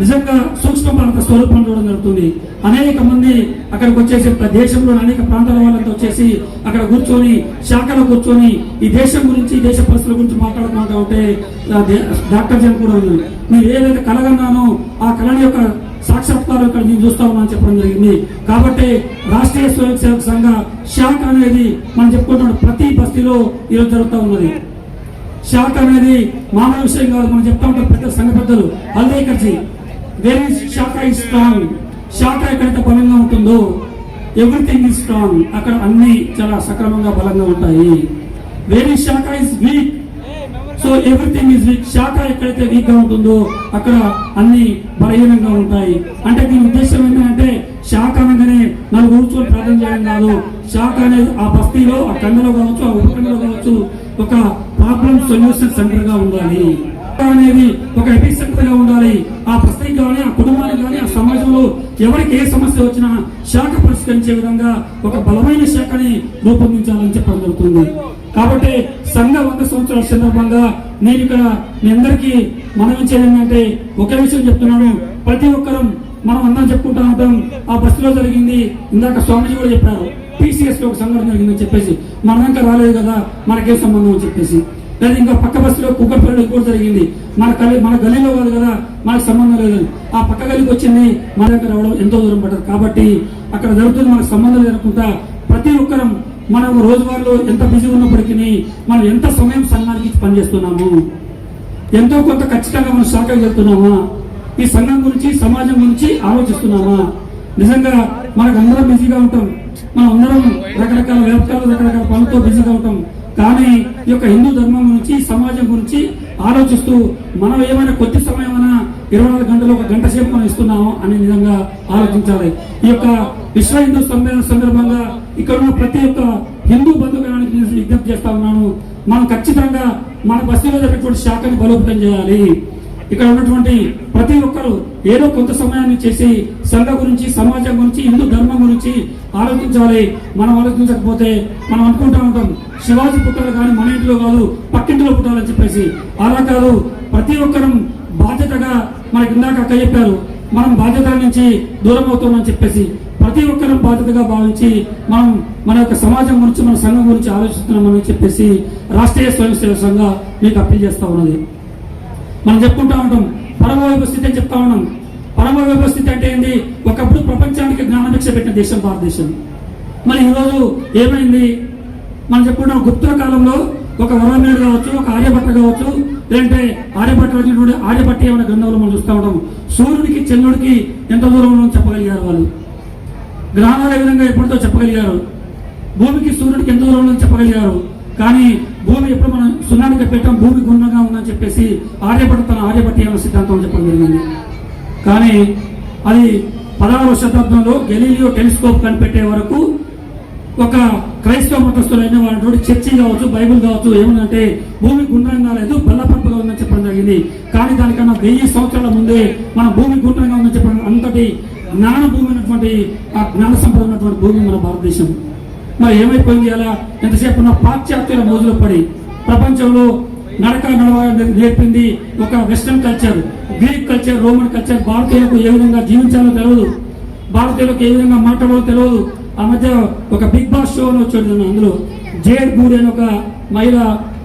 నిజంగా సూక్ష్మ భారత స్వరూపం చూడడం జరుగుతుంది. అనేక మంది అక్కడికి వచ్చేసి దేశంలోని అనేక ప్రాంతాల వాళ్ళంతా వచ్చేసి అక్కడ కూర్చొని శాఖలో కూర్చొని ఈ దేశం గురించి, దేశ పరిస్థితుల గురించి మాట్లాడుకుంటూ ఉంటే డాక్టర్ జన్ కూడా ఉంది, మీరు ఏదైతే కలగన్నానో ఆ కళని యొక్క సాక్షాత్కారం ఇక్కడ నేను చూస్తా ఉన్నా చెప్పడం జరిగింది. కాబట్టి రాష్ట్రీయ స్వయం సేవక సంఘ శాఖ అనేది మనం చెప్పుకుంటున్న ప్రతి బస్తీలో ఈరోజు జరుగుతూ ఉన్నది. శాఖ అనేది మామూలు విషయం కాదు. మనం చెప్తా ఉంటాం పెద్ద సంఘ పెద్దలు హల్దేకర్జీ, వేర్ ఇస్ శాఖ ఇస్ స్ట్రాంగ్. శాఖ ఎక్కడైతే బలంగా ఉంటుందో ఎవ్రీథింగ్ ఇస్ స్ట్రాంగ్, అక్కడ అన్ని చాలా సక్రమంగా బలంగా ఉంటాయి. వేర్ ఇస్ శాఖ is week, so everything is week. శాఖ ఎక్కడైతే వీక్ గా ఉంటుందో అక్కడ అన్ని బలహీనంగా ఉంటాయి. అంటే దీని ఉద్దేశం ఏంటంటే శాఖ అనగానే నన్ను కూర్చొని ప్రార్థన చేయడం కాదు. శాఖ అనేది ఆ బస్తీలో, ఆ కండలో కావచ్చు, ఆ ఉపఖండలో కావచ్చు, ఒక ప్రాబ్లం సొల్యూషన్ సెంటర్ గా ఉండాలి. అనేది ఒక ఎపిసెంటర్ గా ఉండాలి. ఆ బస్తీకి కానీ, ఆ కుటుంబానికి కానీ, ఆ సమాజంలో ఎవరికి ఏ సమస్య వచ్చినా శాఖ పరిష్కరించే విధంగా ఒక బలమైన శాఖని రూపొందించాలని చెప్పడం జరుగుతుంది. కాబట్టి సంఘ 100 సంవత్సరాల సందర్భంగా నేను ఇక్కడ మీ అందరికీ మనవి చేయాలంటే ఒకే విషయం చెప్తున్నాను. ప్రతి ఒక్కరూ మనం అందరం చెప్పుకుంటా ఉంటాం, ఆ బస్సులో జరిగింది, ఇందాక స్వామిజీ కూడా చెప్పారు, PCS లో ఒక సంఘటన జరిగిందని చెప్పేసి, మనదంకా రాలేదు కదా మనకేం సంబంధం అని చెప్పేసి. లేదా ఇంకా పక్క బస్సులో కుక్కపల్లి కూడా జరిగింది, మన గల్లీలో కాదు కదా మనకు సంబంధం లేదని, ఆ పక్క గల్లీకి వచ్చింది మన దగ్గర రావడం ఎంతో దూరం పడ్డది. కాబట్టి అక్కడ జరుగుతుంది మనకు సంబంధం లేకుండా ప్రతి ఒక్కరం మనం రోజువారీలో ఎంత బిజీ ఉన్నప్పటికీ మనం ఎంత సమయం సంఘానికి పనిచేస్తున్నాము, ఎంతో కొంత ఖచ్చితంగా మనం శాఖకు వెళ్తున్నామా, ఈ సంఘం గురించి, సమాజం గురించి ఆలోచిస్తున్నామా? నిజంగా మనకు అందరం బిజీగా ఉంటాం, మనం అందరం రకరకాల వ్యాపారాలు, రకరకాల పనులతో బిజీగా ఉంటాం. కానీ ఈ యొక్క హిందూ ధర్మం గురించి, సమాజం గురించి ఆలోచిస్తూ మనం ఏమైనా కొద్ది సమయమైనా 24 గంటలు, 1 గంట సేపు మనం ఇస్తున్నాము అనే విధంగా ఆలోచించాలి. ఈ యొక్క విశ్వ హిందూ సమ్మేళన సందర్భంగా ఇక్కడ ఉన్న ప్రతి ఒక్క హిందూ బంధుగణానికి విజ్ఞప్తి చేస్తా ఉన్నాను, మనం ఖచ్చితంగా మన బస్తీలో జరిగినటువంటి శాఖని బలోపేతం చేయాలి. ఇక్కడ ఉన్నటువంటి ప్రతి ఒక్కరు ఏదో కొంత సమయాన్ని చేసి సంఘ గురించి, సమాజం గురించి, హిందూ ధర్మం గురించి ఆలోచించాలి. మనం ఆలోచించకపోతే మనం అనుకుంటా ఉంటాం శివాజీ పుట్టాలి కానీ మన ఇంట్లో కాదు, పక్కింటిలో పుట్టాలని చెప్పేసి. అలా కాదు, ప్రతి ఒక్కరూ బాధ్యతగా, మనకి ఇందాక అక్క చెప్పారు, మనం బాధ్యత నుంచి దూరం అవుతామని చెప్పేసి ప్రతి ఒక్కరూ బాధ్యతగా భావించి మనం మన యొక్క సమాజం గురించి, మన సంఘం గురించి ఆలోచిస్తున్నామని చెప్పేసి రాష్ట్రీయ స్వయం సేవక సంఘ మీకు అప్పీల్ చేస్తా ఉన్నది. మనం చెప్పుకుంటా ఉంటాం పరమవైభవ స్థితి అని చెప్తా ఉన్నాం. పరమవైభవ స్థితి అంటే ఏంటి? ఒకప్పుడు ప్రపంచానికి జ్ఞానభిక్ష పెట్టిన దేశం భారతదేశం. మరి ఈరోజు ఏమైంది? మనం చెప్పుకుంటాం గుప్తుల కాలంలో ఒక వరమేడు కావచ్చు, ఒక ఆర్యభట్ట కావచ్చు, లేదంటే ఆర్యభట్ట ఏమైనా గ్రంథంలో మనం చూస్తూ ఉంటాం. సూర్యుడికి, చంద్రుడికి ఎంత దూరంలో చెప్పగలిగారు వాళ్ళు, గ్రహణాలు ఏ విధంగా ఎప్పటితో చెప్పగలిగారు, భూమికి సూర్యుడికి ఎంత దూరంలో చెప్పగలిగారు. కానీ భూమి ఎప్పుడు మనం సున్నానికి పెట్టాం, భూమి గుండ్రంగా ఉందని చెప్పేసి ఆర్యభట్ట సిద్ధాంతం చెప్పడం జరిగింది. కానీ అది 16వ శతాబ్దంలో గెలీలియో టెలిస్కోప్ కనిపెట్టే వరకు ఒక క్రైస్తవ మతస్థులైన వాళ్ళ చర్చి కావచ్చు, బైబుల్ కావచ్చు, ఏమంటే భూమి గుండ్రంగా లేదు, బల్లపంపుగా ఉందని చెప్పడం జరిగింది. కానీ దానికన్నా 1000 సంవత్సరాల ముందే మన భూమి గుండ్రంగా ఉందని చెప్పడం, అంతటి జ్ఞాన భూమి ఉన్నటువంటి, ఆ జ్ఞాన సంపద ఉన్నటువంటి భూమి మన భారతదేశం. మరి ఏమైపోయింది? అలా ఎంతసేపు ఉన్న పాశ్చాత్యుల మోజులో పడి ప్రపంచంలో నడవాలని నేర్పింది ఒక western culture, Greek culture, Roman culture. భారతీయులకు ఏ విధంగా జీవించాలో తెలియదు, భారతీయులకు ఏ విధంగా మాట్లాడాలో తెలియదు. ఆ మధ్య ఒక బిగ్ బాస్ షో అని వచ్చాడు, అందులో జేడ్ గూడ్ అని ఒక మహిళ,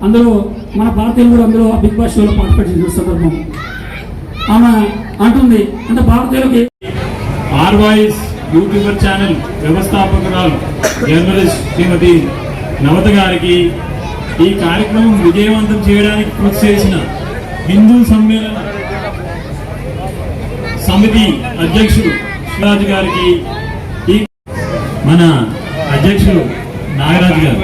అందులో మన భారతీయులు కూడా అందులో ఆ బిగ్ బాస్ షోలో పార్టిసిపేట్ చేసిన సందర్భం ఆమె అంటుంది, అంటే భారతీయులకి ఆర్వాయిస్ యూట్యూబర్ ఛానల్ వ్యవస్థాపకురాలు జర్నలిస్ట్ శ్రీమతి నవత గారికి, ఈ కార్యక్రమం విజయవంతం చేయడానికి కృషి చేసిన హిందూ సమ్మేళన సమితి అధ్యక్షుడు శివరాజు గారికి, ఈ మన అధ్యక్షుడు నాగరాజు గారు,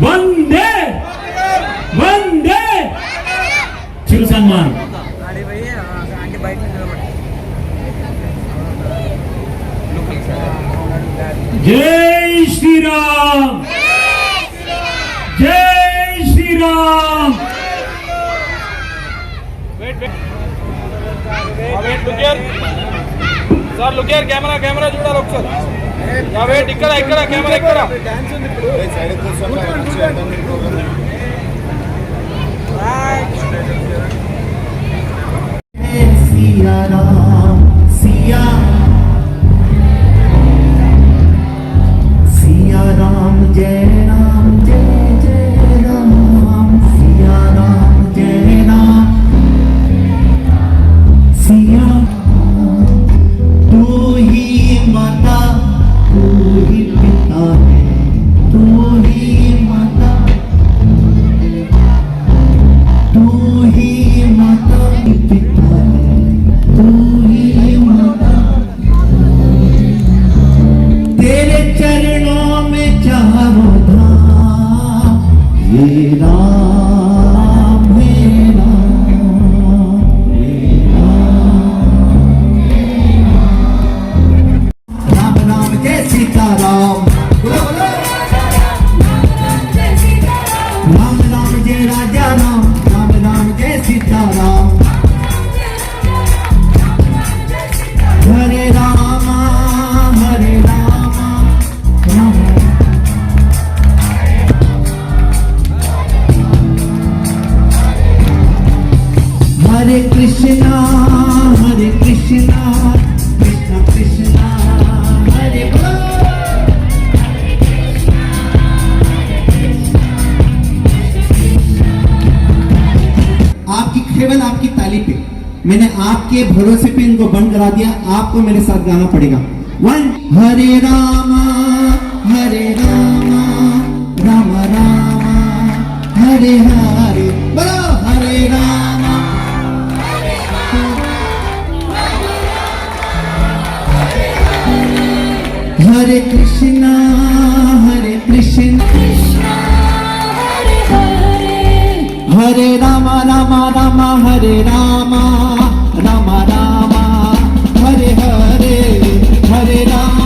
వందే వందే చిరు సన్మాన్. జై శ్రీరామ్ జై Shriram. Sir look here camera చూడాలి ఒకసారి. వెయిట్ ఇక్కడ కెమెరా ఇక్కడ. सिया राम सिया सिया राम जय राम सिया राम जय राम सिया. तू ही माता तू ही पिता है तू ही माता तू ही माता पिता तू ही माता. तेरे चरणों में चारों धाम ये राम है राम राम जय सीताराम. राम राम जय राजा राम राम जय सीताराम. हरे रामा राम. हरे कृष्णा कृष्ण कृष्ण हरे बोल. आपकी केवल आपकी ताली पे मैंने आपके भरोसे पे इनको बंद करा दिया. आपको मेरे साथ गाना पड़ेगा. 1 हरे रामा राम राम हरे हरे. बोलो हरे रामा हरे कृष्णा हरे राम हरे राम हरे हरे राम.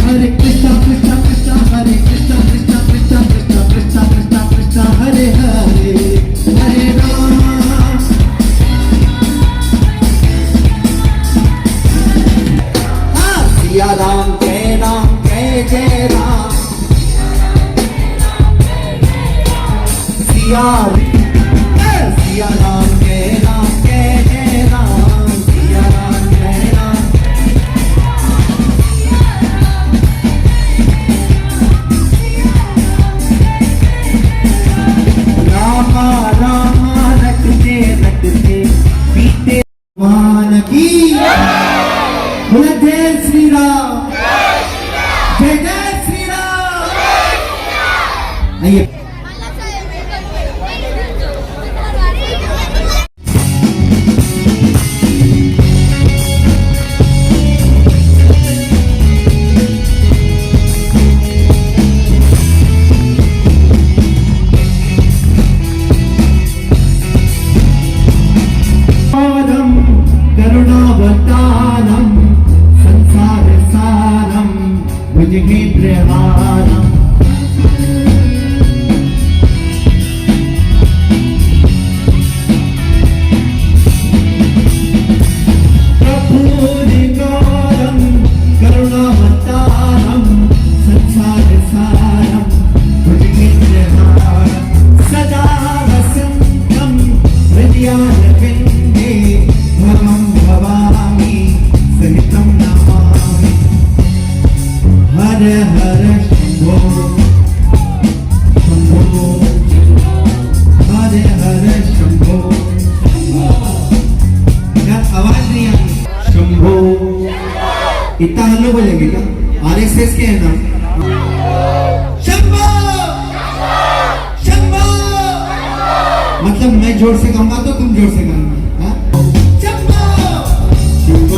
हरे कृष्ण हरे कृष्ण हरे हरे राम. सिया राम जय राम सिया राम जय राम सिया राम जय राम. राम रटते पीते मान की. बोले जय श्री राम जय श्री राम. आइए करुणावतारम संसार सारम भुजगेन्द्रहारम. प्रभुनिकारम करुणावतारम संसार सारम भुजगेन्द्रहारम. सदा वसंतम हृदयारविन्दे भवं भवामि सहितं नमामि. हर हर शंभो हर हर शंभो. यार आवाज नहीं आ रही. शंभो इतना हल्लो बोलेंगे क्या? RSS के है ना. शंभो शंभो मतलब मैं जोर से गाऊंगा तो तुम जोर से गाना. शंभो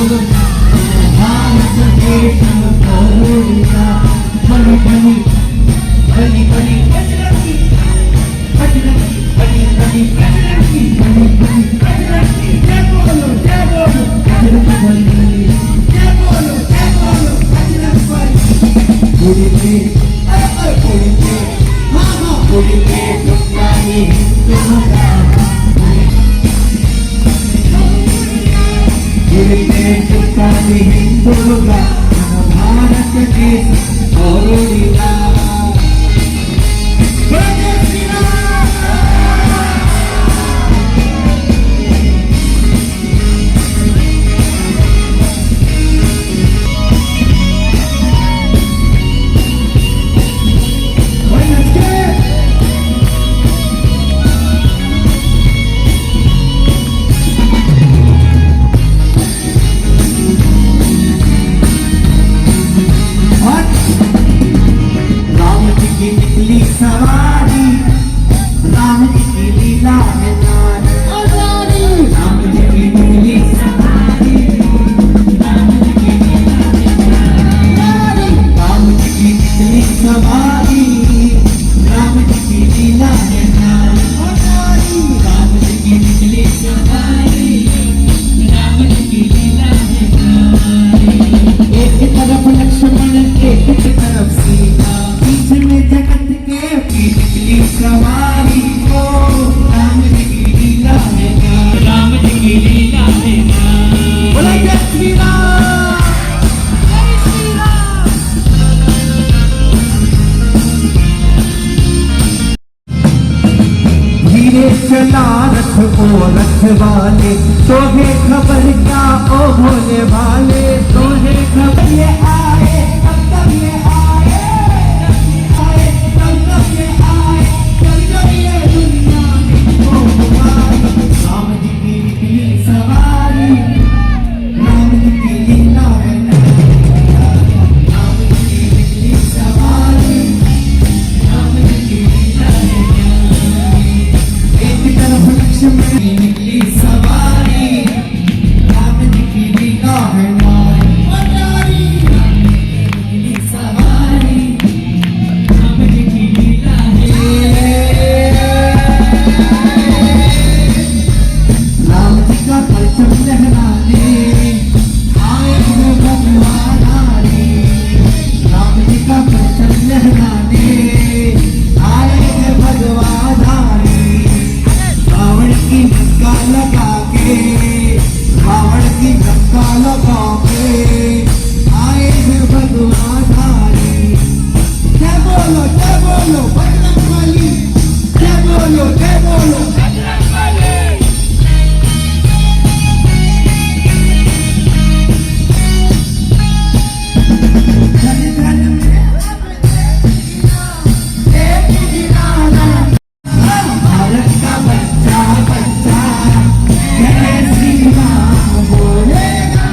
भारत देश तोड़िया बनी बनी बनी बनी बजरंगी बजरंगी बनी बनी बजरंगी बनी बनी बजरंगी जय बोलो बजरंग बली जय बोलो बजरंग बली पूरी पे पूरी पे हाँ हाँ पूरी पे दुनियाई हिंदुगा पूरी पे दुनियाई हिंदुगा भारत देश तोड़िया सवारी राम जी की लीला है नारी राम जी की नीली सवारी राम जी की लीला है नारी राम जी की नीली सवारी राम जी की लीला है नारी राम जी की नीली सवारी राम जी की लीला है नारी एक तरफ लक्ष्मण एक तरफ सीता बीच में जगत निकली सवारी को राम जी की लीला है राम जी की लीला है बोला जय श्री राम जय श्री राम धीरे चला रथ को रखवाले तोहे खबर क्या ओ भोले भाले तोहे खबर ये आए तब ये आए राम जी की निकली सवारी राम जी की लीला है राम जी की निकली सवारी राम जी की लीला है एक तरफ लक्ष्मण की निकली सवारी राम जी की लीला है नारी राम जी की निकली सवारी राम जी की लीला है राम जी का परचम लहराने आए हैं भगवान राम जी का परचम लहराने आए हैं भगवान रावण की धक्का लगा के रावण की धक्का लगा के आए हैं भगवान जय बोलो बजरंग बली जय बोलो बजरंग बली भारत का बच्चा जय श्री राम बोलेगा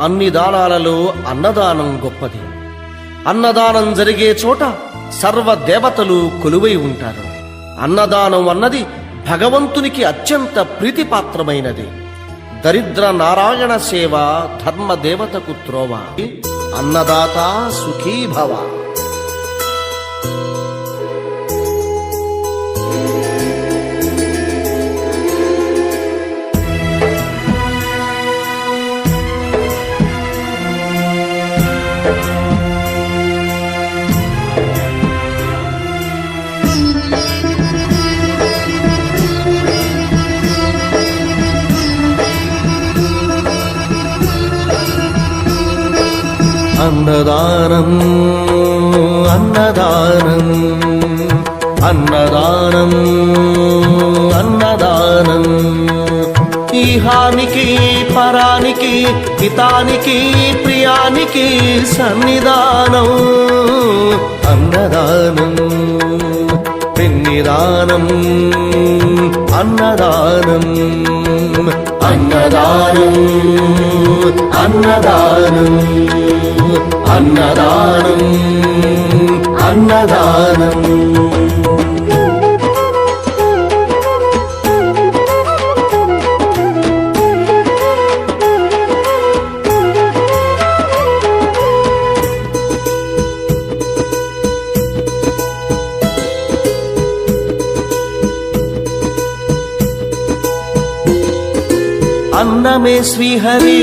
అన్ని దానాలలో అన్నదానం గొప్పది. అన్నదానం జరిగే చోట సర్వ దేవతలు కొలువై ఉంటారు. అన్నదానం అన్నది భగవంతునికి అత్యంత ప్రీతిపాత్రమైనది. దరిద్ర నారాయణ సేవ ధర్మ దేవతకు త్రోవ. అన్నదాత సుఖీభవ. అన్నదానం అన్నదానం అన్నదానం అన్నదానం. ఈహానికి పరానికి హితానికి ప్రియానికి సన్నిధానం. అన్నదానం పిన్నిదానం అన్నదానం అన్నదానం అన్నదానం అన్నదానం అన్నదానం. అన్నమే శ్రీహరి